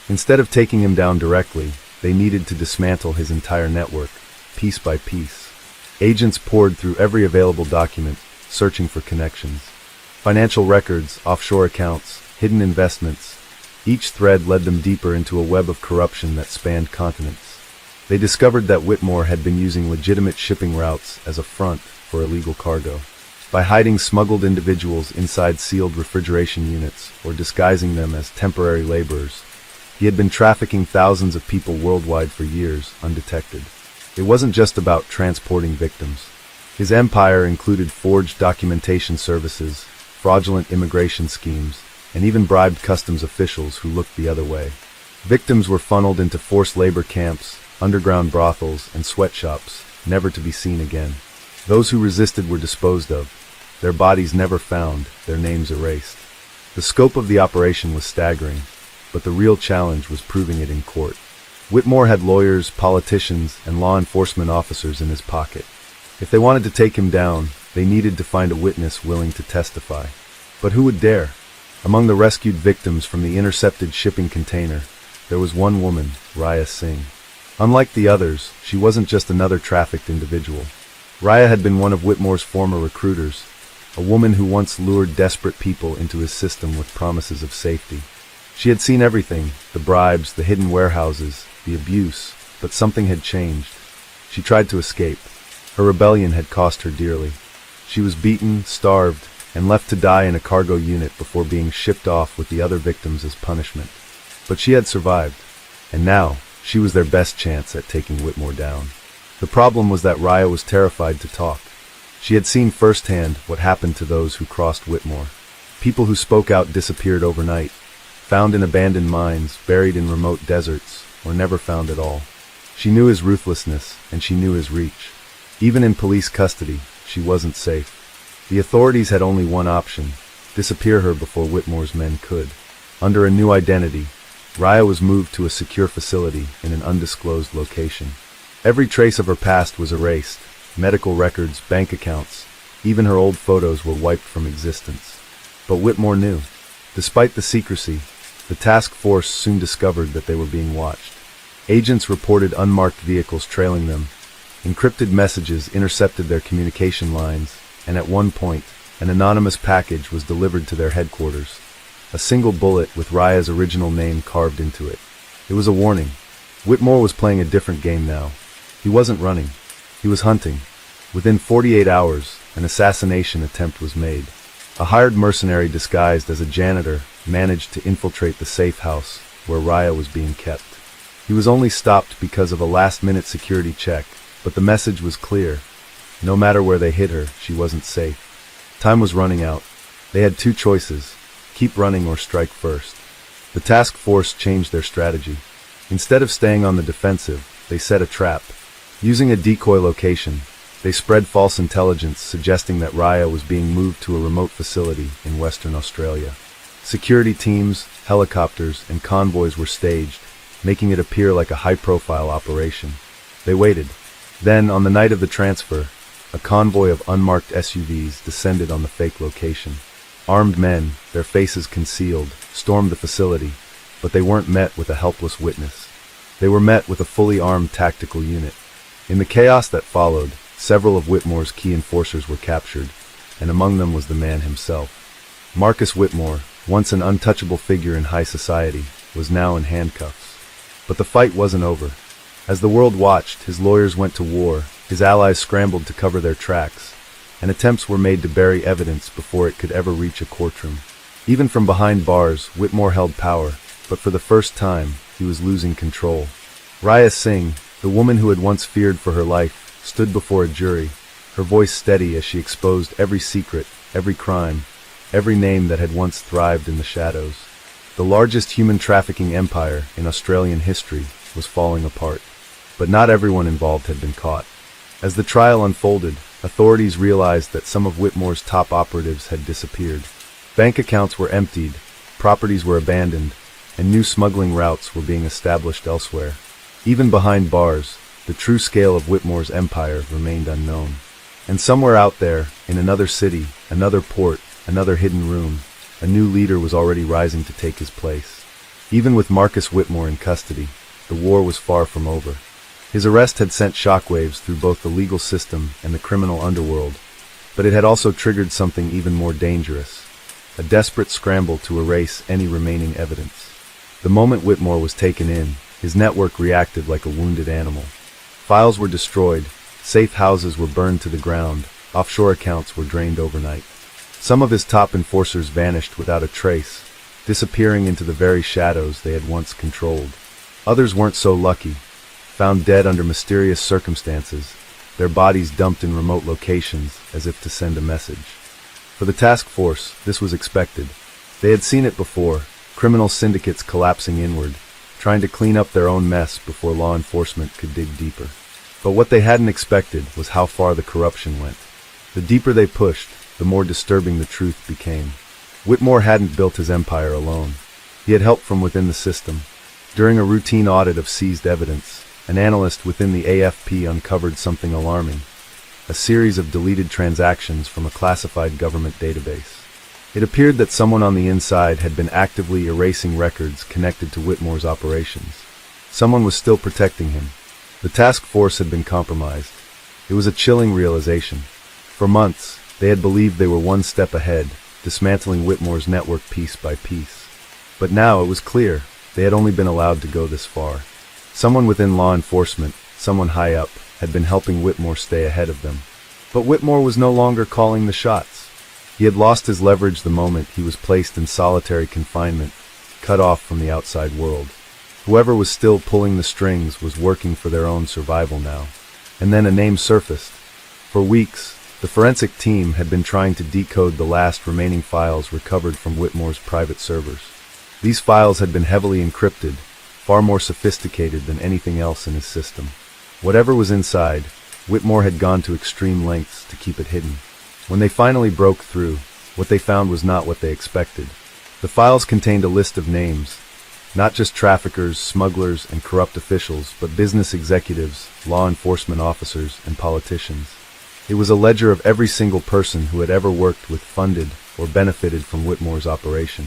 Instead of taking him down directly, they needed to dismantle his entire network, piece by piece. Agents poured through every available document, searching for connections. Financial records, offshore accounts, hidden investments. Each thread led them deeper into a web of corruption that spanned continents. They discovered that Whitmore had been using legitimate shipping routes as a front for illegal cargo. By hiding smuggled individuals inside sealed refrigeration units or disguising them as temporary laborers, he had been trafficking thousands of people worldwide for years, undetected. It wasn't just about transporting victims. His empire included forged documentation services, fraudulent immigration schemes, and even bribed customs officials who looked the other way. Victims were funneled into forced labor camps, underground brothels, and sweatshops, never to be seen again. Those who resisted were disposed of, their bodies never found, their names erased. The scope of the operation was staggering, but the real challenge was proving it in court. Whitmore had lawyers, politicians, and law enforcement officers in his pocket. If they wanted to take him down, they needed to find a witness willing to testify. But who would dare? Among the rescued victims from the intercepted shipping container, there was one woman, Raya Singh. Unlike the others, she wasn't just another trafficked individual. Raya had been one of Whitmore's former recruiters, a woman who once lured desperate people into his system with promises of safety. She had seen everything, the bribes, the hidden warehouses, the abuse, but something had changed. She tried to escape. Her rebellion had cost her dearly. She was beaten, starved, and left to die in a cargo unit before being shipped off with the other victims as punishment. But she had survived, and now she was their best chance at taking Whitmore down. The problem was that Raya was terrified to talk. She had seen firsthand what happened to those who crossed Whitmore. People who spoke out disappeared overnight, found in abandoned mines, buried in remote deserts, or never found at all. She knew his ruthlessness, and she knew his reach. Even in police custody, she wasn't safe. The authorities had only one option: disappear her before Whitmore's men could. Under a new identity, Raya was moved to a secure facility in an undisclosed location. Every trace of her past was erased. Medical records, bank accounts, even her old photos were wiped from existence. But Whitmore knew. Despite the secrecy, the task force soon discovered that they were being watched. Agents reported unmarked vehicles trailing them. Encrypted messages intercepted their communication lines, and at one point, an anonymous package was delivered to their headquarters. A single bullet with Raya's original name carved into it. It was a warning. Whitmore was playing a different game now. He wasn't running. He was hunting. Within 48 hours, an assassination attempt was made. A hired mercenary disguised as a janitor managed to infiltrate the safe house where Raya was being kept. He was only stopped because of a last-minute security check, but the message was clear. No matter where they hid her, she wasn't safe. Time was running out. They had two choices: keep running or strike first. The task force changed their strategy. Instead of staying on the defensive, they set a trap. Using a decoy location, they spread false intelligence suggesting that Raya was being moved to a remote facility in Western Australia. Security teams, helicopters, and convoys were staged, making it appear like a high-profile operation. They waited. Then, on the night of the transfer, a convoy of unmarked SUVs descended on the fake location. Armed men, their faces concealed, stormed the facility, but they weren't met with a helpless witness. They were met with a fully armed tactical unit. In the chaos that followed, several of Whitmore's key enforcers were captured, and among them was the man himself. Marcus Whitmore, once an untouchable figure in high society, was now in handcuffs. But the fight wasn't over. As the world watched, his lawyers went to war, his allies scrambled to cover their tracks, and attempts were made to bury evidence before it could ever reach a courtroom. Even from behind bars, Whitmore held power, but for the first time, he was losing control. Raya Singh, the woman who had once feared for her life, stood before a jury, her voice steady as she exposed every secret, every crime, every name that had once thrived in the shadows. The largest human trafficking empire in Australian history was falling apart. But not everyone involved had been caught. As the trial unfolded, authorities realized that some of Whitmore's top operatives had disappeared. Bank accounts were emptied, properties were abandoned, and new smuggling routes were being established elsewhere. Even behind bars, the true scale of Whitmore's empire remained unknown. And somewhere out there, in another city, another port, another hidden room, a new leader was already rising to take his place. Even with Marcus Whitmore in custody, the war was far from over. His arrest had sent shockwaves through both the legal system and the criminal underworld, but it had also triggered something even more dangerous: a desperate scramble to erase any remaining evidence. The moment Whitmore was taken in, his network reacted like a wounded animal. Files were destroyed, safe houses were burned to the ground, offshore accounts were drained overnight. Some of his top enforcers vanished without a trace, disappearing into the very shadows they had once controlled. Others weren't so lucky, found dead under mysterious circumstances, their bodies dumped in remote locations as if to send a message. For the task force, this was expected. They had seen it before, criminal syndicates collapsing inward, trying to clean up their own mess before law enforcement could dig deeper. But what they hadn't expected was how far the corruption went. The deeper they pushed, the more disturbing the truth became. Whitmore hadn't built his empire alone. He had help from within the system. During a routine audit of seized evidence, an analyst within the AFP uncovered something alarming: a series of deleted transactions from a classified government database. It appeared that someone on the inside had been actively erasing records connected to Whitmore's operations. Someone was still protecting him. The task force had been compromised. It was a chilling realization. For months, they had believed they were one step ahead, dismantling Whitmore's network piece by piece. But now it was clear they had only been allowed to go this far. Someone within law enforcement, someone high up, had been helping Whitmore stay ahead of them. But Whitmore was no longer calling the shots. He had lost his leverage the moment he was placed in solitary confinement, cut off from the outside world. Whoever was still pulling the strings was working for their own survival now. And then a name surfaced. For weeks, the forensic team had been trying to decode the last remaining files recovered from Whitmore's private servers. These files had been heavily encrypted, far more sophisticated than anything else in his system. Whatever was inside, Whitmore had gone to extreme lengths to keep it hidden. When they finally broke through, what they found was not what they expected. The files contained a list of names, not just traffickers, smugglers, and corrupt officials, but business executives, law enforcement officers, and politicians. It was a ledger of every single person who had ever worked with, funded, or benefited from Whitmore's operation.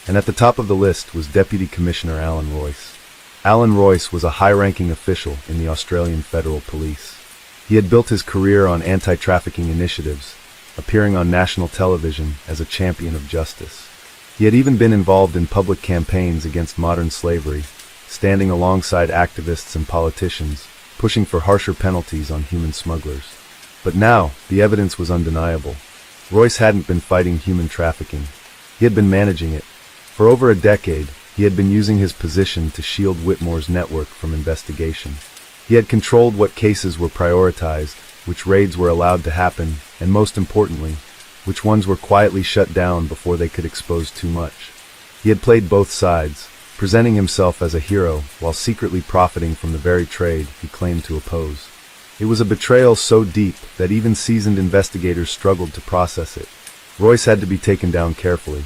And at the top of the list was Deputy Commissioner Alan Royce. Alan Royce was a high-ranking official in the Australian Federal Police. He had built his career on anti-trafficking initiatives, appearing on national television as a champion of justice. He had even been involved in public campaigns against modern slavery, standing alongside activists and politicians, pushing for harsher penalties on human smugglers. But now, the evidence was undeniable. Royce hadn't been fighting human trafficking. He had been managing it. For over a decade, He had been using his position to shield Whitmore's network from investigation. He had controlled what cases were prioritized, which raids were allowed to happen, and most importantly, which ones were quietly shut down before they could expose too much. He had played both sides, presenting himself as a hero while secretly profiting from the very trade he claimed to oppose. It was a betrayal so deep that even seasoned investigators struggled to process it. Royce had to be taken down carefully.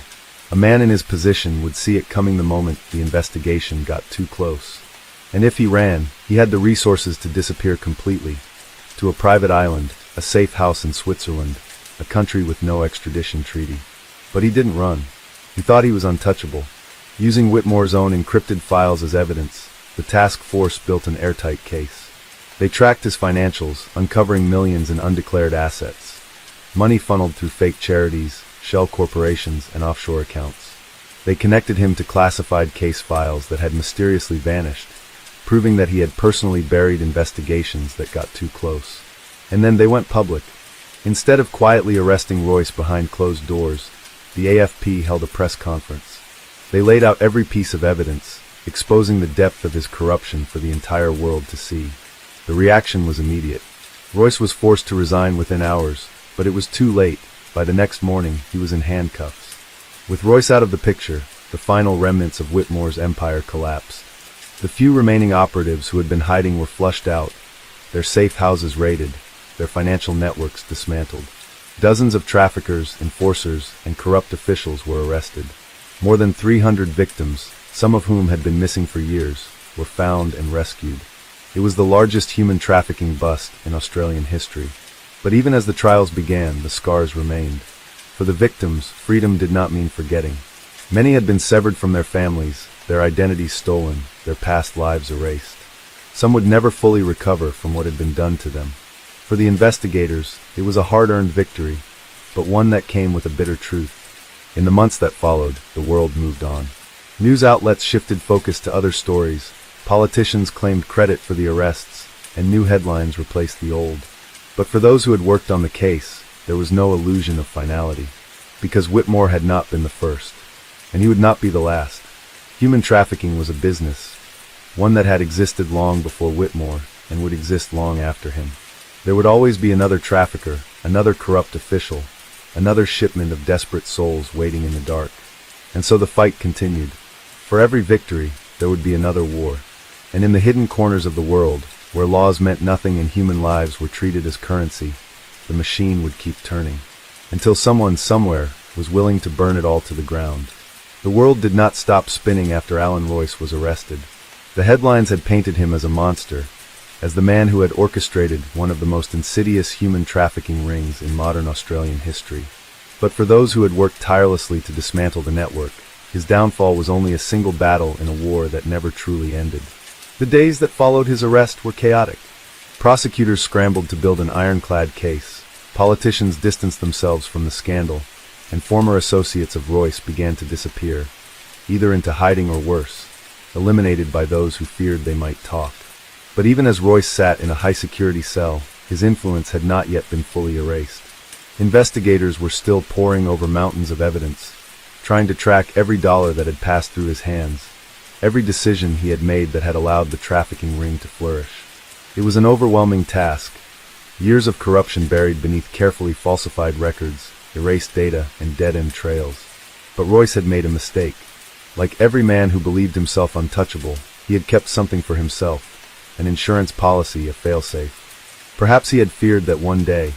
A man in his position would see it coming the moment the investigation got too close. And if he ran, he had the resources to disappear completely, to a private island, a safe house in Switzerland, a country with no extradition treaty. But he didn't run. He thought he was untouchable. Using Whitmore's own encrypted files as evidence, the task force built an airtight case. They tracked his financials, uncovering millions in undeclared assets. Money funneled through fake charities, shell corporations, and offshore accounts. They connected him to classified case files that had mysteriously vanished, proving that he had personally buried investigations that got too close. And then they went public. Instead of quietly arresting Royce behind closed doors, the AFP held a press conference. They laid out every piece of evidence, exposing the depth of his corruption for the entire world to see. The reaction was immediate. Royce was forced to resign within hours, but it was too late. By the next morning, he was in handcuffs. With Royce out of the picture, the final remnants of Whitmore's empire collapsed. The few remaining operatives who had been hiding were flushed out, their safe houses raided, their financial networks dismantled. Dozens of traffickers, enforcers, and corrupt officials were arrested. More than 300 victims, some of whom had been missing for years, were found and rescued. It was the largest human trafficking bust in Australian history. But even as the trials began, the scars remained. For the victims, freedom did not mean forgetting. Many had been severed from their families, their identities stolen, their past lives erased. Some would never fully recover from what had been done to them. For the investigators, it was a hard-earned victory, but one that came with a bitter truth. In the months that followed, the world moved on. News outlets shifted focus to other stories, politicians claimed credit for the arrests, and new headlines replaced the old. But for those who had worked on the case, there was no illusion of finality, because Whitmore had not been the first, and he would not be the last. Human trafficking was a business, one that had existed long before Whitmore and would exist long after him. There would always be another trafficker, another corrupt official, another shipment of desperate souls waiting in the dark. And so the fight continued. For every victory, there would be another war. And in the hidden corners of the world, where laws meant nothing and human lives were treated as currency, the machine would keep turning, until someone somewhere was willing to burn it all to the ground. The world did not stop spinning after Alan Royce was arrested. The headlines had painted him as a monster, as the man who had orchestrated one of the most insidious human trafficking rings in modern Australian history. But for those who had worked tirelessly to dismantle the network, his downfall was only a single battle in a war that never truly ended. The days that followed his arrest were chaotic. Prosecutors scrambled to build an ironclad case, politicians distanced themselves from the scandal, and former associates of Royce began to disappear, either into hiding or worse, eliminated by those who feared they might talk. But even as Royce sat in a high-security cell, his influence had not yet been fully erased. Investigators were still poring over mountains of evidence, trying to track every dollar that had passed through his hands, every decision he had made that had allowed the trafficking ring to flourish. It was an overwhelming task, years of corruption buried beneath carefully falsified records, erased data, and dead-end trails. But Royce had made a mistake. Like every man who believed himself untouchable, he had kept something for himself, an insurance policy, a failsafe. Perhaps he had feared that one day,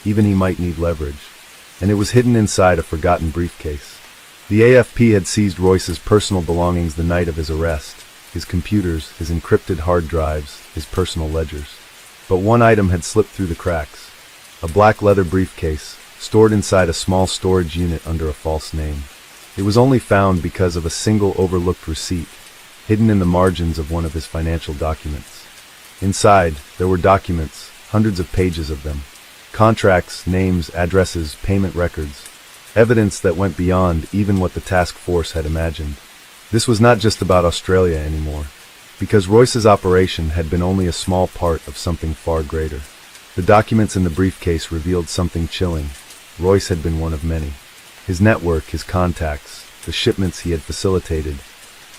even he might need leverage, and it was hidden inside a forgotten briefcase. The AFP had seized Royce's personal belongings the night of his arrest, his computers, his encrypted hard drives, his personal ledgers. But one item had slipped through the cracks, a black leather briefcase, stored inside a small storage unit under a false name. It was only found because of a single overlooked receipt, hidden in the margins of one of his financial documents. Inside, there were documents, hundreds of pages of them. Contracts, names, addresses, payment records. Evidence that went beyond even what the task force had imagined. This was not just about Australia anymore, because Royce's operation had been only a small part of something far greater. The documents in the briefcase revealed something chilling. Royce had been one of many. His network, his contacts, the shipments he had facilitated,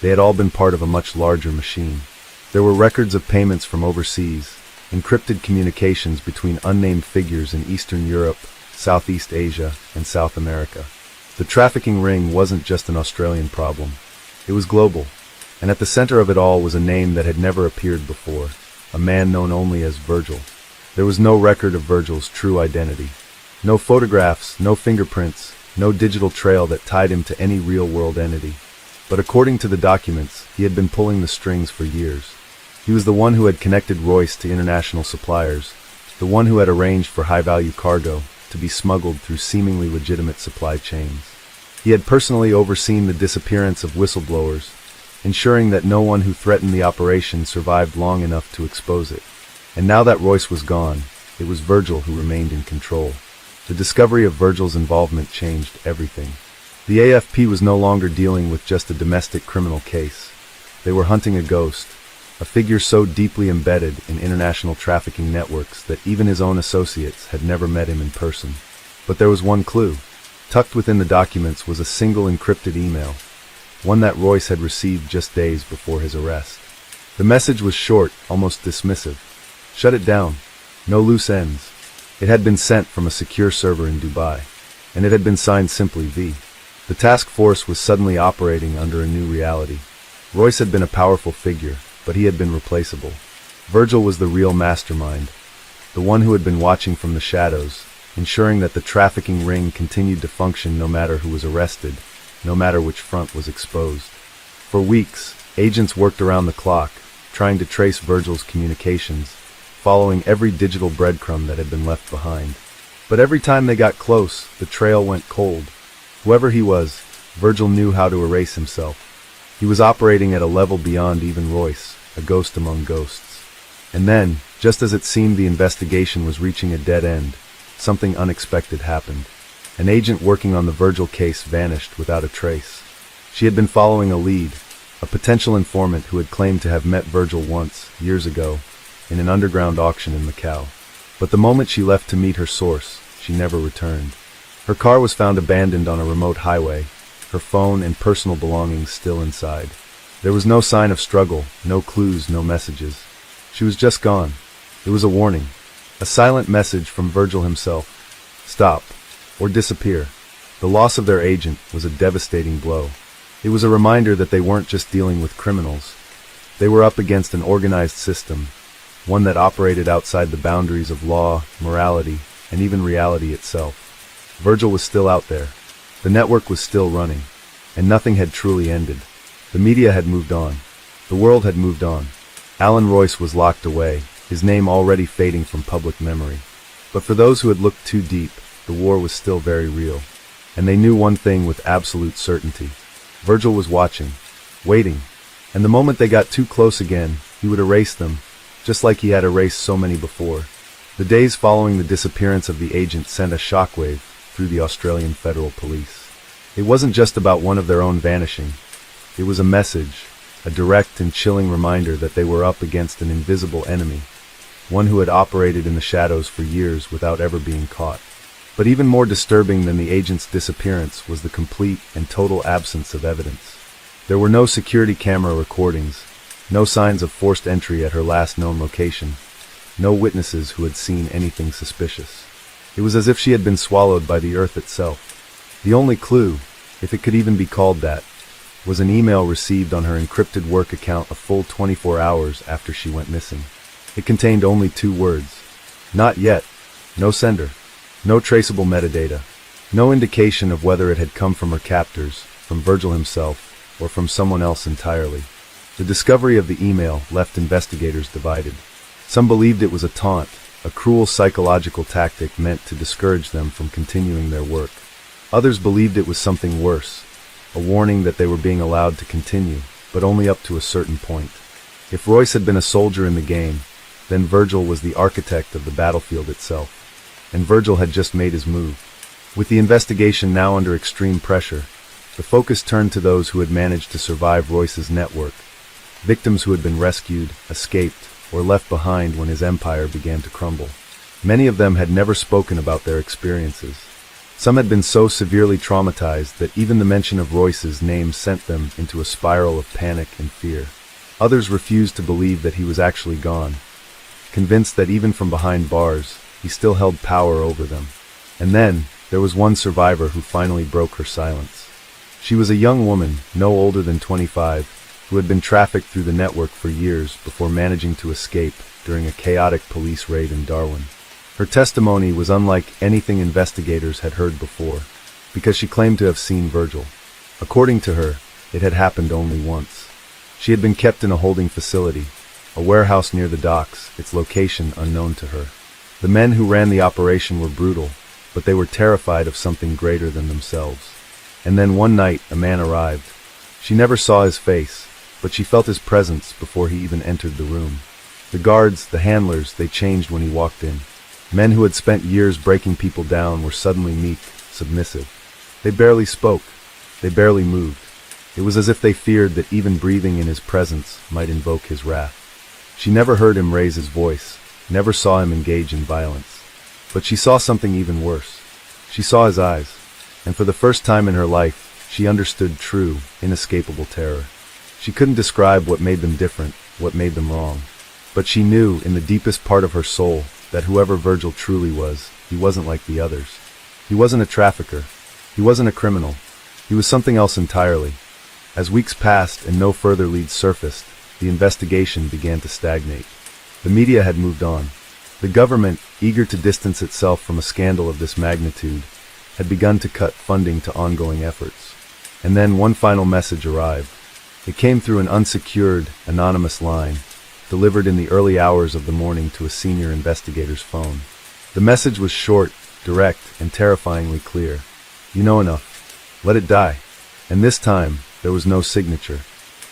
They had all been part of a much larger machine. There were records of payments from overseas, encrypted communications between unnamed figures in Eastern Europe, Southeast Asia, and South America. The trafficking ring wasn't just an Australian problem. It was global, and at the center of it all was a name that had never appeared before, a man known only as Virgil. There was no record of Virgil's true identity. No photographs, no fingerprints, no digital trail that tied him to any real-world entity. But according to the documents, he had been pulling the strings for years. He was the one who had connected Royce to international suppliers, the one who had arranged for high-value cargo to be smuggled through seemingly legitimate supply chains. He had personally overseen the disappearance of whistleblowers, ensuring that no one who threatened the operation survived long enough to expose it. And now that Royce was gone, it was Virgil who remained in control. The discovery of Virgil's involvement changed everything. The AFP was no longer dealing with just a domestic criminal case. They were hunting a ghost, a figure so deeply embedded in international trafficking networks that even his own associates had never met him in person. But there was one clue. Tucked within the documents was a single encrypted email, one that Royce had received just days before his arrest. The message was short, almost dismissive. Shut it down. No loose ends. It had been sent from a secure server in Dubai, and it had been signed simply V. The task force was suddenly operating under a new reality. Royce had been a powerful figure, but he had been replaceable. Virgil was the real mastermind, the one who had been watching from the shadows, ensuring that the trafficking ring continued to function no matter who was arrested, no matter which front was exposed. For weeks, agents worked around the clock, trying to trace Virgil's communications, following every digital breadcrumb that had been left behind. But every time they got close, the trail went cold. Whoever he was, Virgil knew how to erase himself. He was operating at a level beyond even Royce, a ghost among ghosts. And then, just as it seemed the investigation was reaching a dead end, something unexpected happened. An agent working on the Virgil case vanished without a trace. She had been following a lead, a potential informant who had claimed to have met Virgil once, years ago, in an underground auction in Macau. But the moment she left to meet her source, she never returned. Her car was found abandoned on a remote highway, her phone and personal belongings still inside. There was no sign of struggle, no clues, no messages. She was just gone. It was a warning. A silent message from Virgil himself. Stop, or disappear. The loss of their agent was a devastating blow. It was a reminder that they weren't just dealing with criminals. They were up against an organized system, one that operated outside the boundaries of law, morality, and even reality itself. Virgil was still out there. The network was still running, and nothing had truly ended. The media had moved on. The world had moved on. Alan Royce was locked away, his name already fading from public memory. But for those who had looked too deep, the war was still very real. And they knew one thing with absolute certainty. Virgil was watching, waiting, and the moment they got too close again, he would erase them, just like he had erased so many before. The days following the disappearance of the agent sent a shockwave through the Australian Federal Police. It wasn't just about one of their own vanishing. It was a message, a direct and chilling reminder that they were up against an invisible enemy, one who had operated in the shadows for years without ever being caught. But even more disturbing than the agent's disappearance was the complete and total absence of evidence. There were no security camera recordings, no signs of forced entry at her last known location, no witnesses who had seen anything suspicious. It was as if she had been swallowed by the earth itself. The only clue, if it could even be called that, was an email received on her encrypted work account a full 24 hours after she went missing. It contained only 2 words. Not yet. No sender. No traceable metadata. No indication of whether it had come from her captors, from Virgil himself, or from someone else entirely. The discovery of the email left investigators divided. Some believed it was a taunt, a cruel psychological tactic meant to discourage them from continuing their work. Others believed it was something worse, a warning that they were being allowed to continue, but only up to a certain point. If Royce had been a soldier in the game, then Virgil was the architect of the battlefield itself. And Virgil had just made his move. With the investigation now under extreme pressure, the focus turned to those who had managed to survive Royce's network, victims who had been rescued, escaped, or left behind when his empire began to crumble. Many of them had never spoken about their experiences. Some had been so severely traumatized that even the mention of Royce's name sent them into a spiral of panic and fear. Others refused to believe that he was actually gone, convinced that even from behind bars, he still held power over them. And then, there was one survivor who finally broke her silence. She was a young woman, no older than 25, who had been trafficked through the network for years before managing to escape during a chaotic police raid in Darwin. Her testimony was unlike anything investigators had heard before, because she claimed to have seen Virgil. According to her, it had happened only once. She had been kept in a holding facility, a warehouse near the docks, its location unknown to her. The men who ran the operation were brutal, but they were terrified of something greater than themselves. And then one night, a man arrived. She never saw his face, but she felt his presence before he even entered the room. The guards, the handlers, they changed when he walked in. Men who had spent years breaking people down were suddenly meek, submissive. They barely spoke. They barely moved. It was as if they feared that even breathing in his presence might invoke his wrath. She never heard him raise his voice, never saw him engage in violence. But she saw something even worse. She saw his eyes, and for the first time in her life, she understood true, inescapable terror. She couldn't describe what made them different, what made them wrong. But she knew, in the deepest part of her soul, that whoever Virgil truly was, he wasn't like the others. He wasn't a trafficker. He wasn't a criminal. He was something else entirely. As weeks passed and no further leads surfaced, the investigation began to stagnate. The media had moved on. The government, eager to distance itself from a scandal of this magnitude, had begun to cut funding to ongoing efforts. And then one final message arrived. It came through an unsecured, anonymous line, delivered in the early hours of the morning to a senior investigator's phone. The message was short, direct, and terrifyingly clear. You know enough. Let it die. And this time, there was no signature.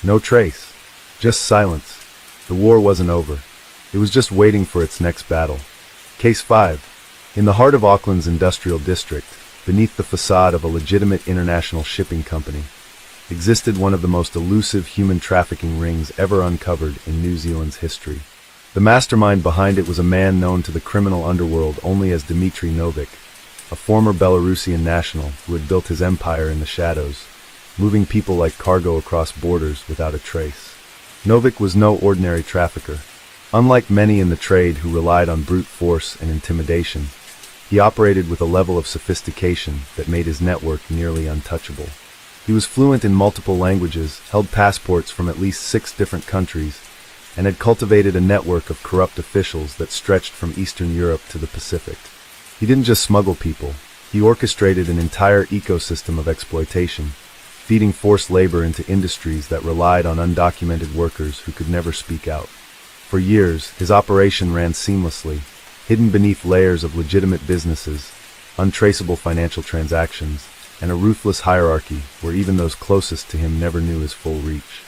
No trace. Just silence. The war wasn't over. It was just waiting for its next battle. Case 5. In the heart of Auckland's industrial district, beneath the facade of a legitimate international shipping company, existed one of the most elusive human trafficking rings ever uncovered in New Zealand's history. The mastermind behind it was a man known to the criminal underworld only as Dmitry Novik, a former Belarusian national who had built his empire in the shadows, moving people like cargo across borders without a trace. Novik was no ordinary trafficker. Unlike many in the trade who relied on brute force and intimidation, he operated with a level of sophistication that made his network nearly untouchable. He was fluent in multiple languages, held passports from at least 6 different countries, and had cultivated a network of corrupt officials that stretched from Eastern Europe to the Pacific. He didn't just smuggle people, he orchestrated an entire ecosystem of exploitation, feeding forced labor into industries that relied on undocumented workers who could never speak out. For years, his operation ran seamlessly, hidden beneath layers of legitimate businesses, untraceable financial transactions, and a ruthless hierarchy where even those closest to him never knew his full reach.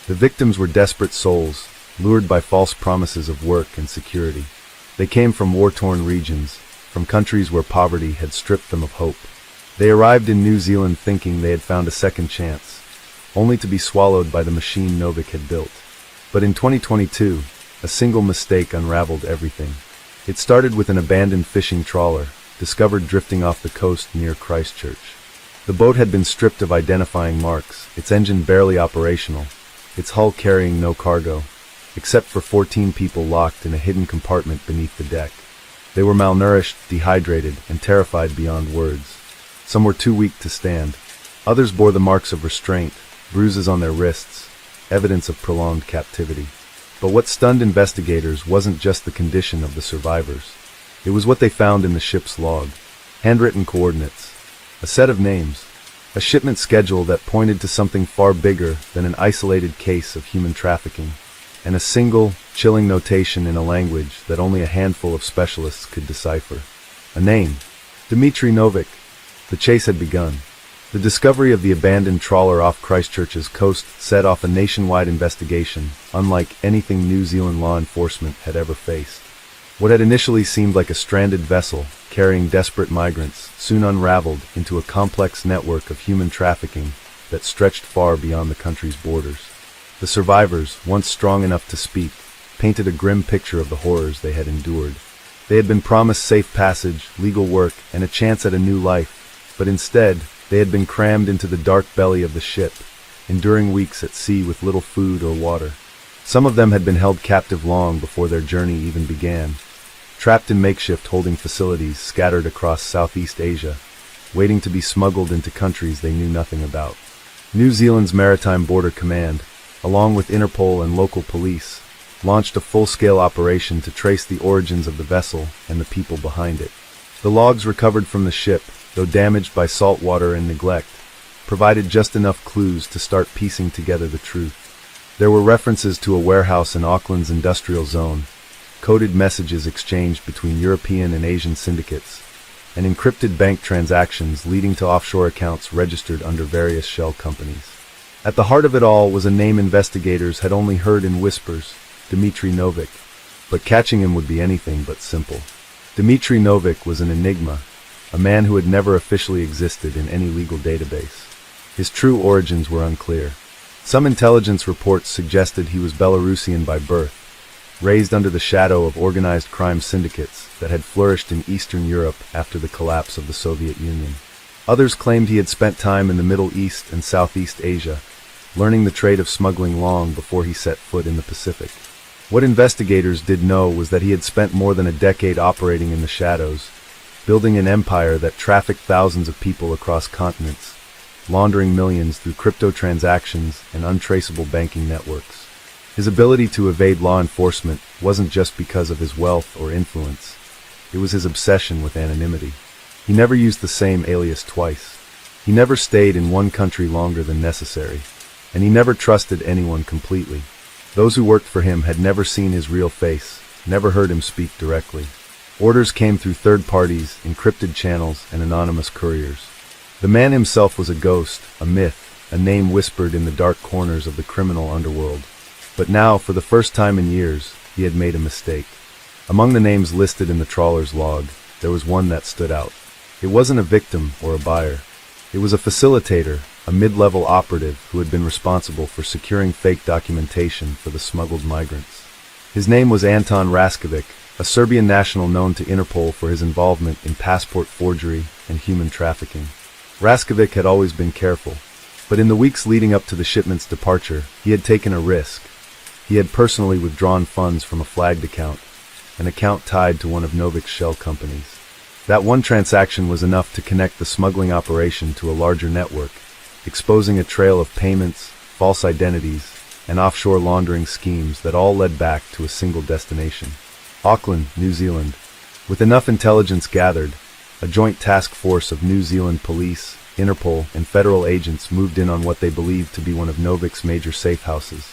The victims were desperate souls, lured by false promises of work and security. They came from war-torn regions, from countries where poverty had stripped them of hope. They arrived in New Zealand thinking they had found a second chance, only to be swallowed by the machine Novik had built. But in 2022, a single mistake unraveled everything. It started with an abandoned fishing trawler, discovered drifting off the coast near Christchurch. The boat had been stripped of identifying marks, its engine barely operational, its hull carrying no cargo, except for 14 people locked in a hidden compartment beneath the deck. They were malnourished, dehydrated, and terrified beyond words. Some were too weak to stand. Others bore the marks of restraint, bruises on their wrists, evidence of prolonged captivity. But what stunned investigators wasn't just the condition of the survivors. It was what they found in the ship's log. Handwritten coordinates. A set of names. A shipment schedule that pointed to something far bigger than an isolated case of human trafficking. And a single, chilling notation in a language that only a handful of specialists could decipher. A name. Dmitry Novik. The chase had begun. The discovery of the abandoned trawler off Christchurch's coast set off a nationwide investigation, unlike anything New Zealand law enforcement had ever faced. What had initially seemed like a stranded vessel, carrying desperate migrants, soon unraveled into a complex network of human trafficking that stretched far beyond the country's borders. The survivors, once strong enough to speak, painted a grim picture of the horrors they had endured. They had been promised safe passage, legal work, and a chance at a new life, but instead, they had been crammed into the dark belly of the ship, enduring weeks at sea with little food or water. Some of them had been held captive long before their journey even began, trapped in makeshift holding facilities scattered across Southeast Asia, waiting to be smuggled into countries they knew nothing about. New Zealand's Maritime Border Command, along with Interpol and local police, launched a full-scale operation to trace the origins of the vessel and the people behind it. The logs recovered from the ship, though damaged by salt water and neglect, provided just enough clues to start piecing together the truth. There were references to a warehouse in Auckland's industrial zone, coded messages exchanged between European and Asian syndicates, and encrypted bank transactions leading to offshore accounts registered under various shell companies. At the heart of it all was a name investigators had only heard in whispers, Dmitry Novik, but catching him would be anything but simple. Dmitry Novik was an enigma, a man who had never officially existed in any legal database. His true origins were unclear. Some intelligence reports suggested he was Belarusian by birth, raised under the shadow of organized crime syndicates that had flourished in Eastern Europe after the collapse of the Soviet Union. Others claimed he had spent time in the Middle East and Southeast Asia, learning the trade of smuggling long before he set foot in the Pacific. What investigators did know was that he had spent more than a decade operating in the shadows, building an empire that trafficked thousands of people across continents, laundering millions through crypto transactions and untraceable banking networks. His ability to evade law enforcement wasn't just because of his wealth or influence. It was his obsession with anonymity. He never used the same alias twice. He never stayed in one country longer than necessary, and he never trusted anyone completely. Those who worked for him had never seen his real face, never heard him speak directly. Orders came through third parties, encrypted channels, and anonymous couriers. The man himself was a ghost, a myth, a name whispered in the dark corners of the criminal underworld. But now, for the first time in years, he had made a mistake. Among the names listed in the trawler's log, there was one that stood out. It wasn't a victim or a buyer. It was a facilitator, a mid-level operative who had been responsible for securing fake documentation for the smuggled migrants. His name was Anton Raskovic, a Serbian national known to Interpol for his involvement in passport forgery and human trafficking. Raskovic had always been careful, but in the weeks leading up to the shipment's departure, he had taken a risk. He had personally withdrawn funds from a flagged account, an account tied to one of Novik's shell companies. That one transaction was enough to connect the smuggling operation to a larger network, exposing a trail of payments, false identities, and offshore laundering schemes that all led back to a single destination: Auckland, New Zealand. With enough intelligence gathered, a joint task force of New Zealand police, Interpol, and federal agents moved in on what they believed to be one of Novik's major safe houses,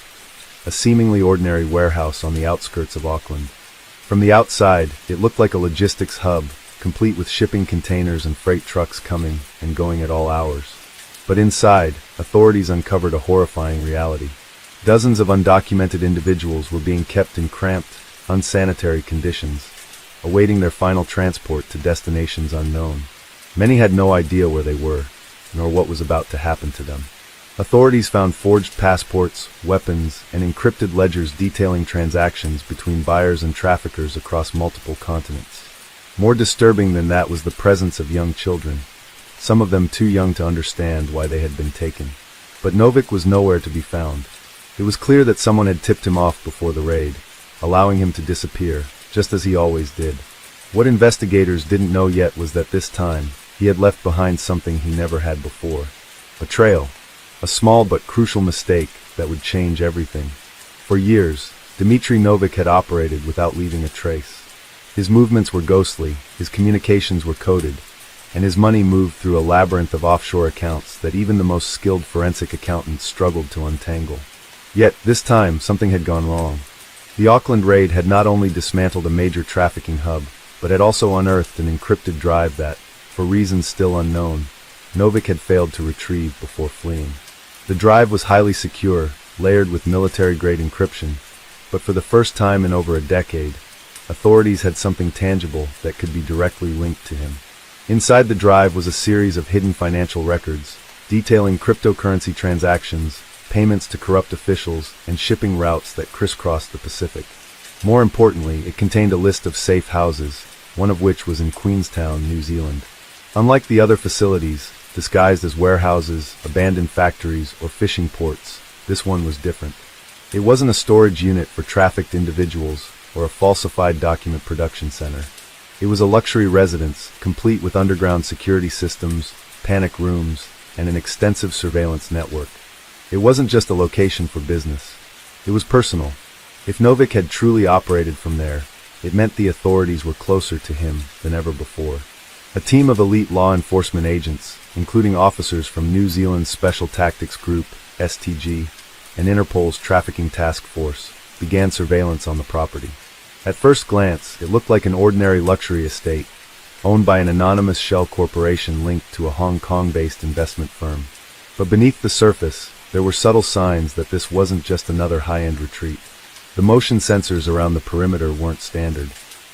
a seemingly ordinary warehouse on the outskirts of Auckland. From the outside, it looked like a logistics hub, complete with shipping containers and freight trucks coming and going at all hours. But inside, authorities uncovered a horrifying reality. Dozens of undocumented individuals were being kept in cramped, unsanitary conditions, awaiting their final transport to destinations unknown. Many had no idea where they were, nor what was about to happen to them. Authorities found forged passports, weapons, and encrypted ledgers detailing transactions between buyers and traffickers across multiple continents. More disturbing than that was the presence of young children, some of them too young to understand why they had been taken. But Novik was nowhere to be found. It was clear that someone had tipped him off before the raid, allowing him to disappear, just as he always did. What investigators didn't know yet was that this time, he had left behind something he never had before. A trail. A small but crucial mistake that would change everything. For years, Dmitry Novik had operated without leaving a trace. His movements were ghostly, his communications were coded, and his money moved through a labyrinth of offshore accounts that even the most skilled forensic accountants struggled to untangle. Yet, this time, something had gone wrong. The Auckland raid had not only dismantled a major trafficking hub, but had also unearthed an encrypted drive that, for reasons still unknown, Novik had failed to retrieve before fleeing. The drive was highly secure, layered with military-grade encryption, but for the first time in over a decade, authorities had something tangible that could be directly linked to him. Inside the drive was a series of hidden financial records, detailing cryptocurrency transactions, payments to corrupt officials, and shipping routes that crisscrossed the Pacific. More importantly, it contained a list of safe houses, one of which was in Queenstown, New Zealand. Unlike the other facilities, disguised as warehouses, abandoned factories, or fishing ports, this one was different. It wasn't a storage unit for trafficked individuals or a falsified document production center. It was a luxury residence, complete with underground security systems, panic rooms, and an extensive surveillance network. It wasn't just a location for business. It was personal. If Novik had truly operated from there, it meant the authorities were closer to him than ever before. A team of elite law enforcement agents, including officers from New Zealand's Special Tactics Group, STG, and Interpol's Trafficking Task Force, began surveillance on the property. At first glance, it looked like an ordinary luxury estate, owned by an anonymous shell corporation linked to a Hong Kong-based investment firm. But beneath the surface, there were subtle signs that this wasn't just another high-end retreat. The motion sensors around the perimeter weren't standard.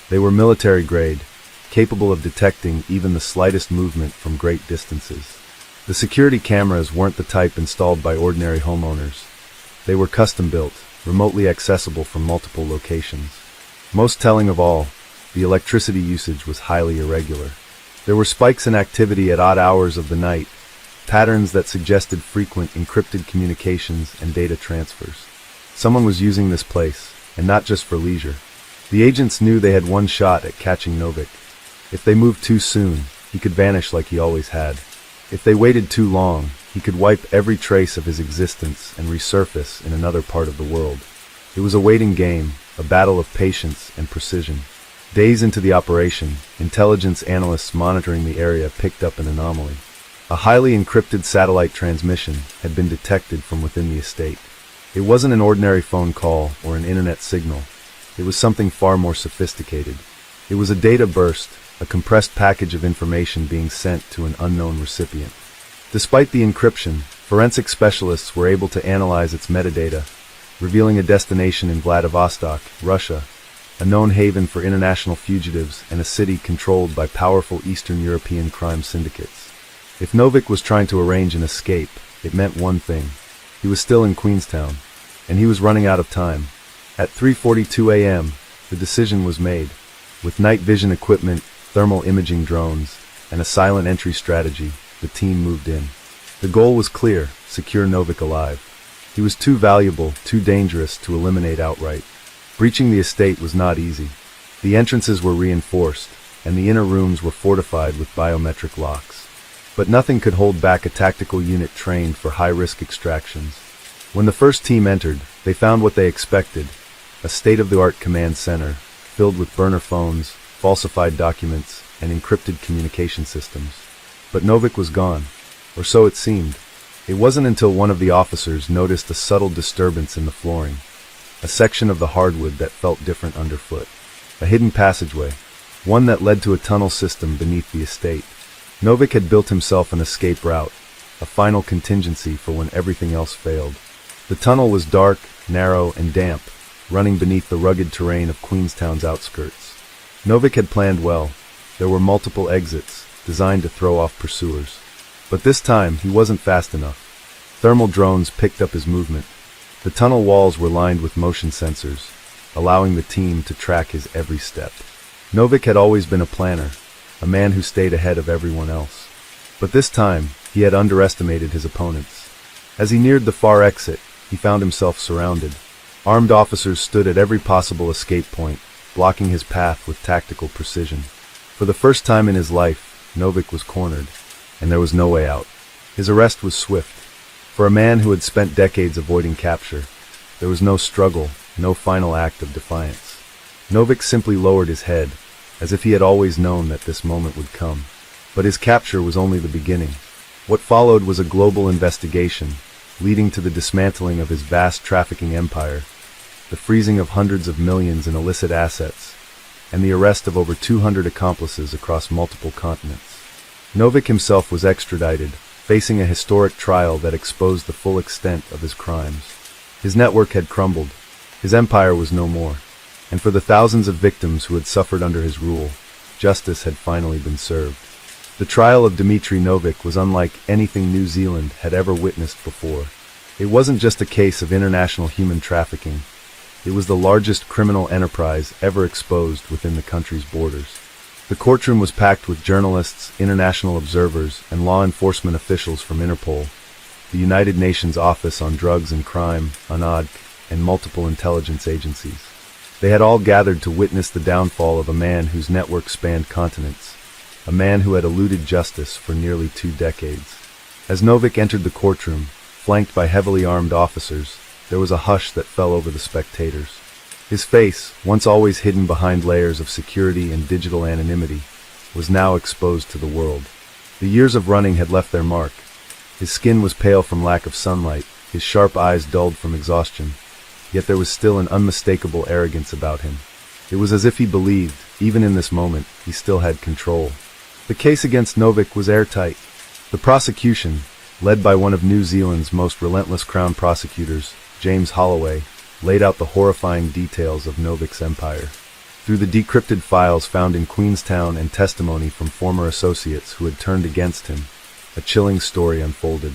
They were military-grade, capable of detecting even the slightest movement from great distances. The security cameras weren't the type installed by ordinary homeowners. They were custom-built, remotely accessible from multiple locations. Most telling of all, the electricity usage was highly irregular. There were spikes in activity at odd hours of the night, patterns that suggested frequent encrypted communications and data transfers. Someone was using this place, and not just for leisure. The agents knew they had one shot at catching Novik. If they moved too soon, he could vanish like he always had. If they waited too long, he could wipe every trace of his existence and resurface in another part of the world. It was a waiting game, a battle of patience and precision. Days into the operation, intelligence analysts monitoring the area picked up an anomaly. A highly encrypted satellite transmission had been detected from within the estate. It wasn't an ordinary phone call or an internet signal. It was something far more sophisticated. It was a data burst, a compressed package of information being sent to an unknown recipient. Despite the encryption, forensic specialists were able to analyze its metadata, revealing a destination in Vladivostok, Russia, a known haven for international fugitives and a city controlled by powerful Eastern European crime syndicates. If Novik was trying to arrange an escape, it meant one thing. He was still in Queenstown, and he was running out of time. At 3:42 a.m., the decision was made. With night vision equipment, thermal imaging drones, and a silent entry strategy, the team moved in. The goal was clear: secure Novik alive. He was too valuable, too dangerous to eliminate outright. Breaching the estate was not easy. The entrances were reinforced, and the inner rooms were fortified with biometric locks. But nothing could hold back a tactical unit trained for high-risk extractions. When the first team entered, they found what they expected: a state-of-the-art command center, filled with burner phones, falsified documents, and encrypted communication systems. But Novik was gone, or so it seemed. It wasn't until one of the officers noticed a subtle disturbance in the flooring, a section of the hardwood that felt different underfoot, a hidden passageway, one that led to a tunnel system beneath the estate. Novik had built himself an escape route, a final contingency for when everything else failed. The tunnel was dark, narrow, and damp, running beneath the rugged terrain of Queenstown's outskirts. Novik had planned well. There were multiple exits, designed to throw off pursuers. But this time, he wasn't fast enough. Thermal drones picked up his movement. The tunnel walls were lined with motion sensors, allowing the team to track his every step. Novik had always been a planner, a man who stayed ahead of everyone else. But this time, he had underestimated his opponents. As he neared the far exit, he found himself surrounded. Armed officers stood at every possible escape point, blocking his path with tactical precision. For the first time in his life, Novik was cornered, and there was no way out. His arrest was swift. For a man who had spent decades avoiding capture, there was no struggle, no final act of defiance. Novik simply lowered his head, as if he had always known that this moment would come. But his capture was only the beginning. What followed was a global investigation, leading to the dismantling of his vast trafficking empire, the freezing of hundreds of millions in illicit assets, and the arrest of over 200 accomplices across multiple continents. Novik himself was extradited, facing a historic trial that exposed the full extent of his crimes. His network had crumbled. His empire was no more. And for the thousands of victims who had suffered under his rule, justice had finally been served. The trial of Dmitry Novik was unlike anything New Zealand had ever witnessed before. It wasn't just a case of international human trafficking. It was the largest criminal enterprise ever exposed within the country's borders. The courtroom was packed with journalists, international observers, and law enforcement officials from Interpol, the United Nations Office on Drugs and Crime, UNODC, and multiple intelligence agencies. They had all gathered to witness the downfall of a man whose network spanned continents, a man who had eluded justice for nearly 2 decades. As Novik entered the courtroom, flanked by heavily armed officers, there was a hush that fell over the spectators. His face, once always hidden behind layers of security and digital anonymity, was now exposed to the world. The years of running had left their mark. His skin was pale from lack of sunlight, his sharp eyes dulled from exhaustion, yet there was still an unmistakable arrogance about him. It was as if he believed, even in this moment, he still had control. The case against Novik was airtight. The prosecution, led by one of New Zealand's most relentless Crown prosecutors, James Holloway, laid out the horrifying details of Novik's empire. Through the decrypted files found in Queenstown and testimony from former associates who had turned against him, a chilling story unfolded.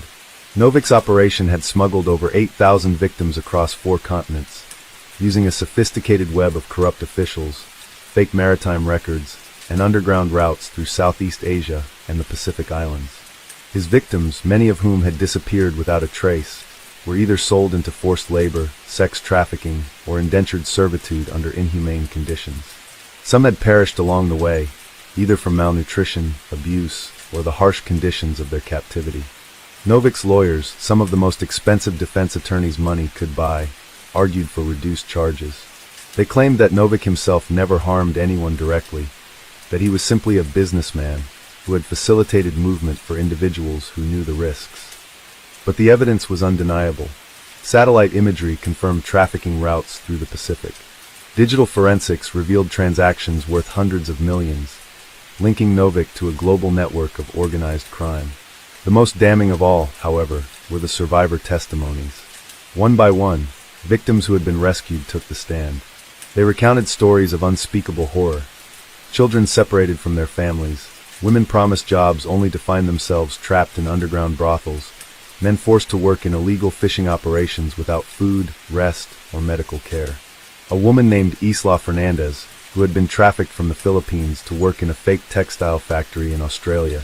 Novik's operation had smuggled over 8,000 victims across 4 continents, using a sophisticated web of corrupt officials, fake maritime records, and underground routes through Southeast Asia and the Pacific Islands. His victims, many of whom had disappeared without a trace, were either sold into forced labor, sex trafficking, or indentured servitude under inhumane conditions. Some had perished along the way, either from malnutrition, abuse, or the harsh conditions of their captivity. Novik's lawyers, some of the most expensive defense attorneys money could buy, argued for reduced charges. They claimed that Novik himself never harmed anyone directly, that he was simply a businessman who had facilitated movement for individuals who knew the risks. But the evidence was undeniable. Satellite imagery confirmed trafficking routes through the Pacific. Digital forensics revealed transactions worth hundreds of millions, linking Novik to a global network of organized crime. The most damning of all, however, were the survivor testimonies. One by one, victims who had been rescued took the stand. They recounted stories of unspeakable horror. Children separated from their families, women promised jobs only to find themselves trapped in underground brothels, men forced to work in illegal fishing operations without food, rest, or medical care. A woman named Isla Fernandez, who had been trafficked from the Philippines to work in a fake textile factory in Australia,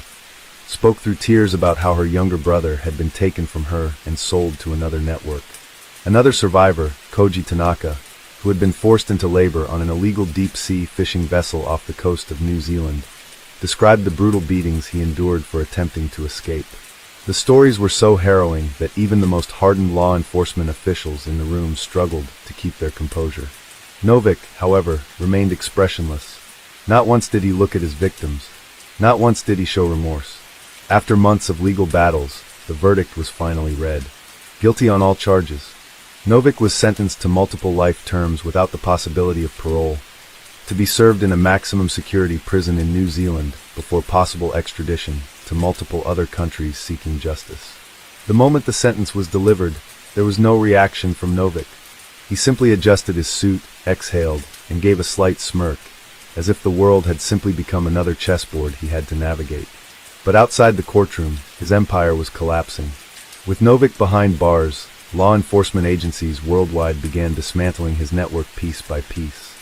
spoke through tears about how her younger brother had been taken from her and sold to another network. Another survivor, Koji Tanaka, who had been forced into labor on an illegal deep-sea fishing vessel off the coast of New Zealand, described the brutal beatings he endured for attempting to escape. The stories were so harrowing that even the most hardened law enforcement officials in the room struggled to keep their composure. Novik, however, remained expressionless. Not once did he look at his victims. Not once did he show remorse. After months of legal battles, the verdict was finally read. Guilty on all charges. Novik was sentenced to multiple life terms without the possibility of parole, to be served in a maximum security prison in New Zealand before possible extradition to multiple other countries seeking justice. The moment the sentence was delivered, there was no reaction from Novik. He simply adjusted his suit, exhaled, and gave a slight smirk, as if the world had simply become another chessboard he had to navigate. But outside the courtroom, his empire was collapsing. With Novik behind bars, law enforcement agencies worldwide began dismantling his network piece by piece.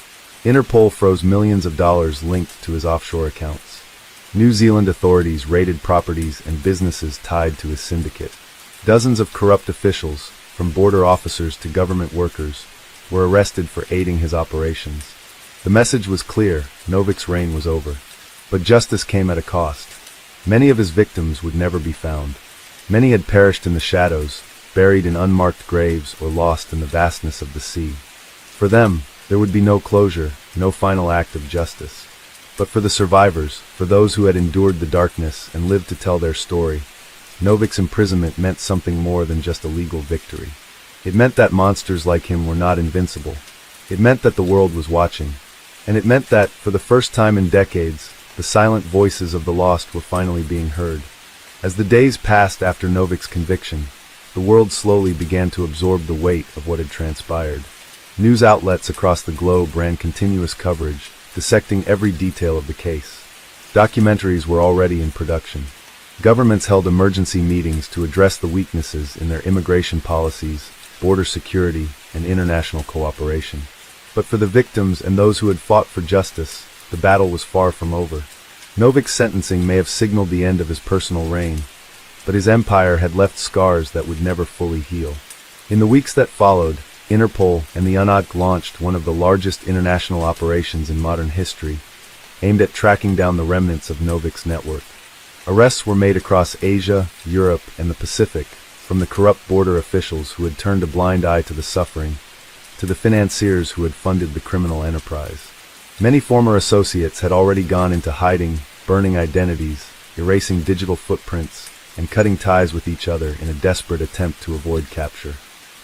Interpol froze millions of dollars linked to his offshore accounts. New Zealand authorities raided properties and businesses tied to his syndicate. Dozens of corrupt officials, from border officers to government workers, were arrested for aiding his operations. The message was clear: Novik's reign was over. But justice came at a cost. Many of his victims would never be found. Many had perished in the shadows, buried in unmarked graves or lost in the vastness of the sea. For them, there would be no closure, no final act of justice. But for the survivors, for those who had endured the darkness and lived to tell their story, Novik's imprisonment meant something more than just a legal victory. It meant that monsters like him were not invincible. It meant that the world was watching. And it meant that, for the first time in decades, the silent voices of the lost were finally being heard. As the days passed after Novik's conviction, the world slowly began to absorb the weight of what had transpired. News outlets across the globe ran continuous coverage, dissecting every detail of the case. Documentaries were already in production. Governments held emergency meetings to address the weaknesses in their immigration policies, border security, and international cooperation. But for the victims and those who had fought for justice, the battle was far from over. Novik's sentencing may have signaled the end of his personal reign, but his empire had left scars that would never fully heal. In the weeks that followed, Interpol and the UNODC launched one of the largest international operations in modern history, aimed at tracking down the remnants of Novik's network. Arrests were made across Asia, Europe, and the Pacific, from the corrupt border officials who had turned a blind eye to the suffering, to the financiers who had funded the criminal enterprise. Many former associates had already gone into hiding, burning identities, erasing digital footprints, and cutting ties with each other in a desperate attempt to avoid capture.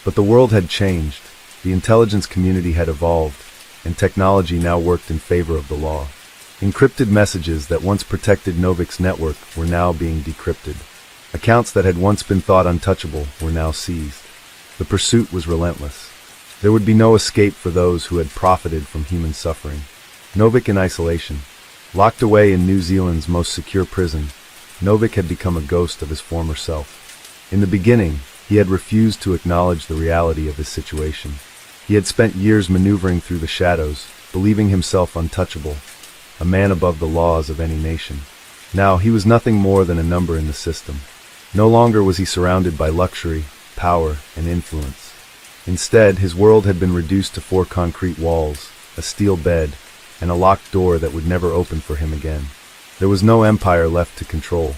But the world had changed, the intelligence community had evolved, and technology now worked in favor of the law. Encrypted messages that once protected Novik's network were now being decrypted. Accounts that had once been thought untouchable were now seized. The pursuit was relentless. There would be no escape for those who had profited from human suffering. Novik in isolation. Locked away in New Zealand's most secure prison, Novik had become a ghost of his former self. In the beginning, he had refused to acknowledge the reality of his situation. He had spent years maneuvering through the shadows, believing himself untouchable, a man above the laws of any nation. Now he was nothing more than a number in the system. No longer was he surrounded by luxury, power, and influence. Instead, his world had been reduced to 4 concrete walls, a steel bed, and a locked door that would never open for him again. There was no empire left to control,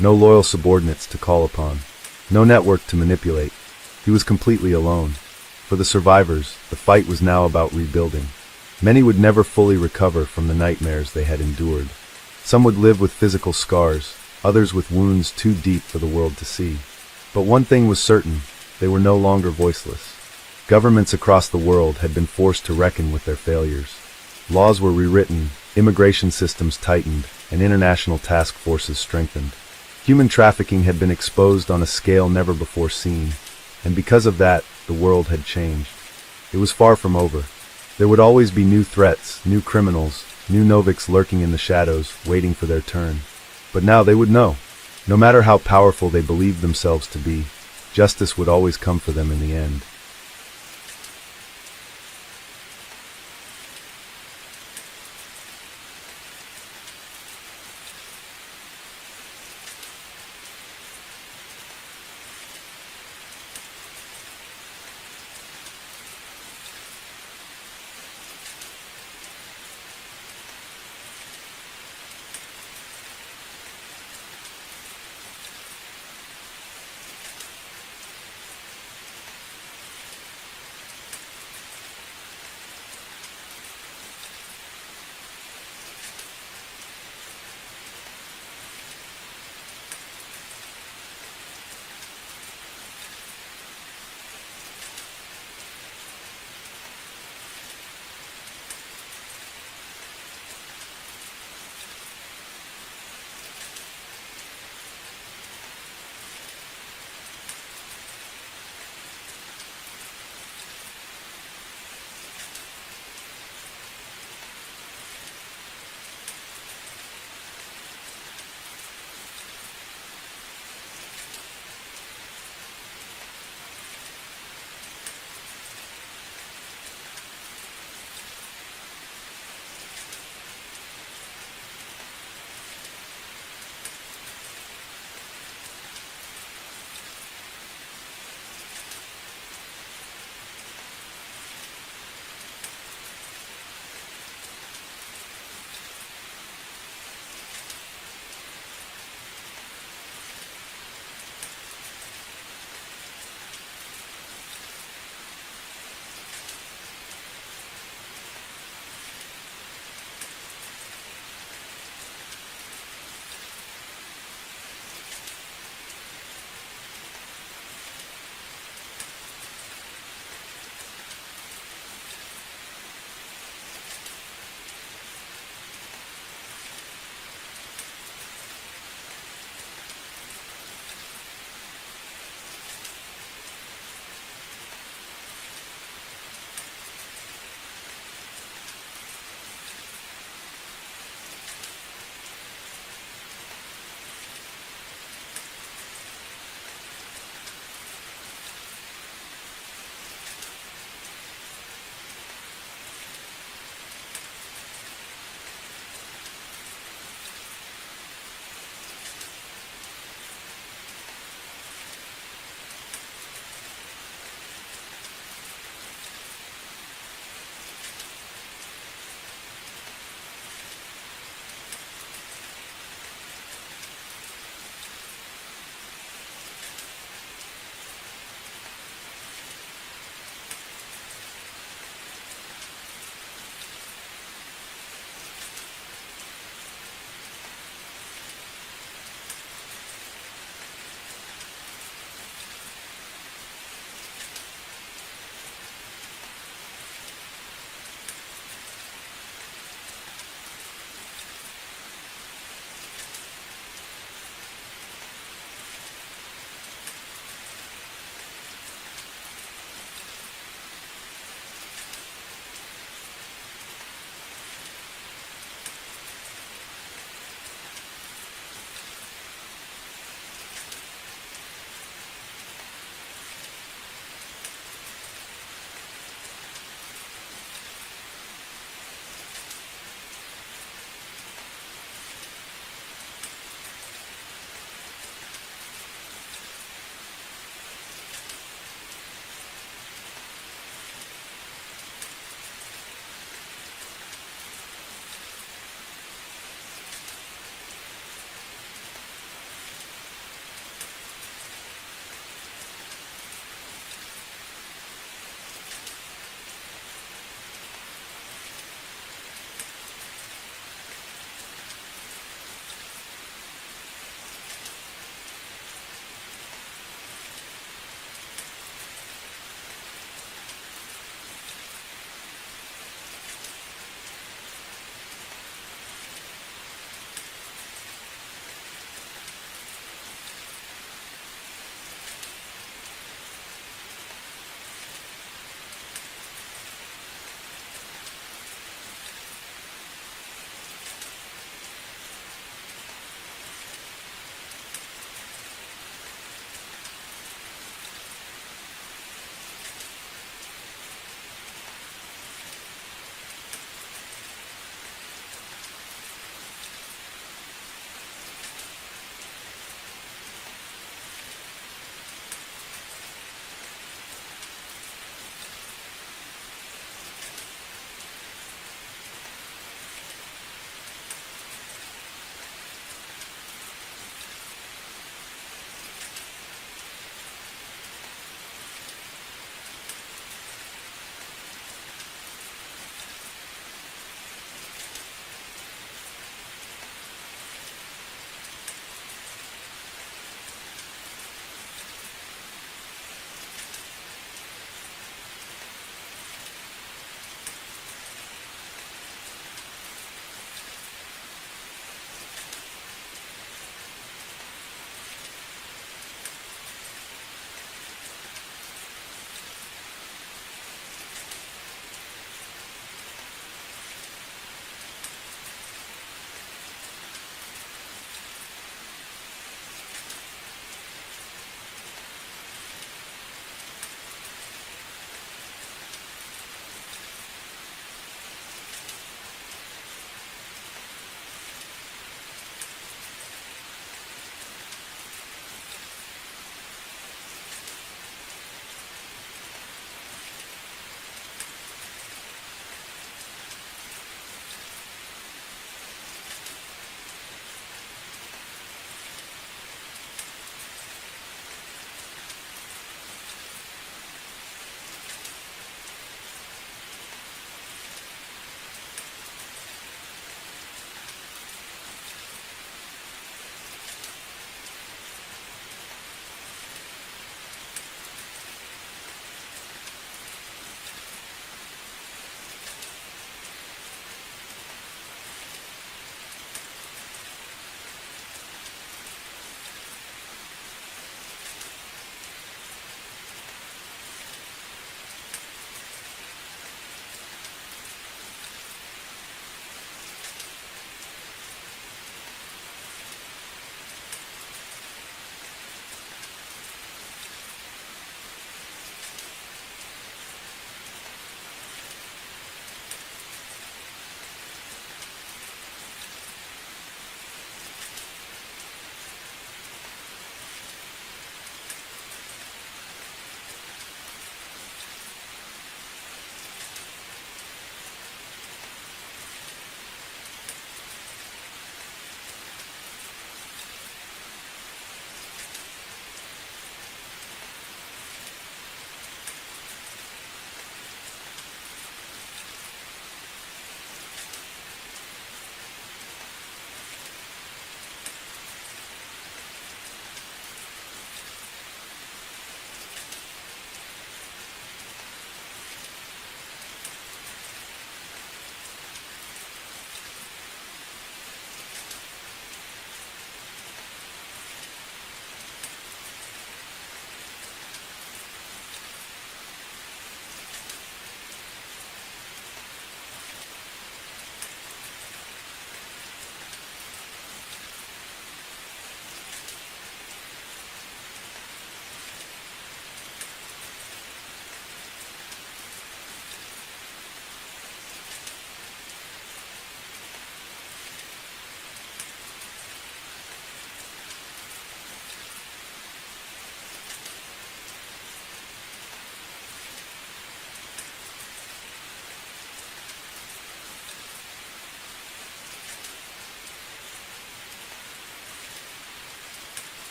no loyal subordinates to call upon, no network to manipulate. He was completely alone. For the survivors, the fight was now about rebuilding. Many would never fully recover from the nightmares they had endured. Some would live with physical scars, others with wounds too deep for the world to see. But one thing was certain, they were no longer voiceless. Governments across the world had been forced to reckon with their failures. Laws were rewritten, immigration systems tightened, and international task forces strengthened. Human trafficking had been exposed on a scale never before seen, and because of that, the world had changed. It was far from over. There would always be new threats, new criminals, new Noviks lurking in the shadows, waiting for their turn. But now they would know. No matter how powerful they believed themselves to be, justice would always come for them in the end.